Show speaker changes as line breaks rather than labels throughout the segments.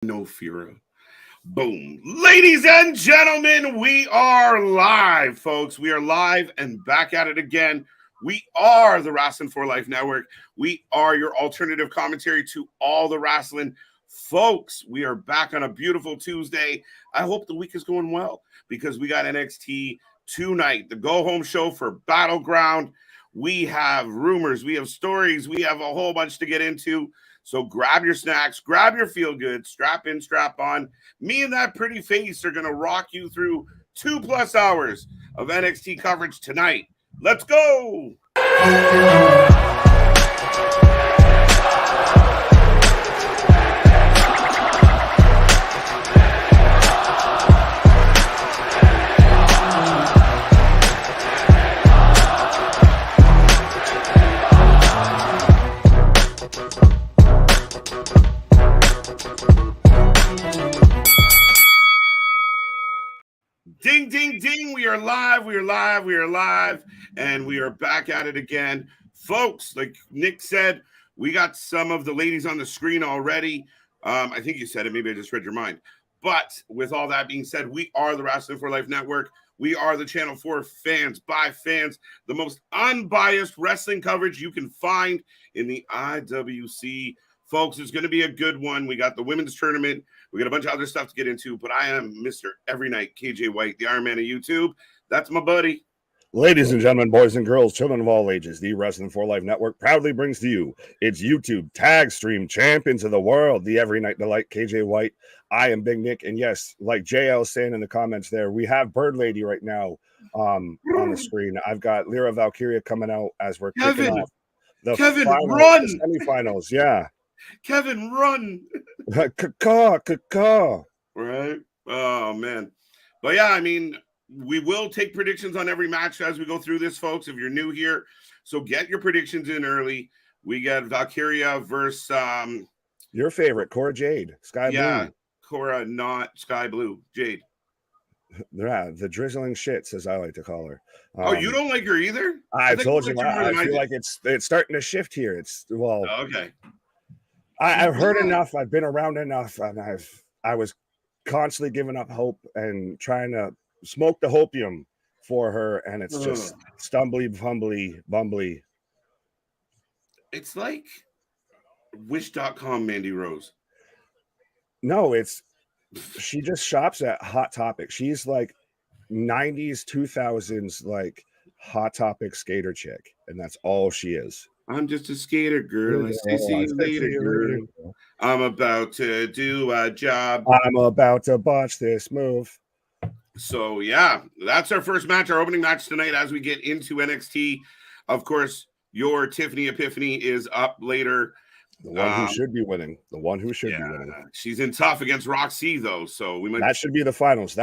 No Fura. Boom. Ladies and gentlemen, we are live, folks. We are live and back at it again. We are the Wrasslin for Life Network. We are your alternative commentary to all the wrestling. Folks, we are back on a beautiful Tuesday. I hope the week is going well because we got NXT tonight, the go-home show for Battleground. We have rumors, we have stories, we have a whole bunch to get into. So grab your snacks, grab your feel-good, strap in, strap on. Me and that pretty face are going to rock you through 2+ hours of NXT coverage tonight. Let's go! Ding, ding, ding. We are live. We are live. We are live. And we are back at it again. Folks, like Nick said, we got some of the ladies on the screen already. I think you said it. Maybe I just read your mind. But with all that being said, we are the Wrasslin for Life Network. We are the channel for fans, by fans, the most unbiased wrestling coverage you can find in the IWC. Folks, it's going to be a good one. We got the women's tournament. We got a bunch of other stuff to get into, but I am Mr. Every Night, KJ White, the Iron Man of YouTube. That's my buddy.
Ladies and gentlemen, boys and girls, children of all ages, the Wrasslin for Life Network proudly brings to you its YouTube tag stream champions of the world, the Every Night Delight, KJ White. I am Big Nick, and yes, like JL saying in the comments there, we have Bird Lady right now on the screen. I've got Lyra Valkyria coming out as we're kicking off the
run!
The semifinals. Yeah.
Kevin, run!
Caw.
Right? Oh, man. But yeah, I mean, we will take predictions on every match as we go through this, folks, if you're new here. So get your predictions in early. We got Valkyria versus...
your favorite, Cora Jade. Sky Blue.
Cora, not Sky Blue. Jade.
Yeah, the drizzling shits, as I like to call her.
Oh, you don't like her either?
I told you, I feel like it's starting to shift here. It's, well...
Okay.
I've heard enough. I've been around enough, and I was constantly giving up hope and trying to smoke the hopium for her, and it's just stumbly, bumbly.
It's like Wish.com Mandy Rose.
No, she just shops at Hot Topic. She's like 90s, 2000s, like Hot Topic skater chick, and that's all she is.
I'm just a skater girl. I see you later, girl. I'm about to do a job.
I'm about to botch this move.
So, yeah, that's our first match, our opening match tonight as we get into NXT. Of course, your Tiffany Epiphany is up later.
The one who should be winning. The one who should be winning.
She's in tough against Roxy, though. So we might.
That should be the finals.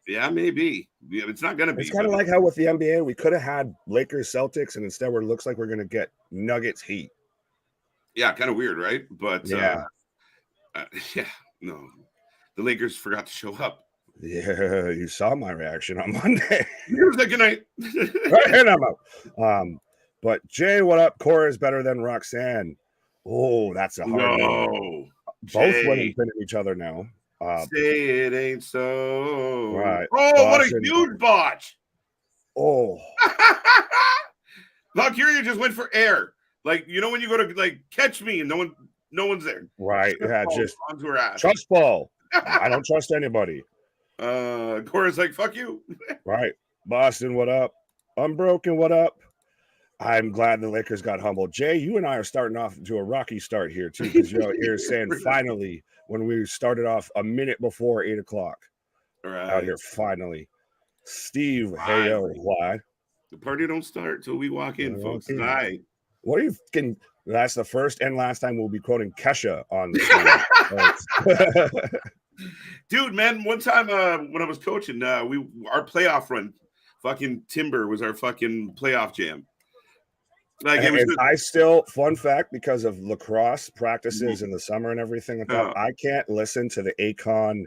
Yeah, maybe. Yeah, it's not going to be.
It's kind of like how with the NBA, we could have had Lakers Celtics, and instead it looks like we're going to get Nuggets Heat.
Yeah, kind of weird, right? But
yeah,
no, the Lakers forgot to show up.
Yeah, you saw my reaction on Monday.
Here's the good night.
And I'm out. But Jay, what up? Cora is better than Roxanne. Oh, that's a hard one. Both women pinning each other now.
Say it ain't so.
Right.
Oh, what a huge botch.
Oh.
Valkyria just went for air. Like, you know when you go to like catch me and no one's there.
Right. Yeah, just
onto her ass.
Trust ball. I don't trust anybody.
Cora's like, fuck you.
Right. Boston, what up? Unbroken, what up? I'm glad the Lakers got humbled. Jay, you and I are starting off to a rocky start here, too, because you're saying finally when we started off a minute before 8 o'clock.
Right.
Out here, finally. Steve, hey, yo, why?
The party don't start till we walk in, folks. Hi.
What are you fucking... That's the first and last time we'll be quoting Kesha on the
Dude, man, one time when I was coaching, our playoff run, fucking Timber was our fucking playoff jam. Like,
I still, fun fact, because of lacrosse practices in the summer and everything like that, I can't listen to the Akon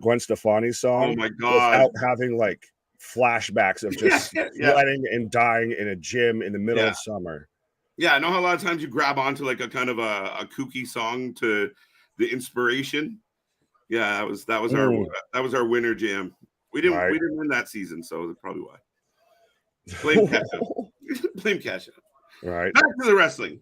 Gwen Stefani song
oh my God.
without having like flashbacks of just sweating and dying in a gym in the middle of summer.
Yeah, I know how a lot of times you grab onto like a kind of a kooky song to the inspiration. Yeah, that was our winner jam. We didn't win that season, so that's probably why. Blame catch up. Blame catch up.
Right.
Back to the wrestling.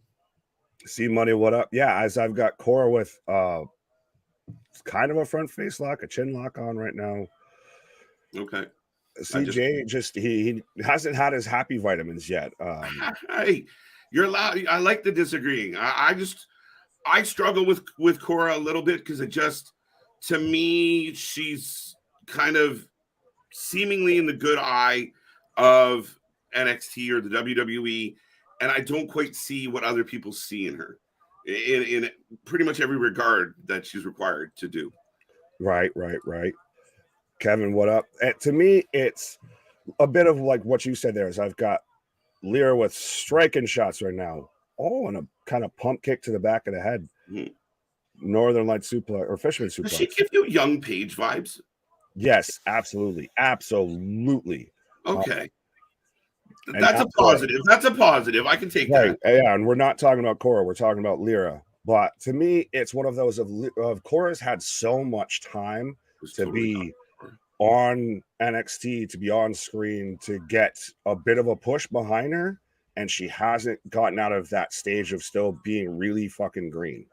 See money, what up? Yeah, as I've got Cora with kind of a front face lock, a chin lock on right now.
Okay.
CJ just he hasn't had his happy vitamins yet.
Hey, you're allowed. I like the disagreeing. I struggle with Cora a little bit because it just, to me, she's kind of seemingly in the good eye of NXT or the WWE, and I don't quite see what other people see in her in pretty much every regard that she's required to do.
Right. Kevin, what up? To me, it's a bit of like what you said there. Is I've got Lyra with striking shots right now. Oh, and a kind of pump kick to the back of the head. Mm-hmm. Northern Light suplex or Fisherman suplex.
Does she give you young Paige vibes?
Yes, absolutely.
Okay. That's a positive. That's a positive. I can take that.
Yeah, and we're not talking about Cora. We're talking about Lyra. But to me, it's one of those of Cora's had so much time to be on NXT, to be on screen, to get a bit of a push behind her, and she hasn't gotten out of that stage of still being really fucking green.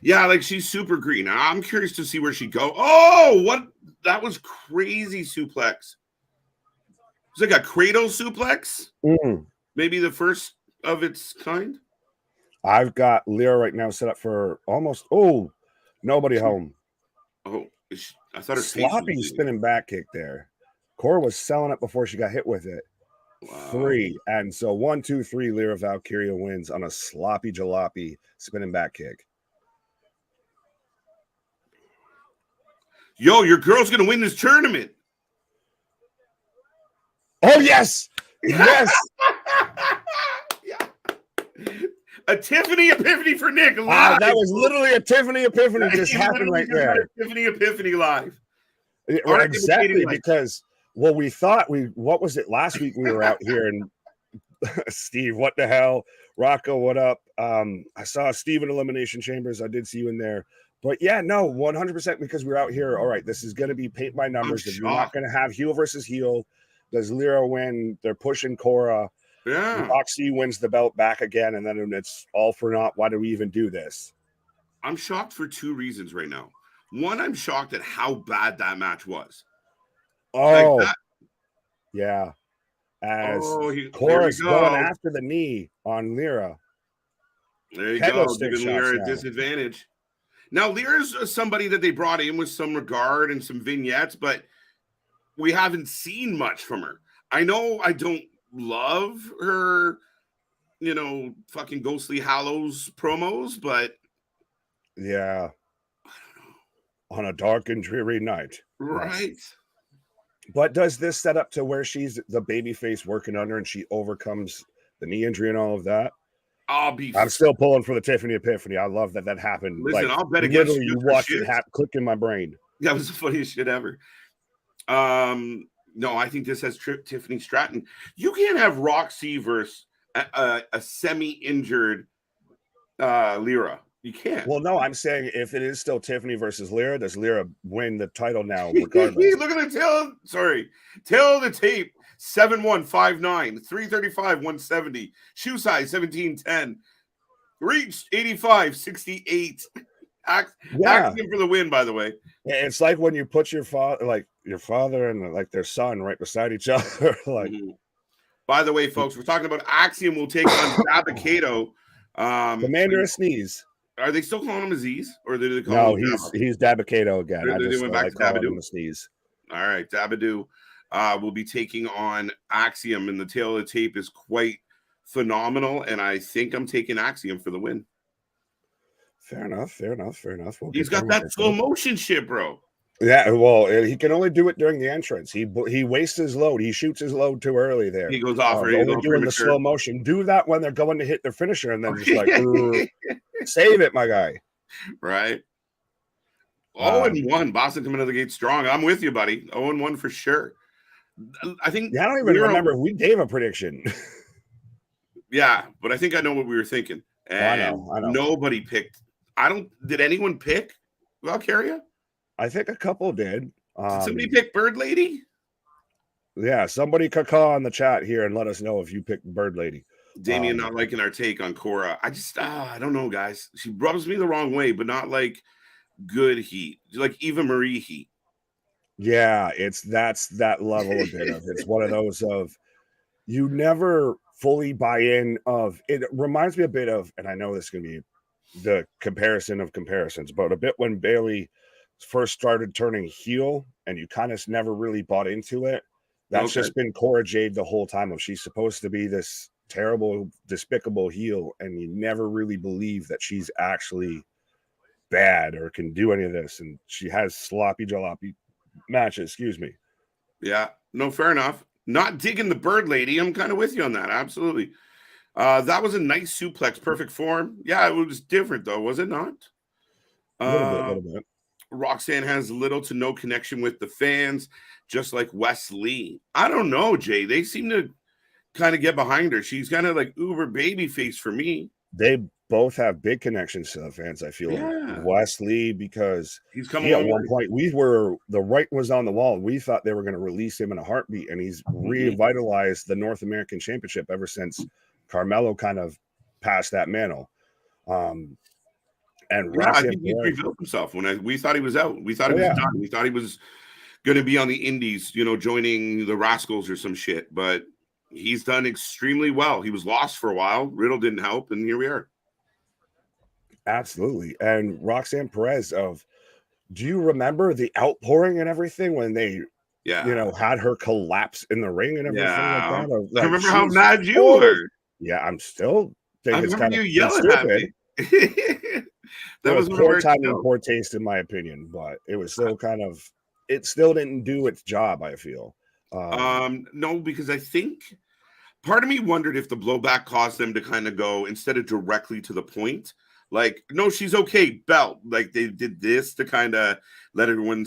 Yeah, like she's super green. I'm curious to see where she go. Oh, what? That was crazy suplex. It's like a cradle suplex. Maybe the first of its kind.
I've got Lyra right now set up for almost. Oh, nobody home.
Oh, I thought her
sloppy spinning back kick there. Cora was selling it before she got hit with it. Wow. 3, and so 1, 2, 3. Lyra Valkyria wins on a sloppy jalopy spinning back kick.
Yo, your girl's gonna win this tournament.
Oh yes, yes.
Yeah. A Tiffany epiphany for Nick live.
That was literally a Tiffany epiphany just happened right there.
Tiffany epiphany live.
Exactly, because we thought what was it last week we were out here and Steve, what the hell? Rocco, what up? I saw Steve in Elimination Chambers. I did see you in there. But yeah, no, 100% because we're out here. All right, this is going to be paint by numbers. If you're not going to have heel versus heel, does Lyra win? They're pushing Cora.
Yeah.
Roxy wins the belt back again, and then it's all for naught. Why do we even do this?
I'm shocked for 2 reasons right now. One, I'm shocked at how bad that match was.
Oh, like yeah. As Cora's going after the knee on Lyra.
There you go, giving Lyra a disadvantage. Now, Lyra's somebody that they brought in with some regard and some vignettes, but we haven't seen much from her. I know I don't love her, fucking Ghostly Hallows promos, but
yeah, I don't know. On a dark and dreary night,
right?
Yes. But does this set up to where she's the babyface working under and she overcomes the knee injury and all of that? I'm still pulling for the Tiffany epiphany. I love that happened.
Listen, I'll bet against
you watch it click in my brain.
That was the funniest shit ever. No, I think this has Tiffany Stratton. You can't have Roxy versus a semi-injured Lyra. You can't.
Well, no, I'm saying if it is still Tiffany versus Lyra, does Lyra win the title now regardless?
Look at the tail of the tape. 7'1", 5'9", 335, 170. Shoe size 17'10". Reach 85, 68. Axiom for the win, by the way.
Yeah, it's like when you put your father and like their son right beside each other.
By the way, folks, we're talking about Axiom will take on Dabba-Kato.
Commander of Sneeze.
Are they still calling him Aziz, or do they call him?
No, he's Dabba-Kato again.
They went back to Dabba-Doo.
Sneeze.
All right, Dabba-Doo will be taking on Axiom, and the tail of the tape is quite phenomenal. And I think I'm taking Axiom for the win.
Fair enough.
He's got that slow motion shit, bro.
Yeah, well, he can only do it during the entrance. He wastes his load. He shoots his load too early there.
He goes off.
Only doing the slow motion. Do that when they're going to hit their finisher, and then just save it, my guy.
Right. 0-1. Boston coming out of the gate strong. I'm with you, buddy. 0-1 for sure. I think.
Yeah, I don't even remember if we gave a prediction.
Yeah, but I think I know what we were thinking. And
I know.
Nobody picked Did anyone pick Valkyria?
I think a couple did.
Did somebody pick Bird Lady?
Yeah, somebody caca in the chat here and let us know if you picked Bird Lady.
Damien not liking our take on Cora. I don't know, guys. She rubs me the wrong way, but not like good heat, like Eva Marie heat.
Yeah, that's that level a bit of. It's one of those of you never fully buy in of. It reminds me a bit of, and I know this is going to be the comparison of comparisons, but a bit when Bailey first started turning heel, and you kind of never really bought into it. That's just been Cora Jade the whole time. Of she's supposed to be this terrible, despicable heel, and you never really believe that she's actually bad or can do any of this. And she has sloppy jalopy matches. Excuse me.
Yeah, no, fair enough. Not digging the Bird Lady. I'm kind of with you on that. Absolutely. That was a nice suplex, perfect form. Yeah, it was different though, was it not?
A little bit.
Roxanne has little to no connection with the fans, just like Wrasslin. I don't know, Jay. They seem to kind of get behind her. She's kind of like uber baby face for me.
They both have big connections to the fans, I feel.
Yeah.
Wesley, because
he's coming
at one point the writing was on the wall. We thought they were going to release him in a heartbeat, and he's revitalized the North American Championship ever since Carmelo kind of passed that mantle. And
I think he rebuilt himself when we thought he was out. We thought he was done. We thought he was going to be on the indies, joining the Rascals or some shit. But he's done extremely well. He was lost for a while. Riddle didn't help, and here we are.
Absolutely. And Roxanne Perez do you remember the outpouring and everything when they had her collapse in the ring and everything like that?
I remember how mad you were.
Yeah, I'm still thinking it's kind of
yelling at me.
That was poor timing, poor taste, in my opinion, but it was still it still didn't do its job, I feel.
No, because I think part of me wondered if the blowback caused them to kind of go instead of directly to the point. Like, no, she's okay, belt. Like, they did this to kind of let everyone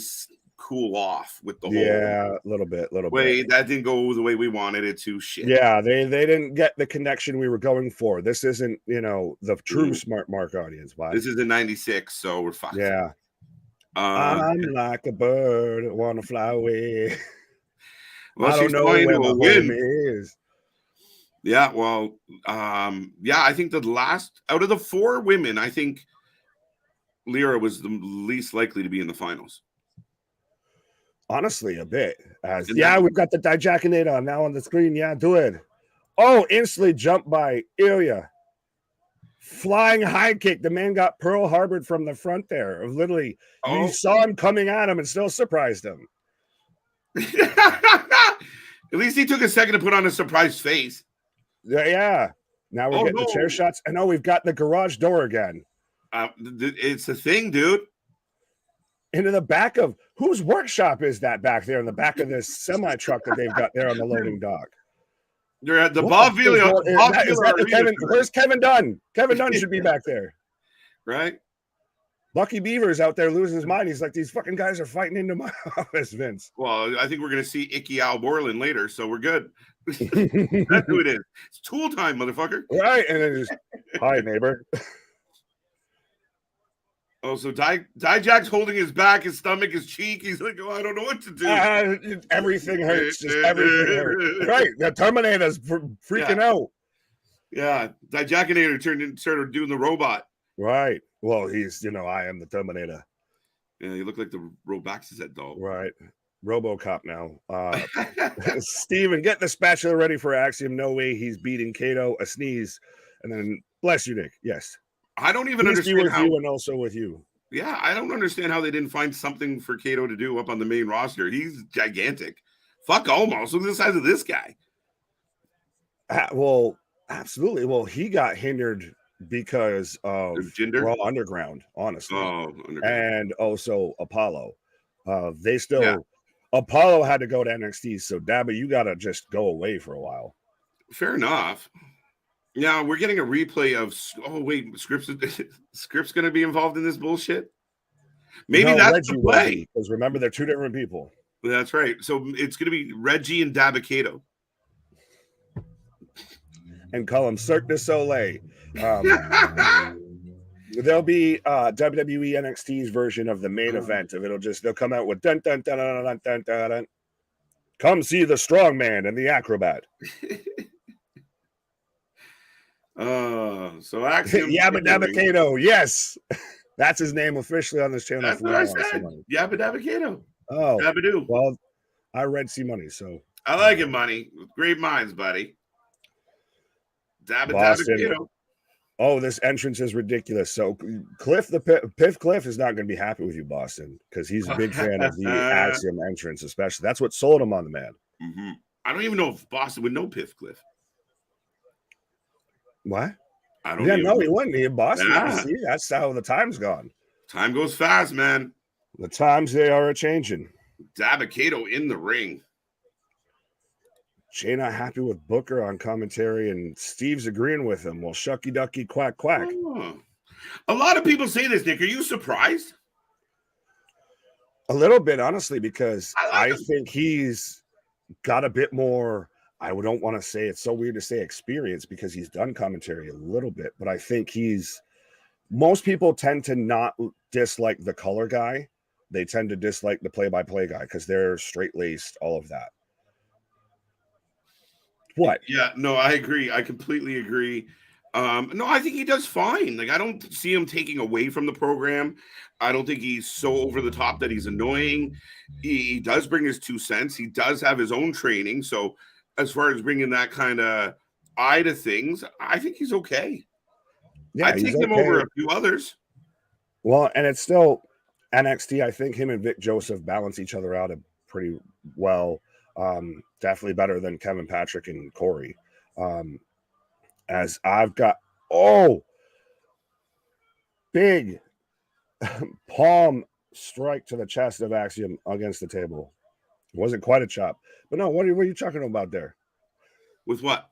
cool off with the whole.
Yeah, a little bit.
That didn't go the way we wanted it to. Shit.
Yeah, they didn't get the connection we were going for. This isn't, the true smart mark audience. But
this is in '96, so we're fine.
Yeah. I'm like a bird, want to fly away.
Well, I don't know where my home is. Yeah, well, I think the last out of the 4 women, I think Lyra was the least likely to be in the finals.
Honestly, a bit. We've got the Dijacinator now on the screen. Yeah, do it. Oh, instantly jumped by Ilya. Flying high kick. The man got Pearl Harbored from the front there. Literally, you saw him coming at him and still surprised him.
At least he took a second to put on a surprised face.
Yeah. Now we're getting the chair shots. And we've got the garage door again.
It's a thing, dude.
Into the back of whose workshop is that back there in the back of this semi truck that they've got there on the loading dock?
You're at the Bob Villa.
Where's Kevin Dunn? Kevin Dunn should be back there.
Right?
Lucky Beaver's out there losing his mind. He's like, these fucking guys are fighting into my office, Vince.
Well, I think we're going to see Icky Al Borland later, so we're good. That's who it is. It's tool time, motherfucker.
Right. And then just, hi, neighbor.
Oh, so Dijak's holding his back, his stomach, his cheek. He's like, I don't know what to do.
Everything hurts. Just everything hurts. Right. The Terminator's freaking out.
Yeah. Dijakinator started doing the robot.
Right. Well, he's, I am the Terminator.
Yeah, you look like the Robax's doll.
Right. RoboCop now. Steven, get the spatula ready for Axiom. No way he's beating Kato. A sneeze. And then, bless you, Nick. Yes.
I don't even understand
how. You and also with you.
Yeah, I don't understand how they didn't find something for Kato to do up on the main roster. He's gigantic. Fuck almost. Look at the size of this guy.
Well, absolutely. Well, he got hindered because of Raw Underground, honestly. And also Apollo. Apollo had to go to NXT, so Dabba, you gotta just go away for a while.
Fair enough. Yeah, we're getting a replay of Script's gonna be involved in this bullshit. Maybe that's Reggie the play.
Because remember, they're 2 different people.
That's right. So it's gonna be Reggie and Dabba Kato.
And call him Cirque du Soleil. There'll be WWE NXT's version of the main event. They'll come out with dun dun dun dun dun dun dun dun. Come see the strong man and the acrobat.
So Axiom
Yabba Dabba Kato, yes. That's his name officially on this channel.
That's what I said. Yabba Dabba Kato.
Oh,
Dabba-doo.
Well, I read C Money, so
I like it, Money. Great minds, buddy. Dabba Dabba Kato.
Oh, this entrance is ridiculous. So Cliff, the Piff Cliff is not going to be happy with you, Boston, because he's a big fan of the Axiom entrance, especially. That's what sold him on the man.
Mm-hmm. I don't even know if Boston would know Piff Cliff.
What?
I don't.
Yeah, no, he wouldn't. He Boston.
Yeah.
See, that's how the time's gone.
Time goes fast, man.
The times they are a changing.
Dabba Kato in the ring.
Jay not happy with Booker on commentary, and Steve's agreeing with him. Well, shucky ducky quack quack.
Oh. A lot of people say this, Nick. Are you surprised?
A little bit, honestly, because I think he's got a bit more. I don't want to say, it's so weird to say experience, because he's done commentary a little bit, but I think most people tend to not dislike the color guy. They tend to dislike the play-by-play guy because they're straight-laced, all of that. What?
Yeah, no, I agree. I completely agree. No, I think he does fine. Like, I don't see him taking away from the program. I don't think he's so over the top that he's annoying. He does bring his 2 cents. He does have his own training. So as far as bringing that kind of eye to things, I think he's okay.
Yeah,
I take him over a few others.
Well, and it's still NXT. I think him and Vic Joseph balance each other out pretty well. Definitely better than Kevin Patrick and Corey. As I've got big palm strike to the chest of Axiom against the table. It wasn't quite a chop, but no. What are you talking about there?
With what?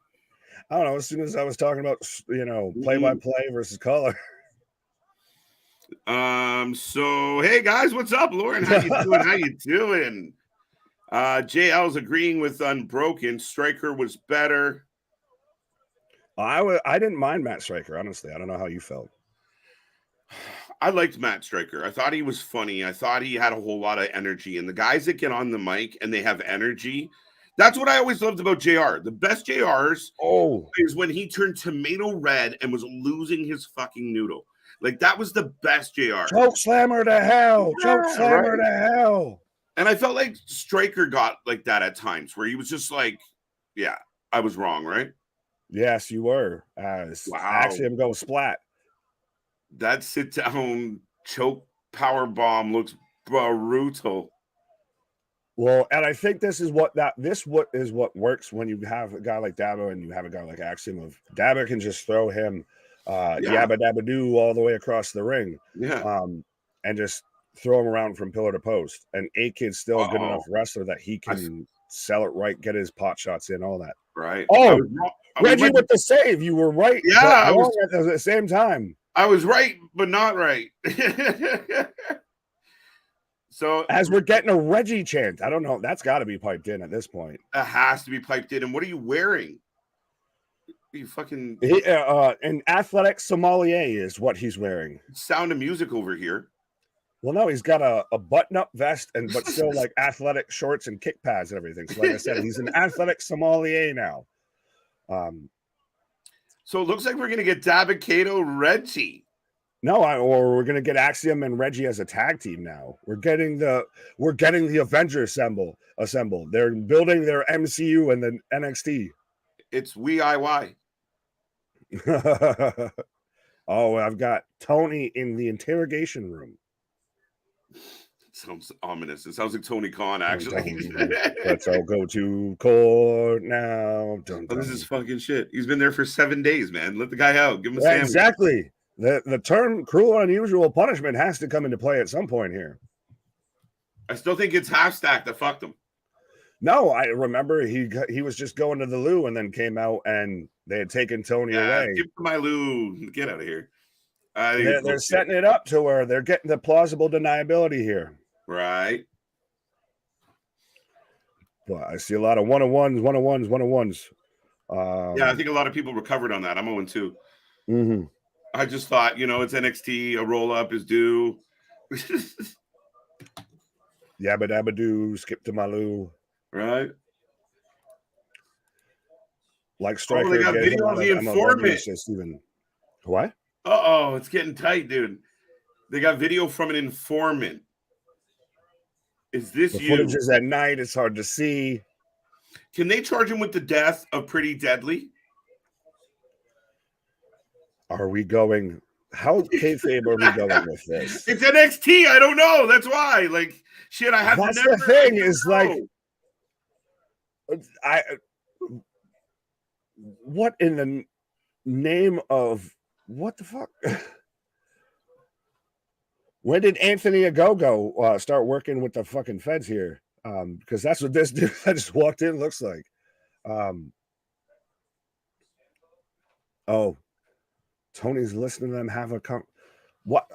I don't know. As soon as I was talking about, play-by-play versus color.
So hey guys, what's up, Lauren? How you doing? How you doing? JL's agreeing with Unbroken. Stryker was better.
I didn't mind Matt Stryker, honestly. I don't know how you felt.
I liked Matt Stryker. I thought he was funny. I thought he had a whole lot of energy. And the guys that get on the mic and they have energy, that's what I always loved about JR. The best JRs is when he turned tomato red and was losing his fucking noodle. Like, that was the best JR.
Choke slammer to hell. Choke slammer to hell.
And I felt like Stryker got like that at times, where he was just like, yeah, I was wrong, right?
Yes, you were. Axiom goes splat.
That sit down choke power bomb looks brutal.
Well, and I think this is what works when you have a guy like Dabba and you have a guy like Axiom. Of Dabba can just throw him yabba dabba doo all the way across the ring.
Yeah.
And just throw him around from pillar to post. And A-Kid's still a good enough wrestler that he can sell it right, get his pot shots in, all that.
Right.
Reggie with the save. You were right.
Yeah, I was
at the same time.
I was right, but not right. So
as we're getting a Reggie chant, I don't know. That's got to be piped in at this point.
It has to be piped in. And what are you wearing? You fucking
an athletic sommelier is what he's wearing.
Sound of Music over here.
Well, no, he's got a button-up vest but still like athletic shorts and kick pads and everything. So, like I said, he's an athletic sommelier now.
So it looks like we're gonna get Dabba Kato Reggie.
No, or we're gonna get Axiom and Reggie as a tag team now. We're getting the Avengers assemble. They're building their MCU and the NXT.
It's WeIY.
I've got Tony in the interrogation room.
Sounds ominous. It sounds like Tony Khan, actually.
Let's all go to court now. Dun, dun.
This is fucking shit. He's been there for 7 days, man. Let the guy out. Give him a sandwich.
Exactly. The term cruel and unusual punishment has to come into play at some point here.
I still think it's Half Stack that fucked him.
No, I remember he was just going to the loo and then came out and they had taken Tony away.
Give my loo. Get out of here.
They're setting it up to where they're getting the plausible deniability here.
Right.
But I see a lot of one-on-ones.
Yeah, I think a lot of people recovered on that. I'm 0-2.
Mm-hmm.
I just thought, it's NXT. A roll up is due.
Yabba dabba doo, skip to Maloo.
Right.
Like Striker,
they got
get him
video
out
of
of
the informant.
Steven. What?
It's getting tight, dude. They got video from an informant. Is this
the
you?
Footage is at night. It's hard to see.
Can they charge him with the death of Pretty Deadly?
Are we going? How kayfabe are we going with this?
It's NXT. I don't know. That's why. Like, shit, I have
That's
to never.
The thing is, like, what in the name of what the fuck? When did Anthony Agogo start working with the fucking feds here? Because that's what this dude that just walked in looks like. Tony's listening to them have a what?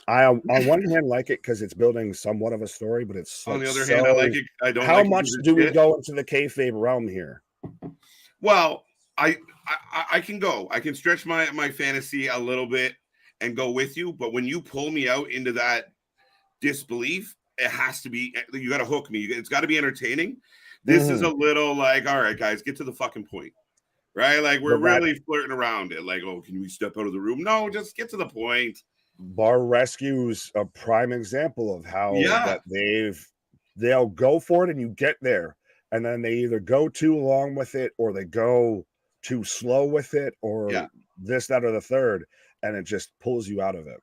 I on one hand like it because it's building somewhat of a story, but it's
on the other hand, I like it. I don't.
How
like
much do we go into the kayfabe realm here?
Well, I can go. I can stretch my fantasy a little bit and go with you, but when you pull me out into that disbelief, it has to be. You got to hook me. It's got to be entertaining. This is a little like, all right, guys, get to the fucking point. Right? Like, we're really flirting around it. Like, oh, can we step out of the room? No, just get to the point.
Bar Rescue's a prime example of how that they'll go for it and you get there. And then they either go too long with it or they go too slow with it or this, that, or the third. And it just pulls you out of it.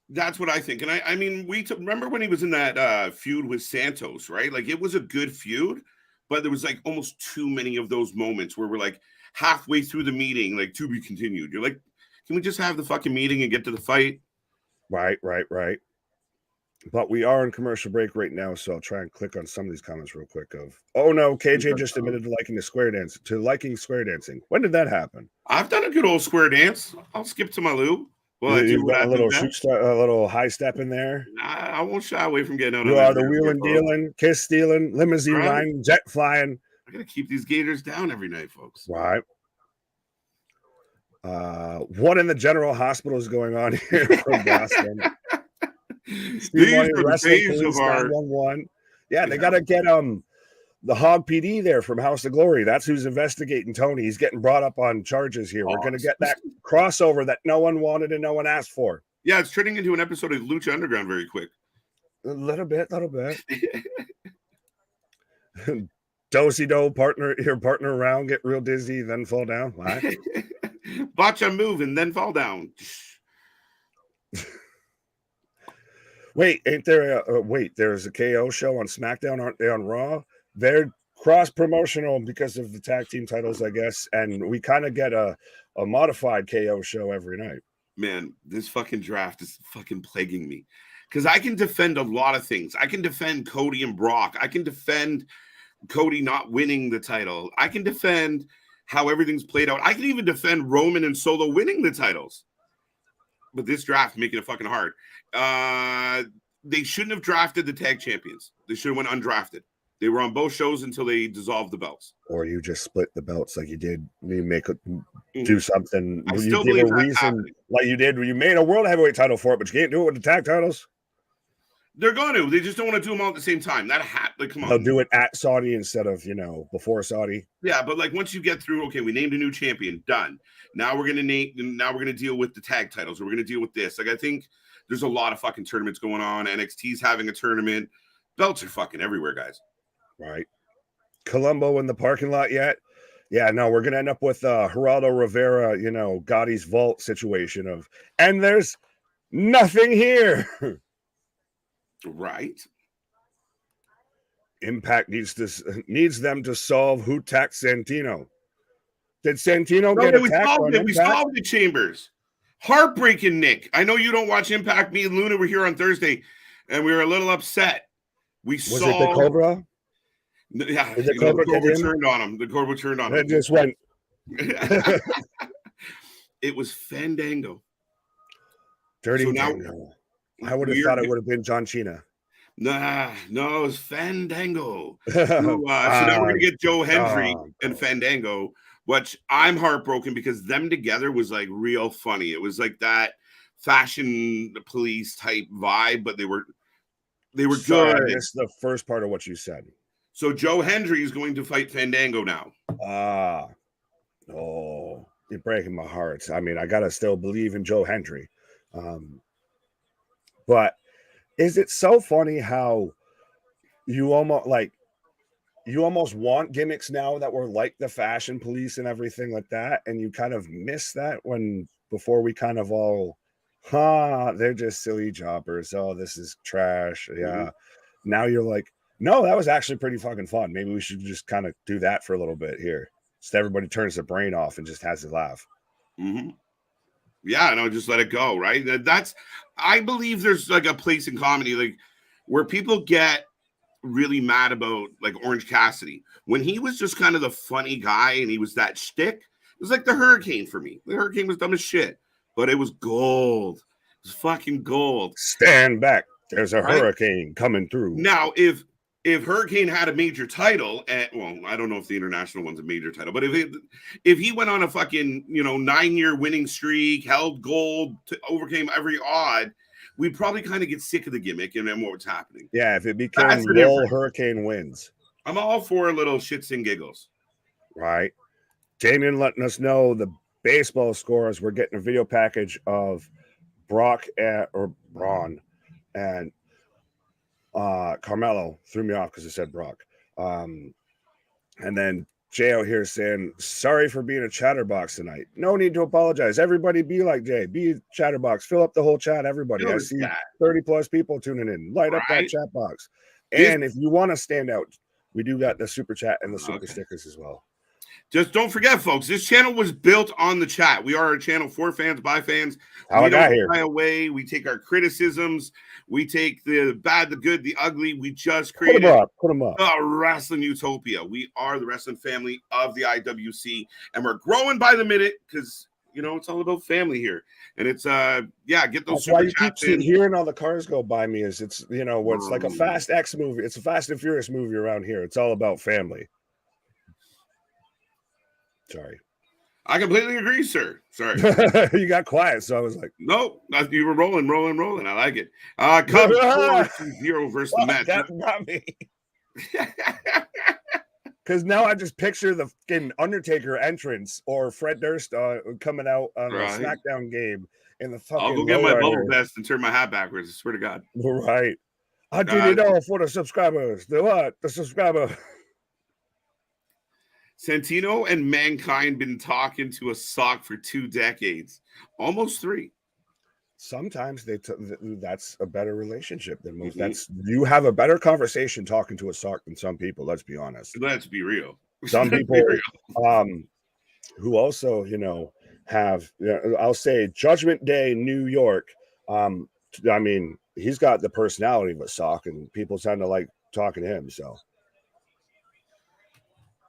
That's what I think. And I mean, remember when he was in that feud with Santos, right? Like, it was a good feud, but there was like almost too many of those moments where we're like, halfway through the meeting, like, to be continued. You're like, can we just have the fucking meeting and get to the fight?
Right. But we are in commercial break right now, so I'll try and click on some of these comments real quick. Oh no, KJ just admitted to liking square dancing. When did that happen?
I've done a good old square dance. I'll skip to my loo.
Well, you've got a little high step in there.
I won't shy away from getting out.
You are the wheeling, dealing, kiss stealing, limousine riding, jet flying.
I gotta keep these gators down every night, folks.
Right. What in the general hospital is going on here from Boston?
These are the days of our
911. Yeah, they got to get the Hog PD there from House of Glory. That's who's investigating Tony. He's getting brought up on charges here. We're going to get that crossover that no one wanted and no one asked for.
Yeah, it's turning into an episode of Lucha Underground very quick.
A little bit. Do-si-do, your partner around, get real dizzy, then fall down. What?
Watch them move and then fall down.
Wait, ain't there there's a KO show on SmackDown, aren't they on Raw? They're cross-promotional because of the tag team titles, I guess, and we kind of get a modified KO show every night.
Man, this fucking draft is fucking plaguing me because I can defend a lot of things. I can defend Cody and Brock. I can defend Cody not winning the title. I can defend how everything's played out. I can even defend Roman and Solo winning the titles. But this draft making it fucking hard. They shouldn't have drafted the tag champions. They should have went undrafted. They were on both shows until they dissolved the belts.
Or you just split the belts like you did. You do something.
I still believe
a reason happening. Like you did. You made a world heavyweight title for it, but you can't do it with the tag titles.
They're going to. They just don't want to do them all at the same time. Come on.
They'll do it at Saudi instead of, before Saudi.
Yeah, but like once you get through, okay, we named a new champion, done. Now we're gonna deal with the tag titles, or we're gonna deal with this. Like, I think there's a lot of fucking tournaments going on. NXT's having a tournament. Belts are fucking everywhere, guys.
Right. Colombo in the parking lot yet? Yeah, no, we're gonna end up with Geraldo Rivera, Gotti's vault situation and there's nothing here.
Right.
Impact needs them to solve who attacked Santino. Did Santino get attacked?
We solved it, Chambers. Heartbreaking, Nick. I know you don't watch Impact. Me and Luna were here on Thursday, and we were a little upset.
Was it the Cobra?
Yeah, the Cobra turned on him. The Cobra turned on him.
It just went.
It was Fandango.
Dirty Fandango. I would have thought it would have been John Cena.
Nah, no, it was Fandango. So now we're going to get Joe Hendry and Fandango. which I'm heartbroken because them together was like real funny. It was like that fashion police type vibe, but they were
Sorry, I
good.
missed the first part of what you said.
So Joe Hendry is going to fight Fandango now.
Oh, you're breaking my heart. I mean, I gotta still believe in Joe Hendry. But is it so funny how you almost want gimmicks now that were like the fashion police and everything like that, and you kind of miss that before we kind of all, they're just silly jobbers. Oh, this is trash. Yeah.
Mm-hmm.
Now you're like, no, that was actually pretty fucking fun. Maybe we should just kind of do that for a little bit here. So everybody turns their brain off and just has a laugh.
Mm-hmm. Yeah, no, just let it go, right? I believe there's like a place in comedy like where people get really mad about like Orange Cassidy. When he was just kind of the funny guy and he was that shtick, it was like the Hurricane for me. The Hurricane was dumb as shit, but it was gold. It was fucking gold.
Stand back. There's a hurricane coming through.
Now, if Hurricane had a major title, well, I don't know if the international one's a major title, but if he went on a fucking 9-year winning streak, held gold, overcame every odd, we'd probably kind of get sick of the gimmick and then what's happening.
Yeah, if it became Lol Hurricane wins.
I'm all for a little shits and giggles.
Right. Damien letting us know the baseball scores. We're getting a video package of Brock or Braun and Carmelo. Threw me off because it said Brock. And then Jay out here saying, sorry for being a chatterbox tonight. No need to apologize. Everybody be like Jay. Be a chatterbox. Fill up the whole chat, everybody. I see 30 plus people tuning in. Light up that chat box. And if you want to stand out, we do got the super chat and the super stickers as well.
Just don't forget, folks, this channel was built on the chat. We are a channel for fans, by fans.
How
we don't shy away. We take our criticisms. We take the bad, the good, the ugly. We just created
Put them up.
a wrestling utopia. We are the wrestling family of the IWC, and we're growing by the minute because, it's all about family here. And it's, get those super chats in.
Hearing all the cars go by me it's like a Fast X movie. It's a Fast and Furious movie around here. It's all about family. Sorry.
I completely agree, sir. Sorry.
You got quiet, so I was like,
nope. You were rolling. I like it. Cubs 4-0 versus the Mets.
That got me. Because now I just picture the fucking Undertaker entrance or Fred Durst coming out on a SmackDown game in the fucking.
I'll go get my bubble vest and turn my hat backwards. I swear to God.
Right. I did it all for the subscribers. The subscriber.
Santino and Mankind been talking to a sock for 2 decades, almost 3.
Sometimes that's a better relationship than most. You have a better conversation talking to a sock than some people. Let's be honest.
Let's be real.
Some people, who also have I'll say Judgment Day, New York. I mean, he's got the personality of a sock, and people tend to like talking to him. So.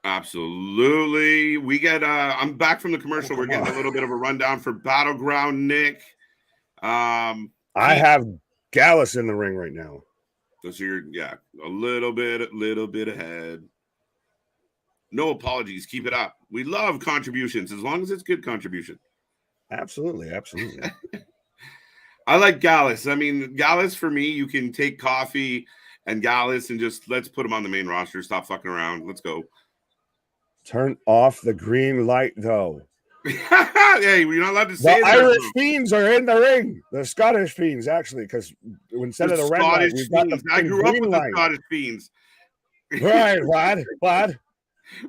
Absolutely. We get I'm back from the commercial. We're getting a little bit of a rundown for Battleground, Nick.
I have Gallus in the ring right now.
So you're a little bit ahead. No apologies. Keep it up. We love contributions as long as it's good contribution.
Absolutely.
I like Gallus. I mean, Gallus for me, you can take Coffee and Gallus and just let's put him on the main roster. Stop fucking around. Let's go.
Turn off the green light, though.
Hey, we're not allowed to say
the Irish Fiends are in the ring. The Scottish Fiends, actually, because instead of the red light, we've got the
I grew up with the Scottish Fiends.
Right, Vlad.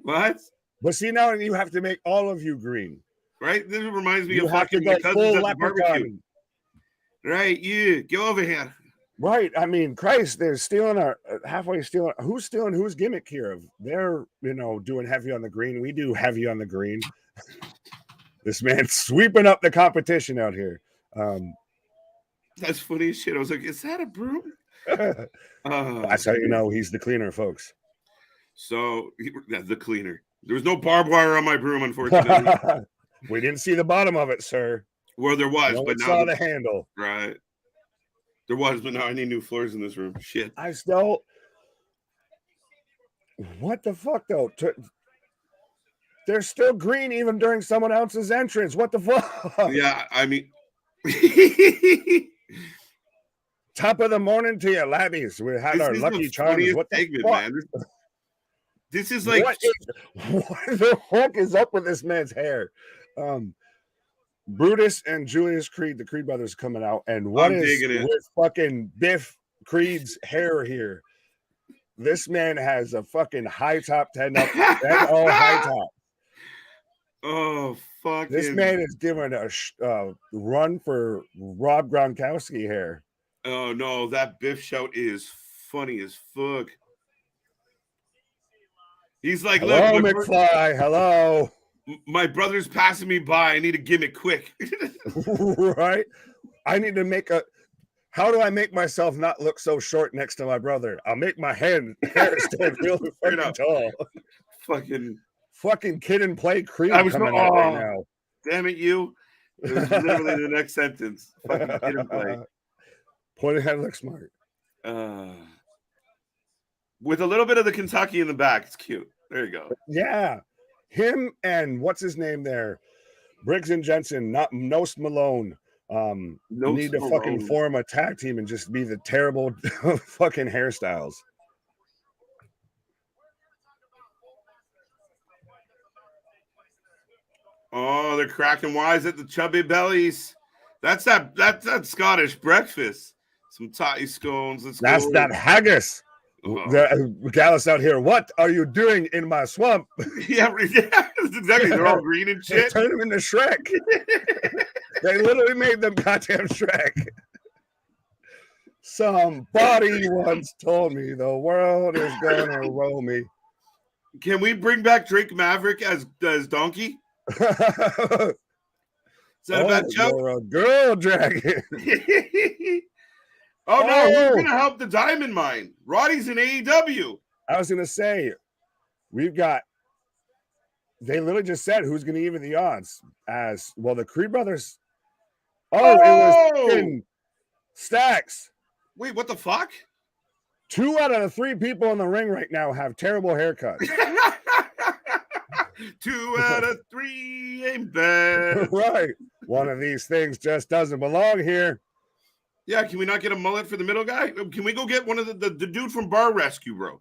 What?
But see, now you have to make all of you green.
Right? This reminds me
of
fucking my cousins at the barbecue. Right, you go over here.
Right. I mean, Christ, they're stealing halfway stealing. Who's stealing whose gimmick here? They're, doing heavy on the green. We do heavy on the green. This man's sweeping up the competition out here.
That's funny as shit. I was like, is that a broom?
That's how you know he's the cleaner, folks.
So, the cleaner. There was no barbed wire on my broom, unfortunately.
We didn't see the bottom of it, sir.
Well, there was, but now
saw the handle.
Right. There was, but now I need new floors in this room. Shit.
I still. What the fuck, though? They're still green even during someone else's entrance. What the fuck?
Yeah, I mean,
Top of the morning to you, labbies. We had
this
our
is the
Lucky Charms.
funniest
What the
segment,
fuck?
man. This is like,
What the heck is up with this man's hair? Brutus and Julius Creed, the Creed brothers, coming out, and what
I'm
is
digging it.
with fucking Biff Creed's hair here? This man has a fucking high top 10 up, and all high top.
Oh, fucking.
This man is giving a run for Rob Gronkowski hair.
Oh, no, that Biff shout is funny as fuck. He's like,
Hello,
look,
McFly. Hello.
My brother's passing me by. I need a gimmick quick.
Right? I need to make a. How do I make myself not look so short next to my brother? I'll make my hair stand really fucking tall. Fucking Kid and Play Creed coming out right now.
Damn it, you. It was literally the next sentence. Fucking Kid and Play.
Point ahead, look smart.
With a little bit of the Kentucky in the back. It's cute. There you go.
Yeah. Him and what's his name there? Briggs and Jensen, not Nost Malone. Need to fucking form a tag team and just be the terrible fucking hairstyles.
Oh, they're cracking wise at the chubby bellies. That's that Scottish breakfast. Some toddy scones.
That's that haggis. Gallus out here. What are you doing in my swamp?
Yeah, exactly. They're all green and shit.
Turn them into Shrek. They literally made them goddamn Shrek. Somebody once told me the world is gonna roll me.
Can we bring back Drake Maverick as Donkey? Is that a bad joke?
You're a girl dragon.
Oh no, who's gonna help the diamond mine? Roddy's in AEW.
I was gonna say, we've got. They literally just said who's gonna even the odds as well. The Creed brothers. Oh, it was Stacks.
Wait, what the fuck?
2 out of the 3 people in the ring right now have terrible haircuts.
2 out of 3 ain't bad.
Right. One of these things just doesn't belong here.
Yeah, can we not get a mullet for the middle guy? Can we go get one of the dude from Bar Rescue, bro?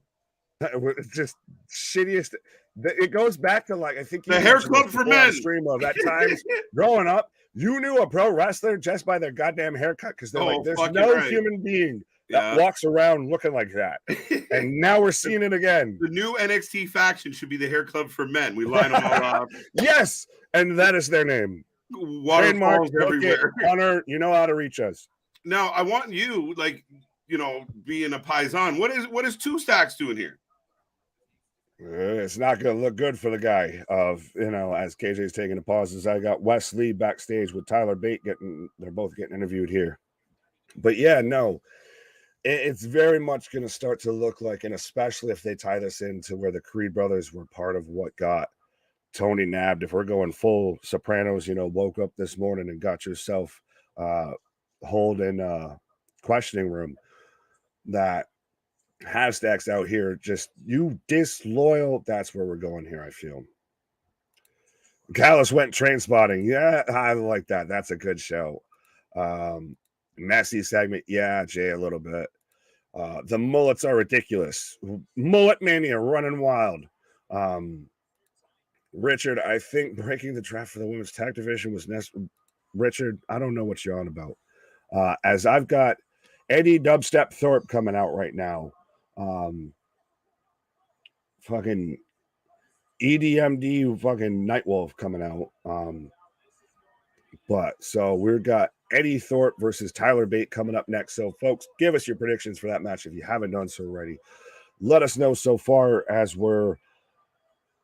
It's just shittiest. It goes back to like I think
the hair club for men.
Stream of that time growing up, you knew a pro wrestler just by their goddamn haircut because they're like, there's no human being that walks around looking like that. And now we're seeing it again.
The new NXT faction should be the hair club for men. We line them all up.
Yes, and that is their name.
Waterfalls everywhere.
Honor, you know how to reach us.
Now I want you, like, being a paisan. What is Two Stacks doing here?
It's not going to look good for the guy. As KJ's taking a pause, as I got Wes Lee backstage with Tyler Bate they're both getting interviewed here. But yeah, no, it's very much going to start to look like, and especially if they tie this into where the Creed brothers were part of what got Tony nabbed. If we're going full Sopranos, woke up this morning and got yourself hold in questioning room, that have Stacks out here, just you disloyal. That's where we're going here, I feel. Gallus went train spotting. Yeah, I like that. That's a good show. Messy segment. Yeah, Jay, a little bit. The mullets are ridiculous. Mullet mania running wild. Richard, I think breaking the draft for the women's tag division was Richard, I don't know what you're on about. As I've got Eddie Dubstep Thorpe coming out right now. Fucking EDMD fucking Nightwolf coming out. But so we've got Eddie Thorpe versus Tyler Bate coming up next. So folks, give us your predictions for that match if you haven't done so already. Let us know so far as we're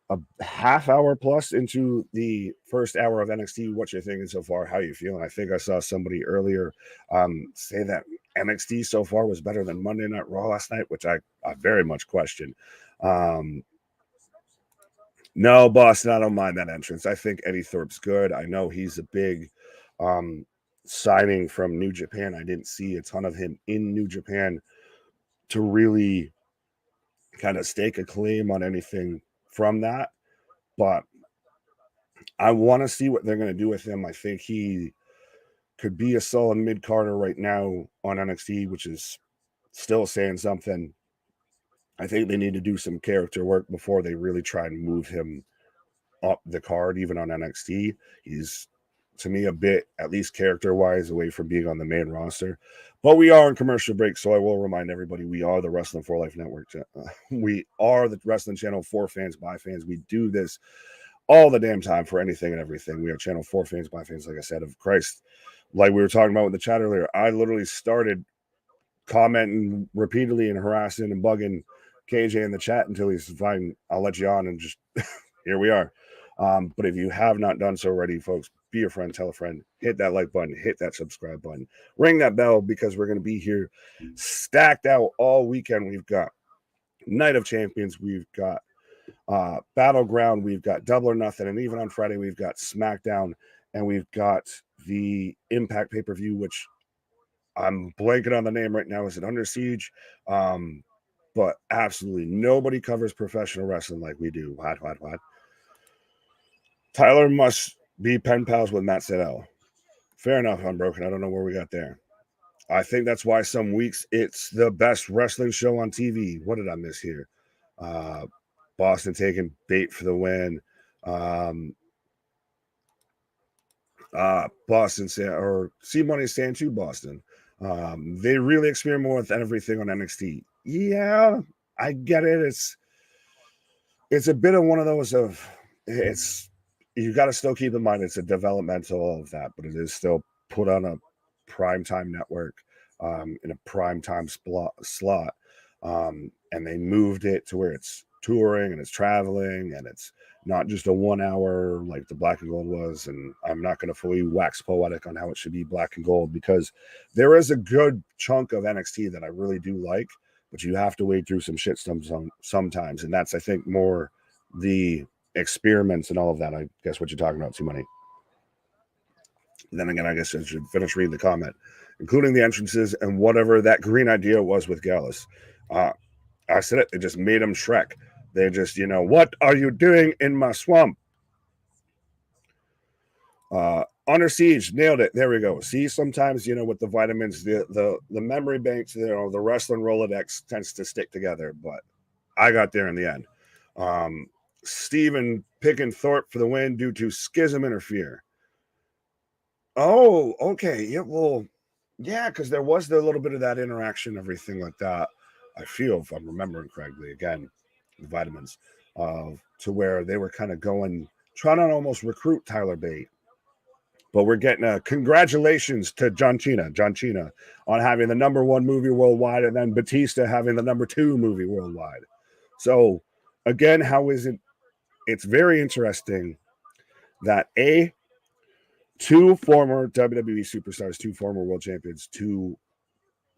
a half hour plus into the first hour of NXT, what you're thinking so far, how you feeling. I think I saw somebody earlier say that NXT so far was better than Monday Night Raw last night, which I very much question. No, Boston, I don't mind that entrance. I think Eddie Thorpe's good. I know he's a big signing from New Japan. I didn't see a ton of him in New Japan to really kind of stake a claim on anything from that. But I want to see what they're going to do with him. I think he could be a solid mid-carder right now on NXT, which is still saying something. I think they need to do some character work before they really try and move him up the card, even on NXT. He's, to me, a bit, at least character-wise, away from being on the main roster. But we are in commercial break, so I will remind everybody we are the Wrestling for Life Network. We are the wrestling channel for fans, by fans. We do this all the damn time for anything and everything. We are channel for fans, by fans, like I said, of Christ. Like we were talking about with the chat earlier, I literally started commenting repeatedly and harassing and bugging KJ in the chat until he's fine. I'll let you on and just here we are. But if you have not done so already, folks, be a friend, tell a friend, hit that like button, hit that subscribe button, ring that bell, because we're going to be here stacked out all weekend. We've got Night of Champions, we've got Battleground, we've got Double or Nothing, and even on Friday we've got SmackDown, and we've got the Impact pay-per-view, which I'm blanking on the name right now. Is it Under Siege? But absolutely nobody covers professional wrestling like we do. What? Tyler must be pen pals with Matt Sydal. Fair enough, Unbroken. I don't know where we got there. I think that's why some weeks it's the best wrestling show on TV. What did I miss here? Boston taking bait for the win. Boston or C Money saying to Boston. They really experiment with everything on NXT. Yeah, I get it. It's a bit of one of those of it's you got to still keep in mind it's a developmental of that, but it is still put on a primetime network in a primetime slot. And they moved it to where it's touring and it's traveling and it's not just a 1 hour like the Black and Gold was. And I'm not going to fully wax poetic on how it should be Black and Gold, because there is a good chunk of NXT that I really do like, but you have to wade through some shit sometimes. And that's, I think, more the experiments and all of that. I guess what you're talking about, too money. Then again, I guess I should finish reading the comment, including the entrances and whatever that green idea was with Gallus. I said it. They just made him Shrek. They just, what are you doing in my swamp? Under Siege, nailed it. There we go. See, sometimes, with the vitamins, the memory banks, the wrestling Rolodex tends to stick together, but I got there in the end. Steven picking Thorpe for the win due to schism interfere. Oh, okay. Yeah, well, yeah, because there was a little bit of that interaction, everything like that. I feel, if I'm remembering correctly, again, the vitamins, to where they were kind of trying to almost recruit Tyler Bate. But we're getting congratulations to John Cena on having the #1 movie worldwide, and then Batista having the #2 movie worldwide. So, again, how is it? It's very interesting that two former WWE superstars, two former world champions, two,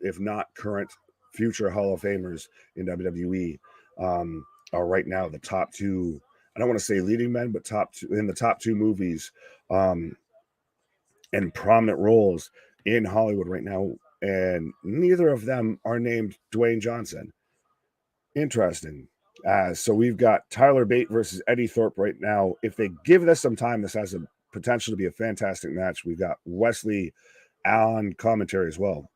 if not current, future Hall of Famers in WWE, are right now the top two. I don't want to say leading men, but top two in the top two movies, and prominent roles in Hollywood right now. And neither of them are named Dwayne Johnson. Interesting. So we've got Tyler Bate versus Eddie Thorpe right now. If they give this some time, this has a potential to be a fantastic match. We've got Wesley on commentary as well.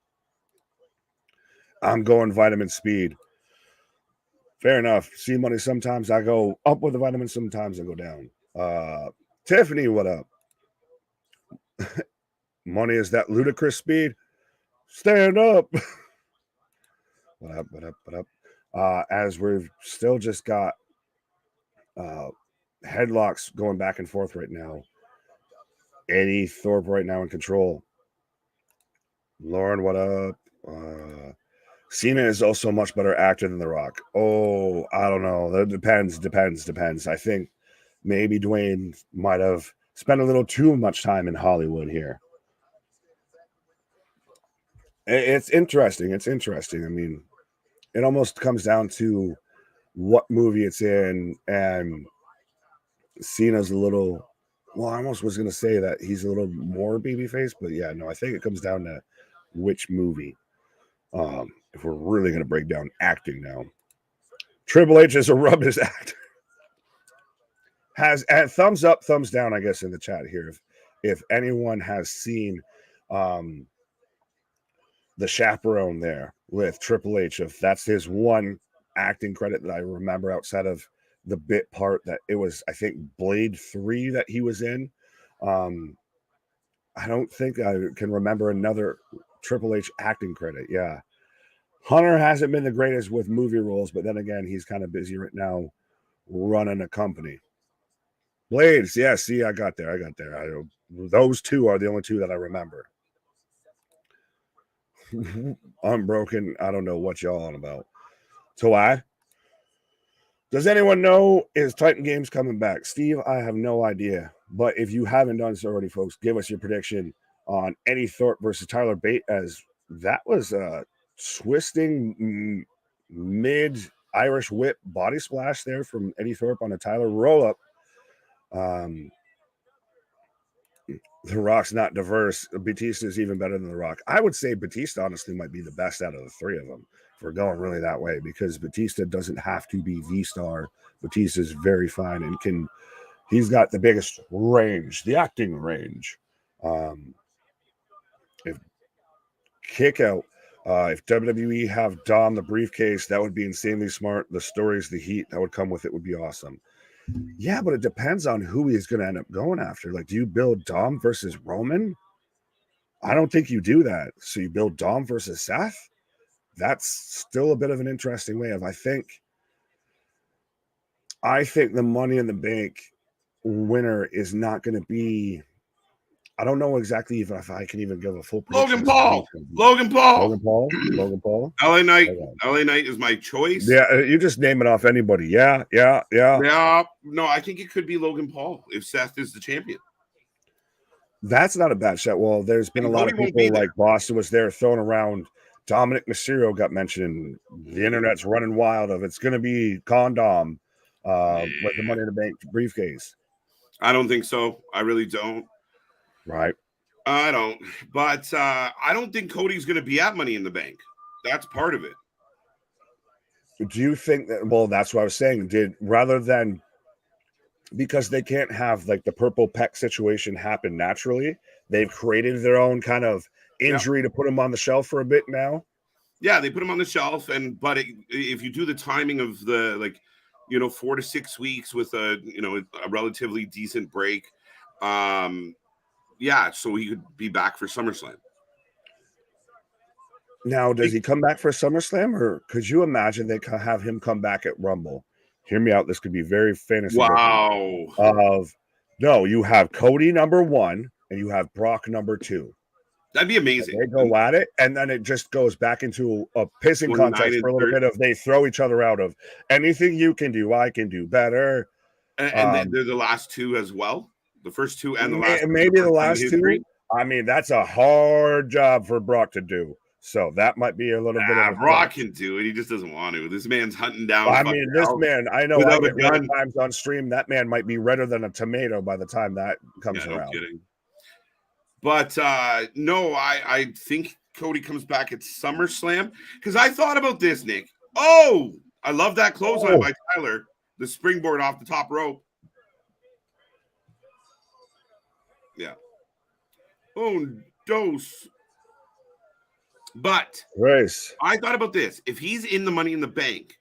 I'm going Vitamin Speed. Fair enough. See money. Sometimes I go up with the vitamins, sometimes I go down. Tiffany, what up? Money is that ludicrous speed. Stand up. What up? As we've still just got headlocks going back and forth right now. Eddie Thorpe right now in control. Lauren, what up? Cena is also a much better actor than The Rock. Oh, I don't know. That depends. I think maybe Dwayne might have spent a little too much time in Hollywood here. It's interesting. I mean, it almost comes down to what movie it's in, and Cena's a little, well, I almost was going to say that he's a little more babyface, but yeah, no, I think it comes down to which movie. If we're really going to break down acting now, Triple H is a rubbish actor. has and thumbs up, thumbs down, I guess, in the chat here. If anyone has seen the Chaperone there with Triple H, if that's his one acting credit that I remember outside of the bit part that it was, I think, Blade 3 that he was in. I don't think I can remember another Triple H acting credit. Yeah. Hunter hasn't been the greatest with movie roles, but then again, he's kind of busy right now running a company. Blades, yeah, see, I got there. Those two are the only two that I remember. Unbroken, I don't know what y'all on about. So does anyone know is Titan Games coming back? Steve, I have no idea. But if you haven't done so already, folks, give us your prediction on Eddie Thorpe versus Tyler Bate, as that was a twisting mid Irish whip body splash there from Eddie Thorpe on a Tyler roll up. The Rock's not diverse. Batista is even better than The Rock. I would say Batista honestly might be the best out of the three of them if we're going really that way, because Batista doesn't have to be the star. Batista is very fine and he's got the biggest range, the acting range. If kick out, if WWE have Dom the briefcase, that would be insanely smart. The stories, the heat that would come with it would be awesome. Yeah, but it depends on who he's going to end up going after. Like, do you build Dom versus Roman? I don't think you do that. So you build Dom versus Seth? That's still a bit of an interesting way of, I think the Money in the Bank winner is not going to be, I don't know exactly if I can even give a full prediction.
Logan Paul. LA Knight.
Okay.
LA Knight is my choice.
Yeah, you just name it off anybody. Yeah.
No, I think it could be Logan Paul if Seth is the champion.
That's not a bad shot. Well, there's been a lot of people like Boston was there throwing around. Dominic Mysterio got mentioned. The internet's running wild of it's going to be Condom with the Money in the Bank briefcase.
I don't think so. I really don't.
Right.
I don't. But I don't think Cody's going to be at Money in the Bank. That's part of it.
Do you think that? Well, that's what I was saying. Rather than, because they can't have like the purple peck situation happen naturally, they've created their own kind of injury to put him on the shelf for a bit now.
Yeah, they put him on the shelf, but if you do the timing of the 4 to 6 weeks with a relatively decent break, so he could be back for SummerSlam.
Now, does he come back for SummerSlam, or could you imagine they have him come back at Rumble? Hear me out. This could be very fantasy.
Wow.
No, you have Cody number 1 and you have Brock number 2.
That'd be amazing.
They go at it, and then it just goes back into a pissing contest for a little bit of they throw each other out of anything you can do, I can do better.
And they're the last two as well. The first two and the last.
Maybe the last two. I mean, that's a hard job for Brock to do. So that might be a little bit of a
Brock can do it. He just doesn't want to. This man's hunting down.
I mean, this man, I know I get red times on stream. That man might be redder than a tomato by the time that comes around. No kidding.
But no, I think Cody comes back at SummerSlam, because I thought about this, Nick. Oh, I love that clothesline by Tyler. The springboard off the top rope. Yeah. Oh, dose. But I thought about this. If he's in the Money in the Bank,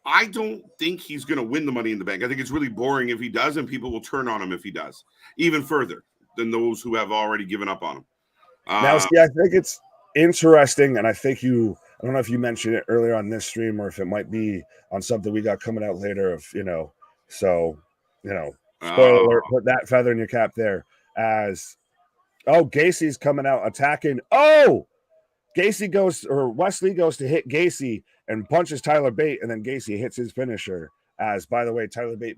I don't think he's going to win the Money in the Bank. I think it's really boring if he does, and people will turn on him if he does, even further than those who have already given up on him.
Now, see, I think it's interesting, and I think I don't know if you mentioned it earlier on this stream or if it might be on something we got coming out later spoiler alert, put that feather in your cap there as, Gacy's coming out attacking. Wesley goes to hit Gacy and punches Tyler Bate, and then Gacy hits his finisher. As, by the way, Tyler Bate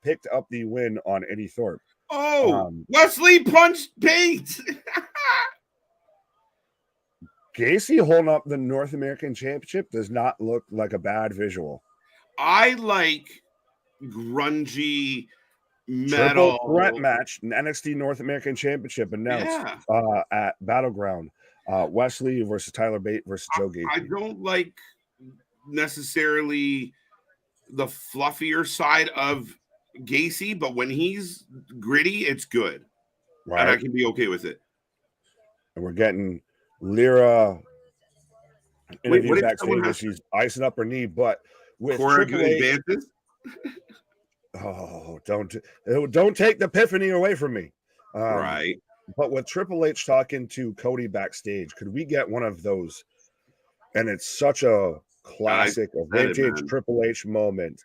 picked up the win on Eddie Thorpe.
Wesley punched Bate.
Gacy holding up the North American Championship does not look like a bad visual.
I like grungy metal.
Triple threat match, an NXT North American Championship announced at Battleground. Wesley versus Tyler Bate versus Joe Gacy.
I don't like necessarily the fluffier side of Gacy, but when he's gritty, it's good.
Right.
And I can be okay with it.
And we're getting Lyra interview backstage where she's icing up her knee, but with Triple H
advances.
Oh, don't take the epiphany away from me.
Right.
But with Triple H talking to Cody backstage, could we get one of those? And it's such a classic, a vintage Triple H moment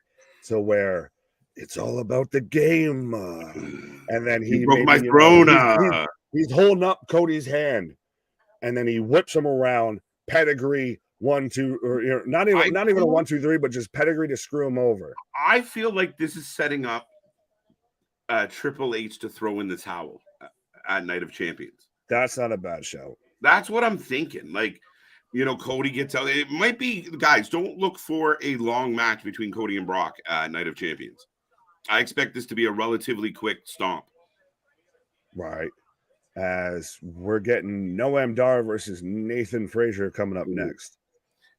to where it's all about the game. And then he
broke my throne.
He's holding up Cody's hand, and then he whips him around, pedigree 1, 2, or not even a 1, 2, 3, but just pedigree to screw him over.
I feel like this is setting up Triple H to throw in the towel at Night of Champions.
That's not a bad shout.
That's what I'm thinking. Like, Cody gets out. It might be, guys, don't look for a long match between Cody and Brock at Night of Champions. I expect this to be a relatively quick stomp.
Right. As we're getting Noam Dar versus Nathan Frazier coming up next.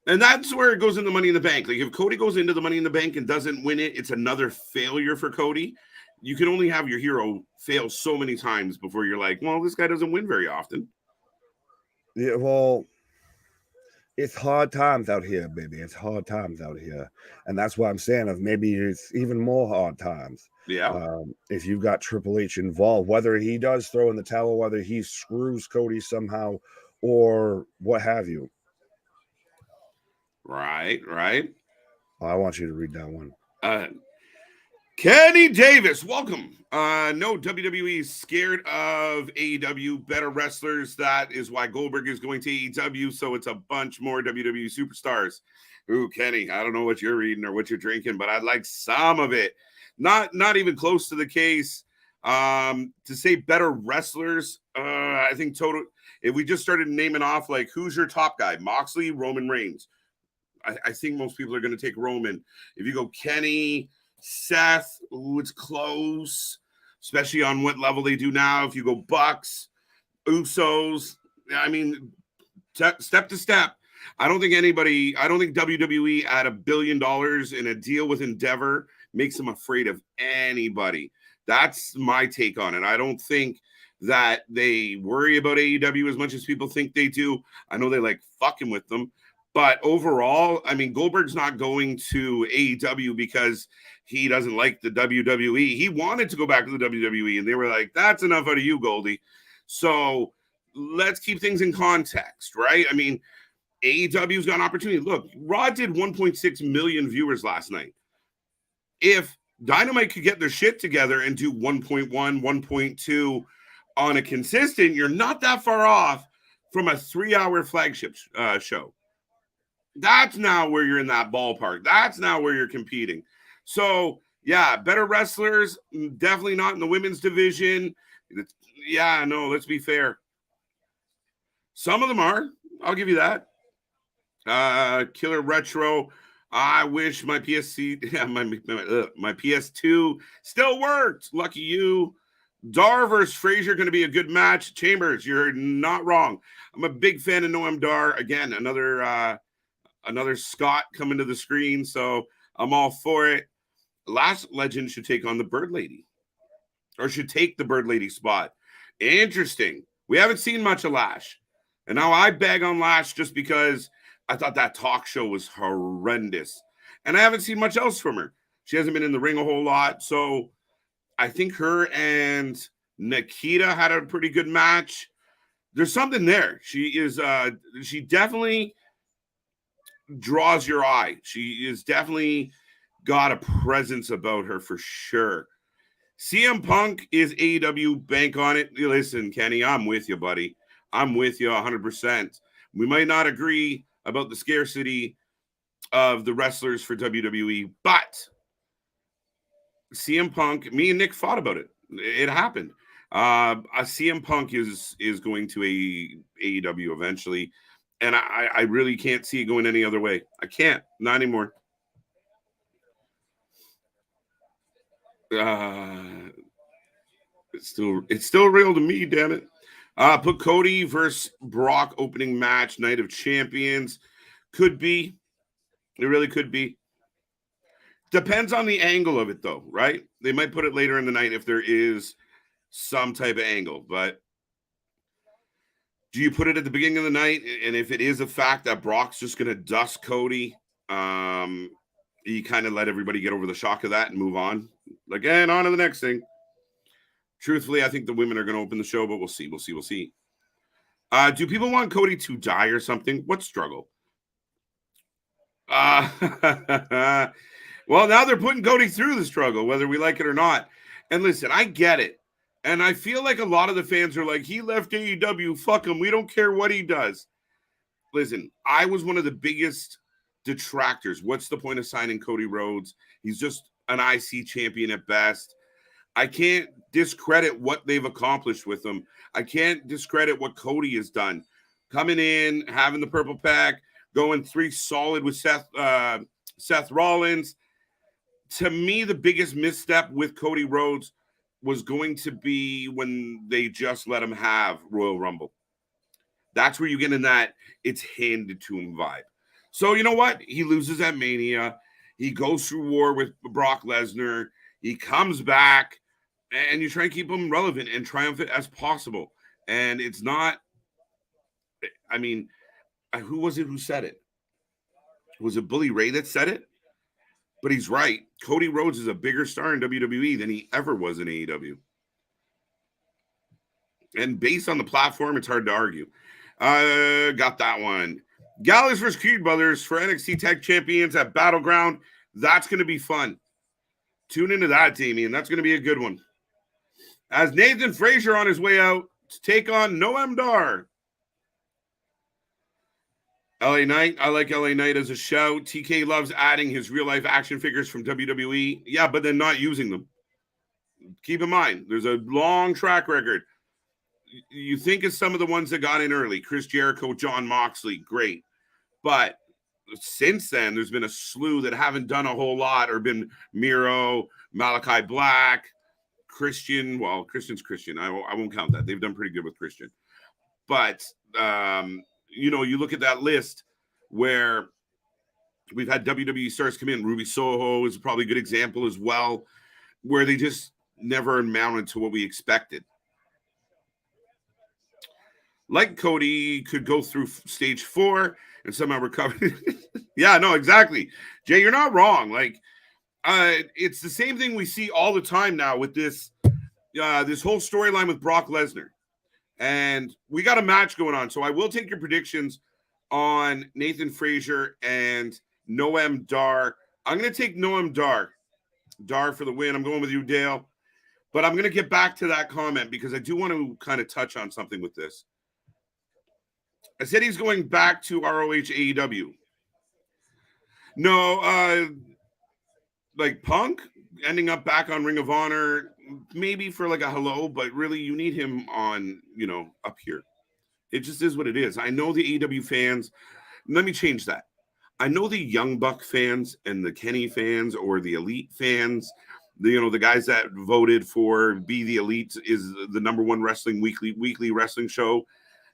And that's where it goes into Money in the Bank. Like, if Cody goes into the Money in the Bank and doesn't win it, it's another failure for Cody. You can only have your hero fail so many times before you're like, well, this guy doesn't win very often.
Yeah, well, it's hard times out here, baby. It's hard times out here. And that's why I'm saying of maybe it's even more hard times.
Yeah.
If you've got Triple H involved, whether he does throw in the towel, whether he screws Cody somehow, or what have you.
Right.
I want you to read that one.
Kenny Davis, welcome. No, WWE is scared of AEW, better wrestlers. That is why Goldberg is going to AEW, so it's a bunch more WWE superstars. Ooh, Kenny, I don't know what you're reading or what you're drinking, but I'd like some of it. Not even close to the case. To say better wrestlers, I think total. If we just started naming off, like, who's your top guy? Moxley, Roman Reigns. I think most people are going to take Roman. If you go Kenny, Seth, it's close, especially on what level they do now. If you go Bucks, Usos, I mean, step to step. I don't think WWE at $1 billion in a deal with Endeavor makes them afraid of anybody. That's my take on it. I don't think that they worry about AEW as much as people think they do. I know they like fucking with them. But overall, I mean, Goldberg's not going to AEW because he doesn't like the WWE. He wanted to go back to the WWE, and they were like, that's enough out of you, Goldie. So let's keep things in context, right? I mean, AEW's got an opportunity. Look, Raw did 1.6 million viewers last night. If Dynamite could get their shit together and do 1.1, 1.2 on a consistent, you're not that far off from a 3-hour flagship show. That's now where you're in that ballpark. That's now where you're competing. So, yeah, better wrestlers, definitely not in the women's division. Yeah, no, let's be fair. Some of them are. I'll give you that. Killer Retro. I wish my PSC, my PS2 still worked. Lucky you. Dar versus Frazier going to be a good match. Chambers, you're not wrong. I'm a big fan of Noam Dar. Again, another Scott coming to the screen, so I'm all for it. Last Legend should take on the Bird Lady, or should take the Bird Lady spot. Interesting. We haven't seen much of Lash, and now I bag on Lash just because I thought that talk show was horrendous, and I haven't seen much else from her. She hasn't been in the ring a whole lot, so I think her and Nikita had a pretty good match. There's something there. She definitely draws your eye. She is definitely got a presence about her for sure. CM Punk is AEW, bank on it. Listen, Kenny, I'm with you, buddy. I'm with you 100%. We might not agree about the scarcity of the wrestlers for WWE, but CM Punk, me and Nick fought about it. It happened. CM Punk is going to AEW eventually. And I really can't see it going any other way. I can't. Not anymore. It's still real to me, damn it. Put Cody versus Brock opening match, Night of Champions. Could be. It really could be. Depends on the angle of it, though, right? They might put it later in the night if there is some type of angle. But do you put it at the beginning of the night? And if it is a fact that Brock's just going to dust Cody, you kind of let everybody get over the shock of that and move on. Like, and on to the next thing. Truthfully, I think the women are going to open the show, but we'll see. Do people want Cody to die or something? What struggle? Well, now they're putting Cody through the struggle, whether we like it or not. And listen, I get it. And I feel like a lot of the fans are like, he left AEW, fuck him. We don't care what he does. Listen, I was one of the biggest detractors. What's the point of signing Cody Rhodes? He's just an IC champion at best. I can't discredit what they've accomplished with him. I can't discredit what Cody has done. Coming in, having the purple pack, going 3 solid with Seth Rollins. To me, the biggest misstep with Cody Rhodes was going to be when they just let him have Royal Rumble. That's where you get in that it's handed to him vibe. So you know what? He loses at Mania. He goes through war with Brock Lesnar. He comes back, and you try and keep him relevant and triumphant as possible. And it's not, I mean, who was it who said it? Was it Bully Ray that said it? But he's right. Cody Rhodes is a bigger star in WWE than he ever was in AEW. And based on the platform, it's hard to argue. Got that one. Gallus vs. Creed Brothers for NXT Tag Champions at Battleground. That's going to be fun. Tune into that, Damien. That's going to be a good one. As Nathan Frazier on his way out to take on Noam Dar. LA Knight. I like LA Knight as a shout. TK loves adding his real-life action figures from WWE. Yeah, but then not using them. Keep in mind, there's a long track record. You think of some of the ones that got in early. Chris Jericho, John Moxley, great. But since then, there's been a slew that haven't done a whole lot or been Miro, Malachi Black, Christian. Well, Christian's Christian. I won't count that. They've done pretty good with Christian. But, you look at that list where we've had WWE stars come in. Ruby Soho is probably a good example as well, where they just never amounted to what we expected. Like Cody could go through stage 4 and somehow recover. Yeah, no, exactly. Jay, you're not wrong. Like, it's the same thing we see all the time now with this whole storyline with Brock Lesnar. And we got a match going on. So I will take your predictions on Nathan Frazier and Noam Dar. I'm going to take Noam Dar. Dar for the win. I'm going with you, Dale. But I'm going to get back to that comment because I do want to kind of touch on something with this. I said he's going back to ROH AEW. No, like Punk ending up back on Ring of Honor, maybe for like a hello, but really you need him on, up here. It just is what it is. I know the AEW fans. Let me change that. I know the Young Buck fans and the Kenny fans or the Elite fans, the guys that voted for Be the Elite is the number one weekly wrestling show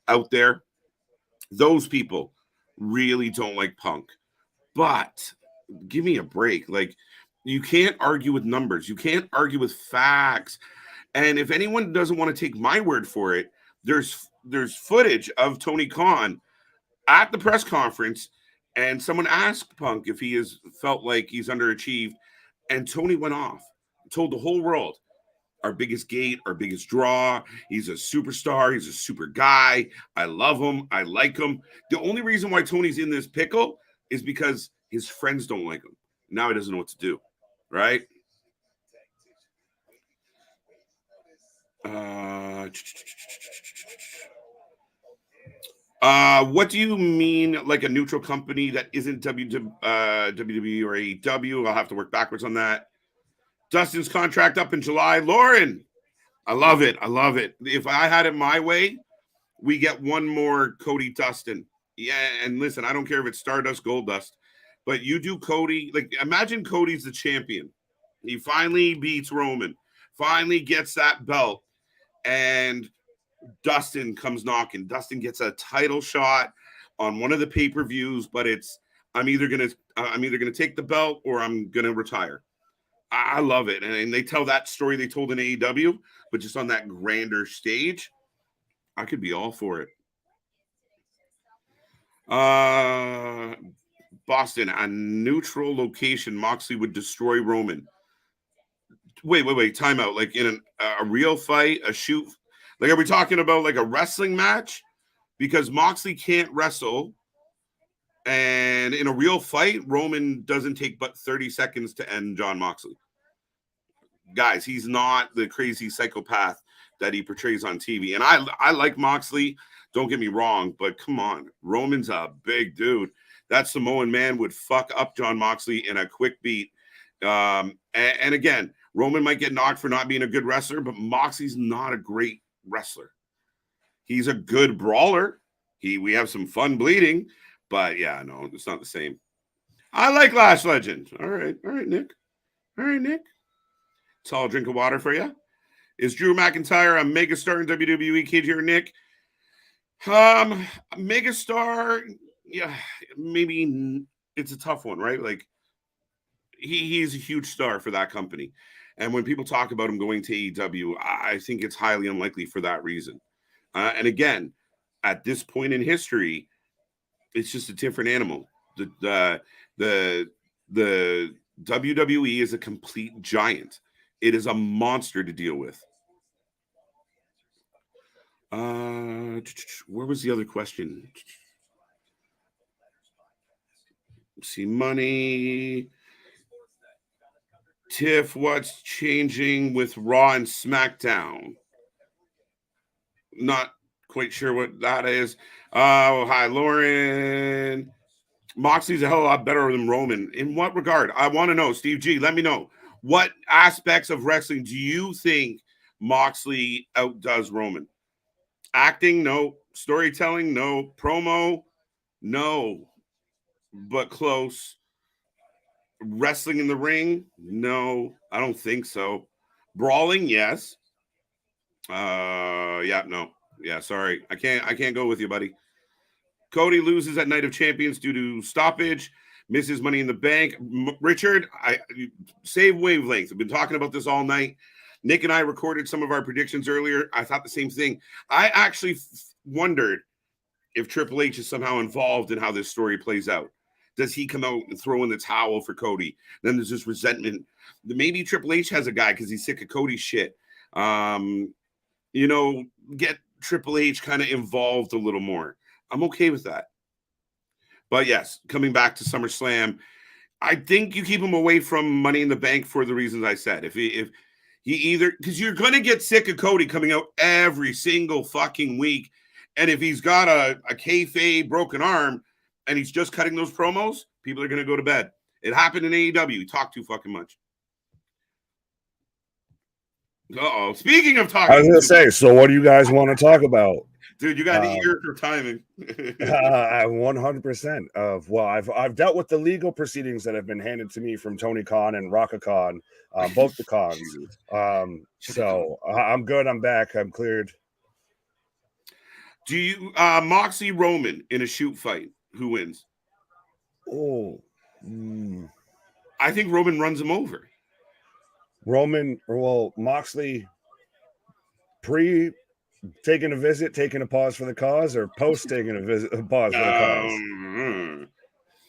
out there. Those people really don't like Punk. But give me a break. Like, you can't argue with numbers. You can't argue with facts. And if anyone doesn't want to take my word for it, there's footage of Tony Khan at the press conference, and someone asked Punk if he has felt like he's underachieved, and Tony went off, told the whole world, our biggest gate, our biggest draw. He's a superstar. He's a super guy. I love him. I like him. The only reason why Tony's in this pickle is because his friends don't like him. Now he doesn't know what to do, right? What do you mean, like a neutral company that isn't WWE or AEW? I'll have to work backwards on that. Dustin's contract up in July. Lauren, I love it. I love it. If I had it my way, we get one more Cody Dustin. Yeah, and listen, I don't care if it's Stardust, Goldust, but you do Cody. Like, imagine Cody's the champion. He finally beats Roman, finally gets that belt, and Dustin comes knocking. Dustin gets a title shot on one of the pay-per-views, but it's I'm either gonna take the belt or I'm gonna retire. I love it, and they tell that story they told in AEW, but just on that grander stage. I could be all for it. Boston, a neutral location, Moxley would destroy Roman. Wait. Time out. Like in a real fight, a shoot. Like, are we talking about like a wrestling match? Because Moxley can't wrestle. And in a real fight, Roman doesn't take but 30 seconds to end John Moxley. Guys, he's not the crazy psychopath that he portrays on TV. And I like Moxley. Don't get me wrong, but come on. Roman's a big dude. That Samoan man would fuck up John Moxley in a quick beat. And again, Roman might get knocked for not being a good wrestler, but Moxley's not a great wrestler. He's a good brawler. We have some fun bleeding, but yeah, no, it's not the same. I like Lash Legend. All right, Nick. Tall drink of water for you. Is Drew McIntyre a megastar in WWE, KJ or Nick? Megastar, yeah, maybe it's a tough one, right? Like he's a huge star for that company. And when people talk about him going to AEW, I think it's highly unlikely for that reason. And again, at this point in history, it's just a different animal. The WWE is a complete giant. It is a monster to deal with. Where was the other question? See, money. Tiff, what's changing with Raw and SmackDown? Not quite sure what that is. Oh, hi, Lauren. Moxley's a hell of a lot better than Roman. In what regard? I want to know. Steve G, let me know. What aspects of wrestling do you think Moxley outdoes Roman? Acting, no. Storytelling, no. Promo, no. But close. Wrestling in the ring, no. I don't think so. Brawling, yes. Yeah, no. Yeah, sorry. I can't go with you, buddy. Cody loses at Night of Champions due to stoppage. Misses Money in the Bank. Richard, I save wavelength. I've been talking about this all night. Nick and I recorded some of our predictions earlier. I thought the same thing. I actually wondered if Triple H is somehow involved in how this story plays out. Does he come out and throw in the towel for Cody? Then there's this resentment. Maybe Triple H has a guy because he's sick of Cody's shit. Get Triple H kind of involved a little more. I'm okay with that. But yes, coming back to SummerSlam, I think you keep him away from Money in the Bank for the reasons I said. If he either, because you're going to get sick of Cody coming out every single fucking week. And if he's got a kayfabe broken arm and he's just cutting those promos, people are going to go to bed. It happened in AEW. He talked too fucking much. Uh-oh. Speaking of talking,
I was going to say, so what do you guys want to talk about?
Dude, you got an ear for timing.
100% of, well, I've dealt with the legal proceedings that have been handed to me from Tony Khan and Raka Khan, both the Khans. So I'm good. I'm back. I'm cleared.
Do you Moxley Roman in a shoot fight? Who wins? I think Roman runs him over.
Moxley taking a visit, taking a pause for the cause, or post taking a pause for the cause?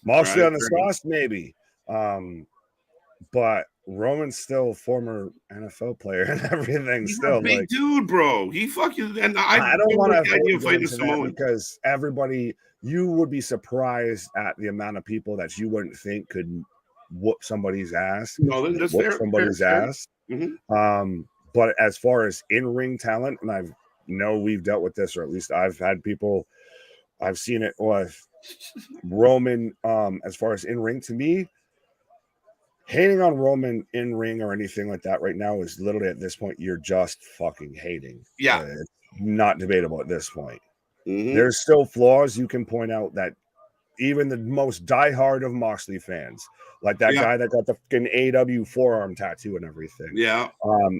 Moxley on the sauce, maybe. But Roman's still a former NFL player and everything.
He's
still
a big dude, bro. He fucking, and I
don't want to
fight Samoan
because everybody, you would be surprised at the amount of people that you wouldn't think could whoop somebody's ass.
No, that's fair.
Ass. Mm-hmm. But as far as in-ring talent, and we've dealt with this, or at least I've had people, I've seen it with Roman. As far as in-ring, to me, hating on Roman in-ring or anything like that right now is literally at this point, you're just fucking hating.
Yeah.
It's not debatable at this point.
Mm-hmm.
There's still flaws you can point out that even the most diehard of Moxley fans, like that guy that got the fucking AEW forearm tattoo and everything,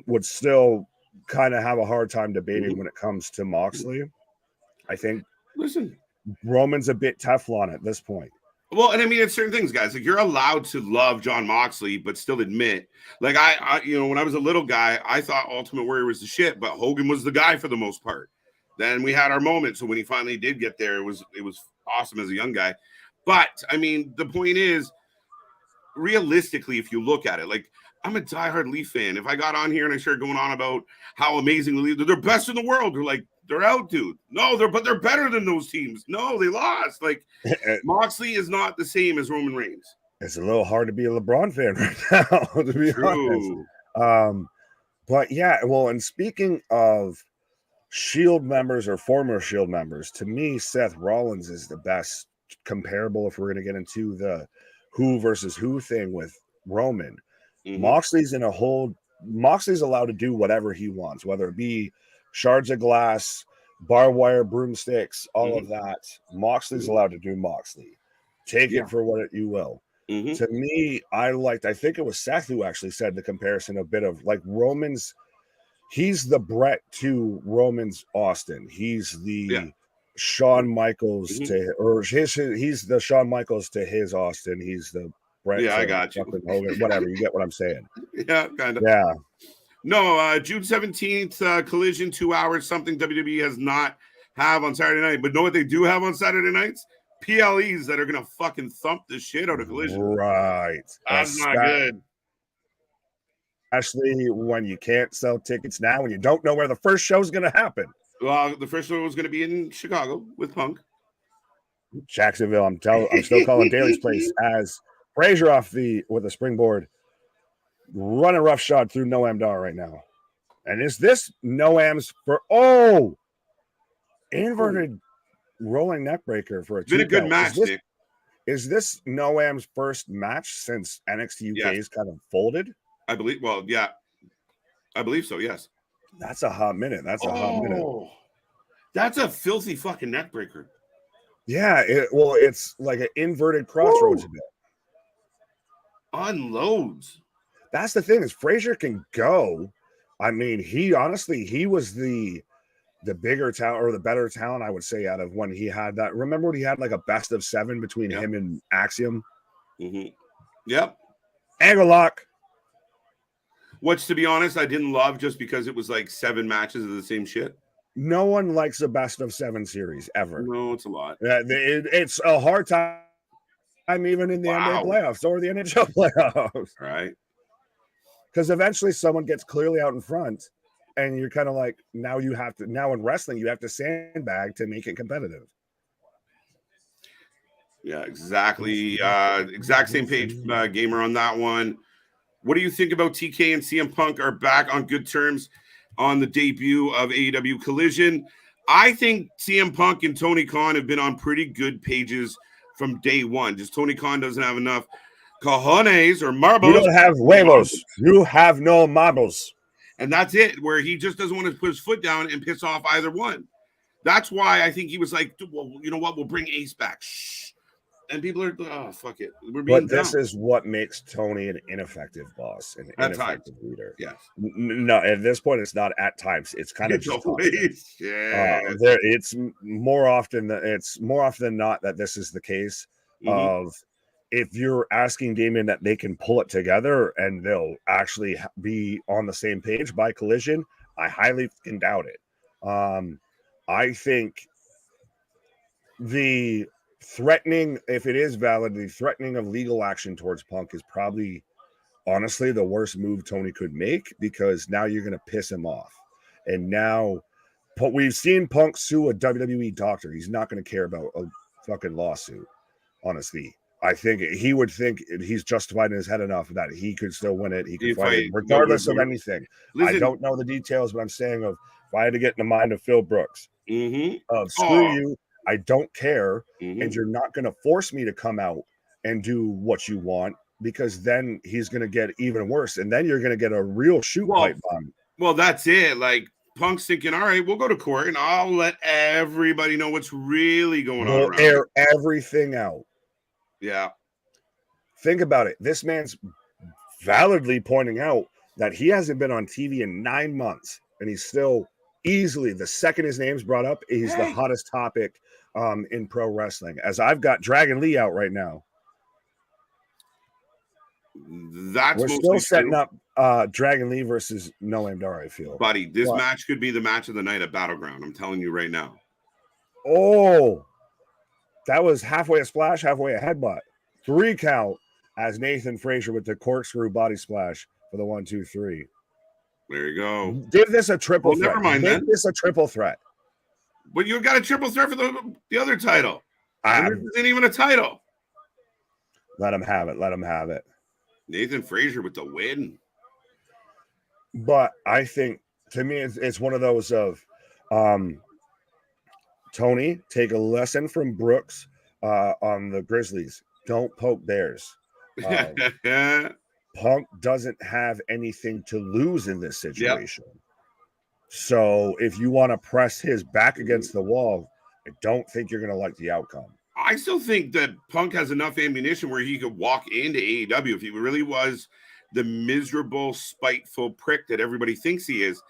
would still kind of have a hard time debating when it comes to Moxley. I think,
listen,
Roman's a bit Teflon at this point.
Well, and I mean, it's certain things, guys. Like, you're allowed to love John Moxley, but still admit, like, when I was a little guy, I thought Ultimate Warrior was the shit, but Hogan was the guy for the most part. Then we had our moment. So when he finally did get there, it was awesome as a young guy. But I mean, the point is, realistically, if you look at it, like, I'm a diehard Leaf fan. If I got on here and I started going on about how amazing the Leaf, they're best in the world, they're like, they're out, dude. No, they're better than those teams. No, they lost. Like, Moxley is not the same as Roman Reigns.
It's a little hard to be a LeBron fan right now, to be honest. But yeah, well, and speaking of Shield members or former Shield members, to me, Seth Rollins is the best comparable if we're going to get into the who versus who thing with Roman.
Mm-hmm.
Moxley's allowed to do whatever he wants, whether it be shards of glass, barbed wire, broomsticks, all of that. Moxley's allowed to do Moxley. Take it for what you will. To me, I think it was Seth who actually said the comparison a bit of like Roman's. He's the Brett to Roman's Austin. He's the Shawn Michaels to, or he's the Shawn Michaels to his Austin. He's the Brett.
Yeah, I got you.
Hogan, whatever, you get what I'm saying.
Yeah, kind of.
Yeah.
No, June 17th, Collision, 2 hours, something WWE has not have on Saturday night. But know what they do have on Saturday nights? PLEs that are going to fucking thump the shit out of Collision.
Right.
That's not good.
Especially when you can't sell tickets now and you don't know where the first show is going to happen.
Well, the first show was going to be in Chicago with Punk.
Jacksonville, I'm still calling Daly's Place as Frazier off with a springboard, running roughshod through Noam Dar right now. And is this Noam's for inverted rolling neck breaker for a
been a good match, Nick.
Is this Noam's first match since NXT UK's kind of folded? I believe.
Well, yeah, I believe so. Yes.
That's a hot minute. That's a hot minute.
That's a filthy fucking neck breaker.
Yeah. It's like an inverted crossroads a bit.
Unloads.
That's the thing is Frazier can go. I mean, he was the bigger talent or the better talent, I would say, out of when he had that. Remember when he had like a best of 7 between him and Axiom?
Mm-hmm. Yep.
Angle lock.
Which, to be honest, I didn't love just because it was like 7 matches of the same shit.
No one likes a best of 7 series ever.
No, it's a lot.
It's a hard time even in the NBA playoffs or the NHL playoffs.
Right.
Because eventually someone gets clearly out in front and you're kind of like, now in wrestling, you have to sandbag to make it competitive.
Yeah, exactly. Exact same page, Gamer, on that one. What do you think about TK and CM Punk are back on good terms on the debut of AEW Collision? I think CM Punk and Tony Khan have been on pretty good pages from day one. Just Tony Khan doesn't have enough cojones or marbles.
You don't have huevos. You have no marbles.
And that's it, where he just doesn't want to put his foot down and piss off either one. That's why I think he was like, well, you know what? We'll bring Ace back. Shh. And people are, oh, fuck it.
But this is what makes Tony an ineffective boss, an ineffective leader.
Yes.
No, at this point, it's not at times. It's kind of just it's more often than not that this is the case of if you're asking Damien that they can pull it together and they'll actually be on the same page by Collision, I highly can doubt it. I think the threatening, if it is valid, the threatening of legal action towards Punk is probably honestly the worst move Tony could make, because now you're going to piss him off. And now we've seen Punk sue a WWE doctor. He's not going to care about a fucking lawsuit. Honestly, I think he would think he's justified in his head enough that he could still win it. He could fight it regardless of anything. Listen, I don't know the details, but I'm saying if I had to get in the mind of Phil Brooks, screw you. I don't care, and you're not going to force me to come out and do what you want, because then he's going to get even worse, and then you're going to get a real pipe bomb.
Well, that's it. Like, Punk's thinking, all right, we'll go to court, and I'll let everybody know what's really going on.
We'll air everything out.
Yeah.
Think about it. This man's validly pointing out that he hasn't been on TV in 9 months, and he's still easily, the second his name's brought up, he's the hottest topic in pro wrestling, as I've got Dragon Lee out right now.
That's
We're still setting up Dragon Lee versus Noam Dar, I feel.
Buddy, this match could be the match of the night at Battleground. I'm telling you right now.
Oh, that was halfway a splash, halfway a headbutt. 3 count as Nathan Frazier with the corkscrew body splash for the 1, 2, 3.
There you go.
Give this a triple threat.
Never mind
Make
then.
this a triple threat.
But you've got a triple threat for the other title. And this isn't even a title.
Let him have it. Let him have it.
Nathan Frazier with the win.
But I think, to me, it's one of those of Tony, take a lesson from Brooks on the Grizzlies. Don't poke theirs. Punk doesn't have anything to lose in this situation. Yep. So if you want to press his back against the wall, I don't think you're going to like the outcome.
I still think that Punk has enough ammunition where he could walk into AEW if he really was the miserable, spiteful prick that everybody thinks he is.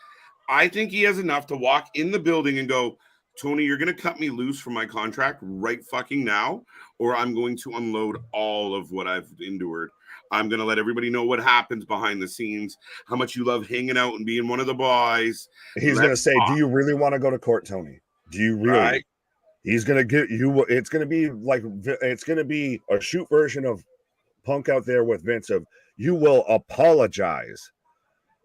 I think he has enough to walk in the building and go, Tony, you're going to cut me loose from my contract right fucking now, or I'm going to unload all of what I've endured. I'm going to let everybody know what happens behind the scenes, how much you love hanging out and being one of the boys.
He's going to say, do you really want to go to court, Tony? Do you really? Right. He's going to get you. It's going to be like, it's going to be a shoot version of Punk out there with Vince of, you will apologize.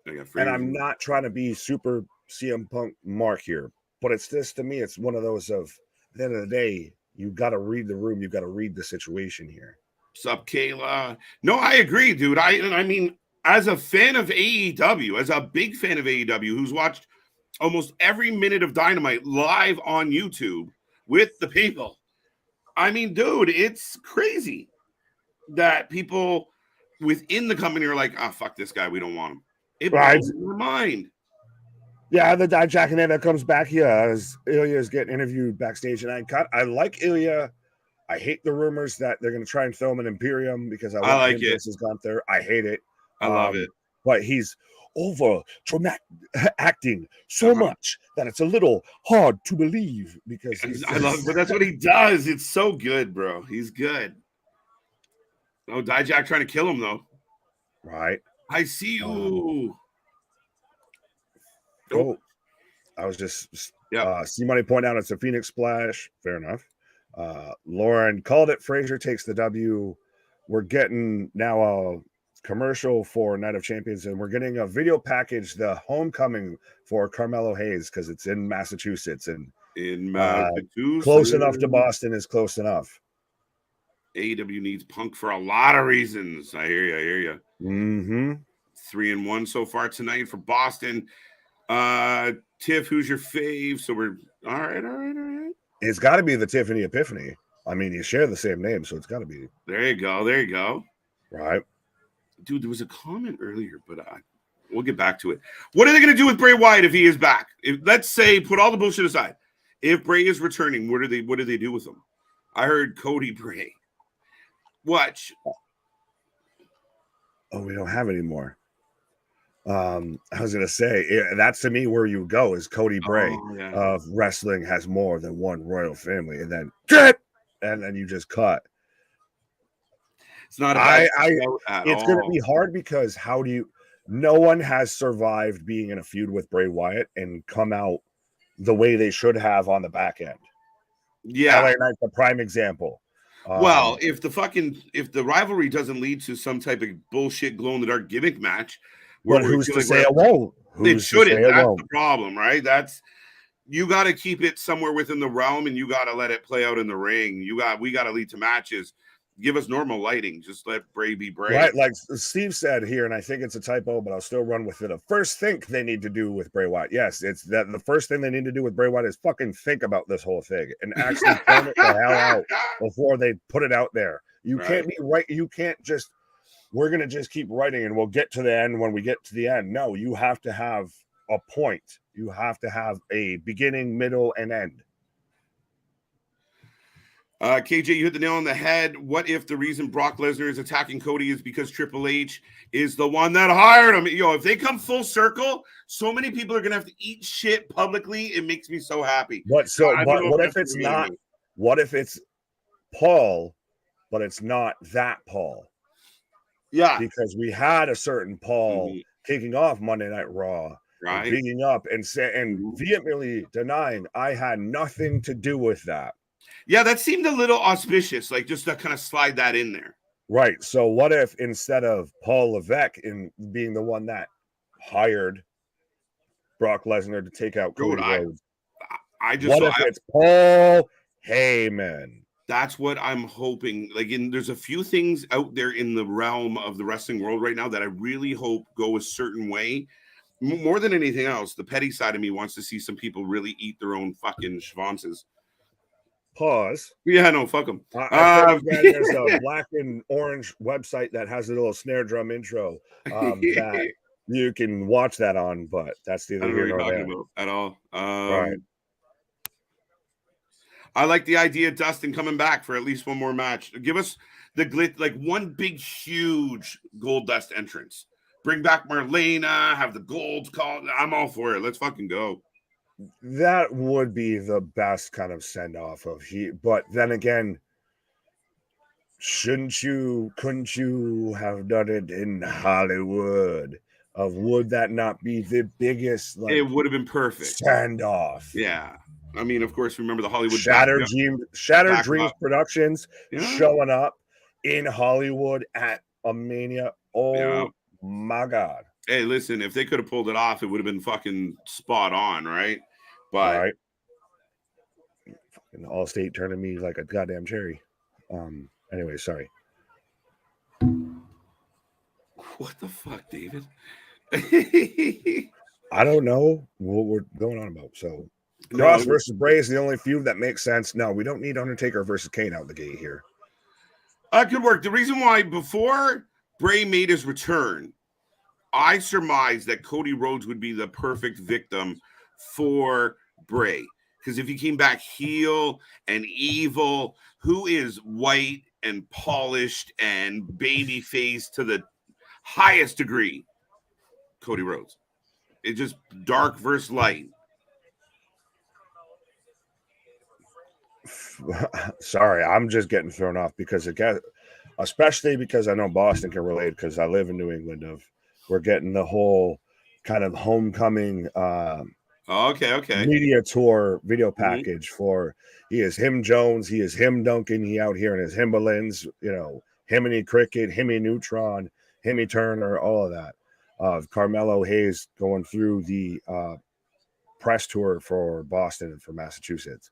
And I'm not trying to be super CM Punk Mark here, but it's this, to me, it's one of those of, at the end of the day, you got to read the room. You got to read the situation here.
What's up, Kayla? No, I agree, dude. I mean, as a fan of AEW, as a big fan of AEW, who's watched almost every minute of Dynamite live on YouTube with the people, I mean, dude, it's crazy that people within the company are like, oh, fuck this guy. We don't want him. It blows your mind.
Yeah, the jacking that comes back here as Ilya is getting interviewed backstage, and I like Ilya. I hate the rumors that they're going to try and throw him an Imperium because I like it. This has gone through. I hate it.
I love it.
But he's over dramatic acting so much that it's a little hard to believe because
I love it, but that's what he does. It's so good, bro. He's good. No, Dijak trying to kill him though.
Right.
I see you.
Oh, I was just see money point out it's a Phoenix Splash. Fair enough. Lauren called it. Frazier takes the W. We're getting now a commercial for Night of Champions, and we're getting a video package, the homecoming for Carmelo Hayes, because it's in Massachusetts, and
in Massachusetts,
close enough to Boston is close enough.
AEW needs Punk for a lot of reasons. I hear you.
Mm-hmm.
3-1 so far tonight for Boston. Tiff, who's your fave? So we're all right.
It's got to be the Tiffany Epiphany. I mean, you share the same name, so it's got to be.
There you go.
Right.
Dude, there was a comment earlier, but we'll get back to it. What are they going to do with Bray Wyatt if he is back? Let's say, put all the bullshit aside. If Bray is returning, what do they do with him? I heard Cody Bray. Watch.
Oh, we don't have any more. I was going to say, that's to me where you go is Cody Bray of wrestling has more than one royal family. And then you just cut.
It's not
it's going to be hard because no one has survived being in a feud with Bray Wyatt and come out the way they should have on the back end.
Yeah.
LA Knight's a prime example.
Well, if the rivalry doesn't lead to some type of bullshit glow in the dark gimmick match,
but who's to say it won't?
It shouldn't. That's the problem, right? You got to keep it somewhere within the realm, and you got to let it play out in the ring. We got to lead to matches. Give us normal lighting. Just let Bray be Bray.
Right, like Steve said here, and I think it's a typo, but I'll still run with it. The first thing they need to do with Bray Wyatt, yes, it's that the first thing they need to do with Bray Wyatt is fucking think about this whole thing and actually plan it the hell out before they put it out there. You can't be right. You can't just, we're going to just keep writing and we'll get to the end when we get to the end. No, you have to have a point. You have to have a beginning, middle, and end.
KJ, you hit the nail on the head. What if the reason Brock Lesnar is attacking Cody is because Triple H is the one that hired him? If they come full circle, so many people are going to have to eat shit publicly. It makes me so happy.
What if it's not? What if it's Paul, but it's not that Paul?
Yeah.
Because we had a certain Paul
Mhm.
kicking off Monday Night Raw and
Right.
beating up and
Mhm.
vehemently denying I had nothing to do with that.
Yeah, that seemed a little auspicious, like just to kind of slide that in there.
Right. So what if instead of Paul Levesque in being the one that hired Brock Lesnar to take out
Dude,
Cody Rhodes,
I just
what
saw
if it's Paul Heyman?
that's what I'm hoping. Like, there's a few things out there in the realm of the wrestling world right now that I really hope go a certain way. More than anything else, the petty side of me wants to see some people really eat their own fucking schwanzes.
Pause.
Yeah, no, fuck them.
I put again, there's a black and orange website that has a little snare drum intro that you can watch that on, but that's neither
I don't know
here
what you're
nor
talking
there.
about at all.
Right.
I like the idea of Dustin coming back for at least one more match. Give us the like one big, huge Gold Dust entrance. Bring back Marlena, have the gold call. I'm all for it. Let's fucking go.
That would be the best kind of send off of he, but then again, couldn't you have done it in Hollywood? Would that not be the biggest
It would have been perfect.
send off?
Yeah. I mean, of course, remember the Hollywood
Shattered Dreams Productions showing up in Hollywood at a Mania. Oh my God.
Hey, listen, if they could have pulled it off, it would have been fucking spot on, right? But
right. Fucking Allstate turning me like a goddamn cherry. Anyway, sorry.
What the fuck, David?
I don't know what we're going on about. So Cross versus Bray is the only feud that makes sense. No, we don't need Undertaker versus Kane out the gate here.
Could work. The reason why before Bray made his return, I surmised that Cody Rhodes would be the perfect victim for Bray. Because if he came back heel and evil, who is white and polished and baby face to the highest degree? Cody Rhodes. It's just dark versus light.
Sorry, I'm just getting thrown off because especially because I know Boston can relate because I live in New England. We're getting the whole kind of homecoming
okay
media tour video package for he is him Jones, he is him Duncan, he out here in his Himbalands, Himmy Cricket, Himmy Neutron, Himmy Turner, all of that. Carmelo Hayes going through the press tour for Boston and for Massachusetts.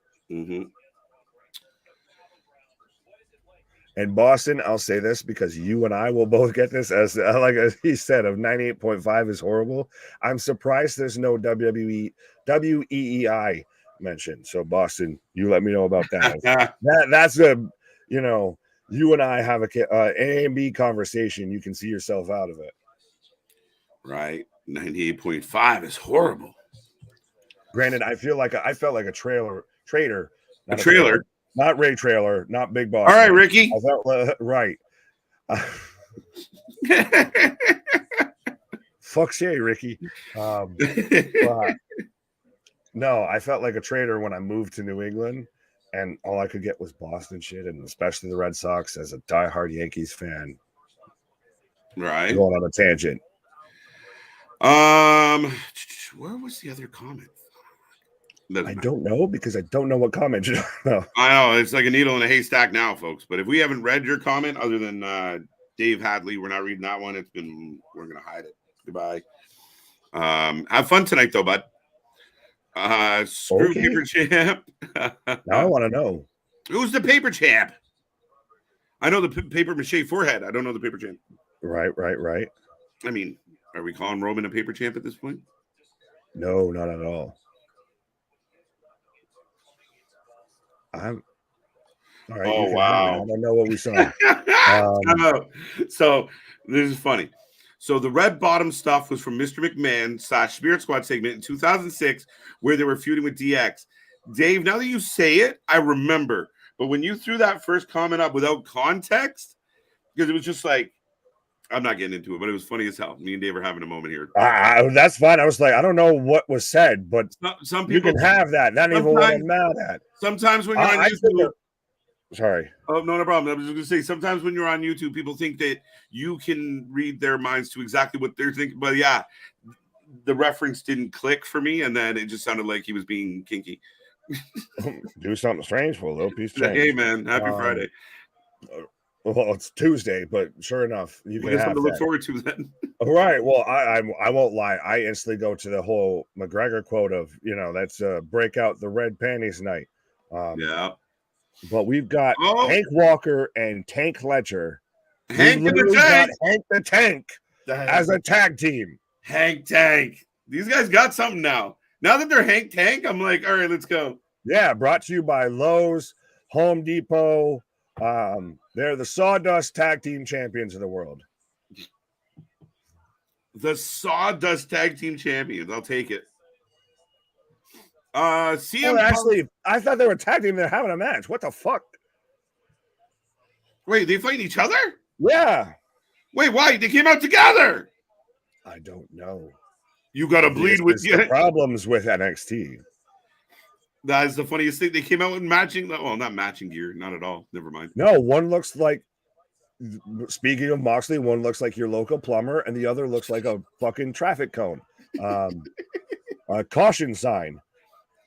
And Boston, I'll say this because you and I will both get this as he said, of 98.5 is horrible. I'm surprised there's no WEEI mention. So Boston, you let me know about that. That's you and I have A and B conversation. You can see yourself out of it.
Right. 98.5 is horrible.
Granted, I felt like a traitor.
A trailer.
Not Ray Trailer, not Big Boss.
All right, Ricky.
I felt right. Fuck's yeah, Ricky. But no, I felt like a traitor when I moved to New England, and all I could get was Boston shit, and especially the Red Sox as a diehard Yankees fan.
Right.
Going on a tangent.
Where was the other comment?
I don't know because I don't know what comment you know.
I know it's like a needle in a haystack now, folks. But if we haven't read your comment, other than Dave Hadley, we're not reading that one. We're gonna hide it. Goodbye. Have fun tonight, though, bud. Screw Paper Champ.
Now I want to know
who's the Paper Champ. I know the paper mache forehead. I don't know the Paper Champ.
Right.
I mean, are we calling Roman a Paper Champ at this point?
No, not at all. All right.
Oh, wow.
I don't know what we saw.
So this is funny. So the red bottom stuff was from Mr. McMahon / Spirit Squad segment in 2006, where they were feuding with DX. Dave, now that you say it, I remember. But when you threw that first comment up without context, because it was just like, I'm not getting into it, but it was funny as hell. Me and Dave are having a moment here.
That's fine. I was like, I don't know what was said, but
Some
you
people
can have that. Not even what I'm mad at.
Sometimes when you're on YouTube,
sorry.
Oh, no problem. I was just going to say, sometimes when you're on YouTube, people think that you can read their minds to exactly what they're thinking. But yeah, the reference didn't click for me, and then it just sounded like he was being kinky.
Do something strange for a little piece of change.
Hey, man, happy Friday.
Well, it's Tuesday, but sure enough, you can have
something to
that.
look forward to then.
Right. Well, I won't lie. I instantly go to the whole McGregor quote of, that's break out the red panties night.
Yeah.
But we've got Hank Walker and Tank Ledger.
Hank and the Tank.
Got Hank the Tank as a tag team.
Hank Tank. These guys got something now. Now that they're Hank Tank, I'm like, all right, let's go.
Yeah, brought to you by Lowe's, Home Depot. They're the Sawdust Tag Team Champions of the world.
The Sawdust Tag Team Champions. I'll take it. CM
actually, I thought they were tag team. They're having a match. What the fuck?
Wait, they fighting each other?
Yeah.
Wait, why? They came out together.
I don't know.
You got to bleed with
the problems with NXT.
That is the funniest thing. They came out with matching, well, not matching gear, not at all. Never mind.
No, one looks like, speaking of Moxley, one looks like your local plumber, and the other looks like a fucking traffic cone. A caution sign.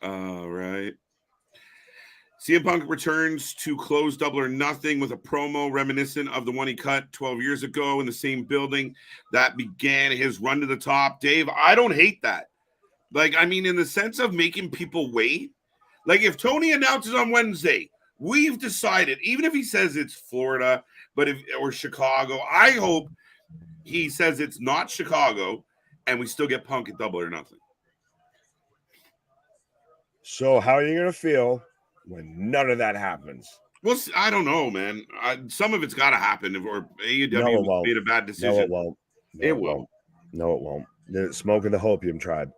All right. CM Punk returns to close Double or Nothing with a promo reminiscent of the one he cut 12 years ago in the same building that began his run to the top. Dave, I don't hate that. Like, I mean, in the sense of making people wait. Like, if Tony announces on Wednesday, we've decided, even if he says it's Florida, or Chicago, I hope he says it's not Chicago and we still get Punk at Double or Nothing.
So how are you going to feel when none of that happens?
Well, I don't know, man. Some of it's got to happen, or AEW made a bad decision.
No, it won't. No, it won't. No, it won't. The Smoking the Hopium tribe.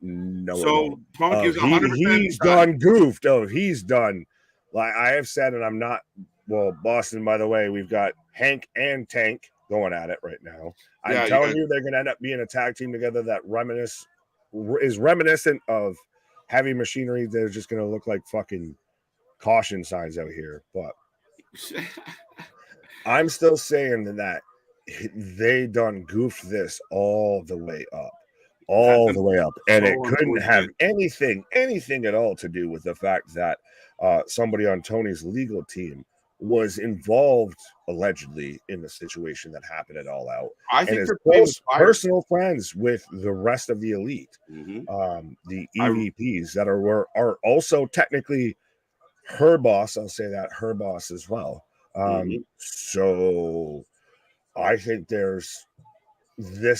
No.
So Punk is 100%.
He's done goofed. Oh, he's done. Like I have said, and I'm not. Well, Boston, by the way, we've got Hank and Tank going at it right now. I'm telling you, they're going to end up being a tag team together that is reminiscent of heavy machinery. They're just going to look like fucking caution signs out here. But I'm still saying that they done goofed this all the way up. And it couldn't have anything at all to do with the fact that somebody on Tony's legal team was involved allegedly in the situation that happened at All Out.
I think
they're close personal friends with the rest of the elite.
Mm-hmm.
The EVPs that are also technically her boss. I'll say that her boss as well. So I think this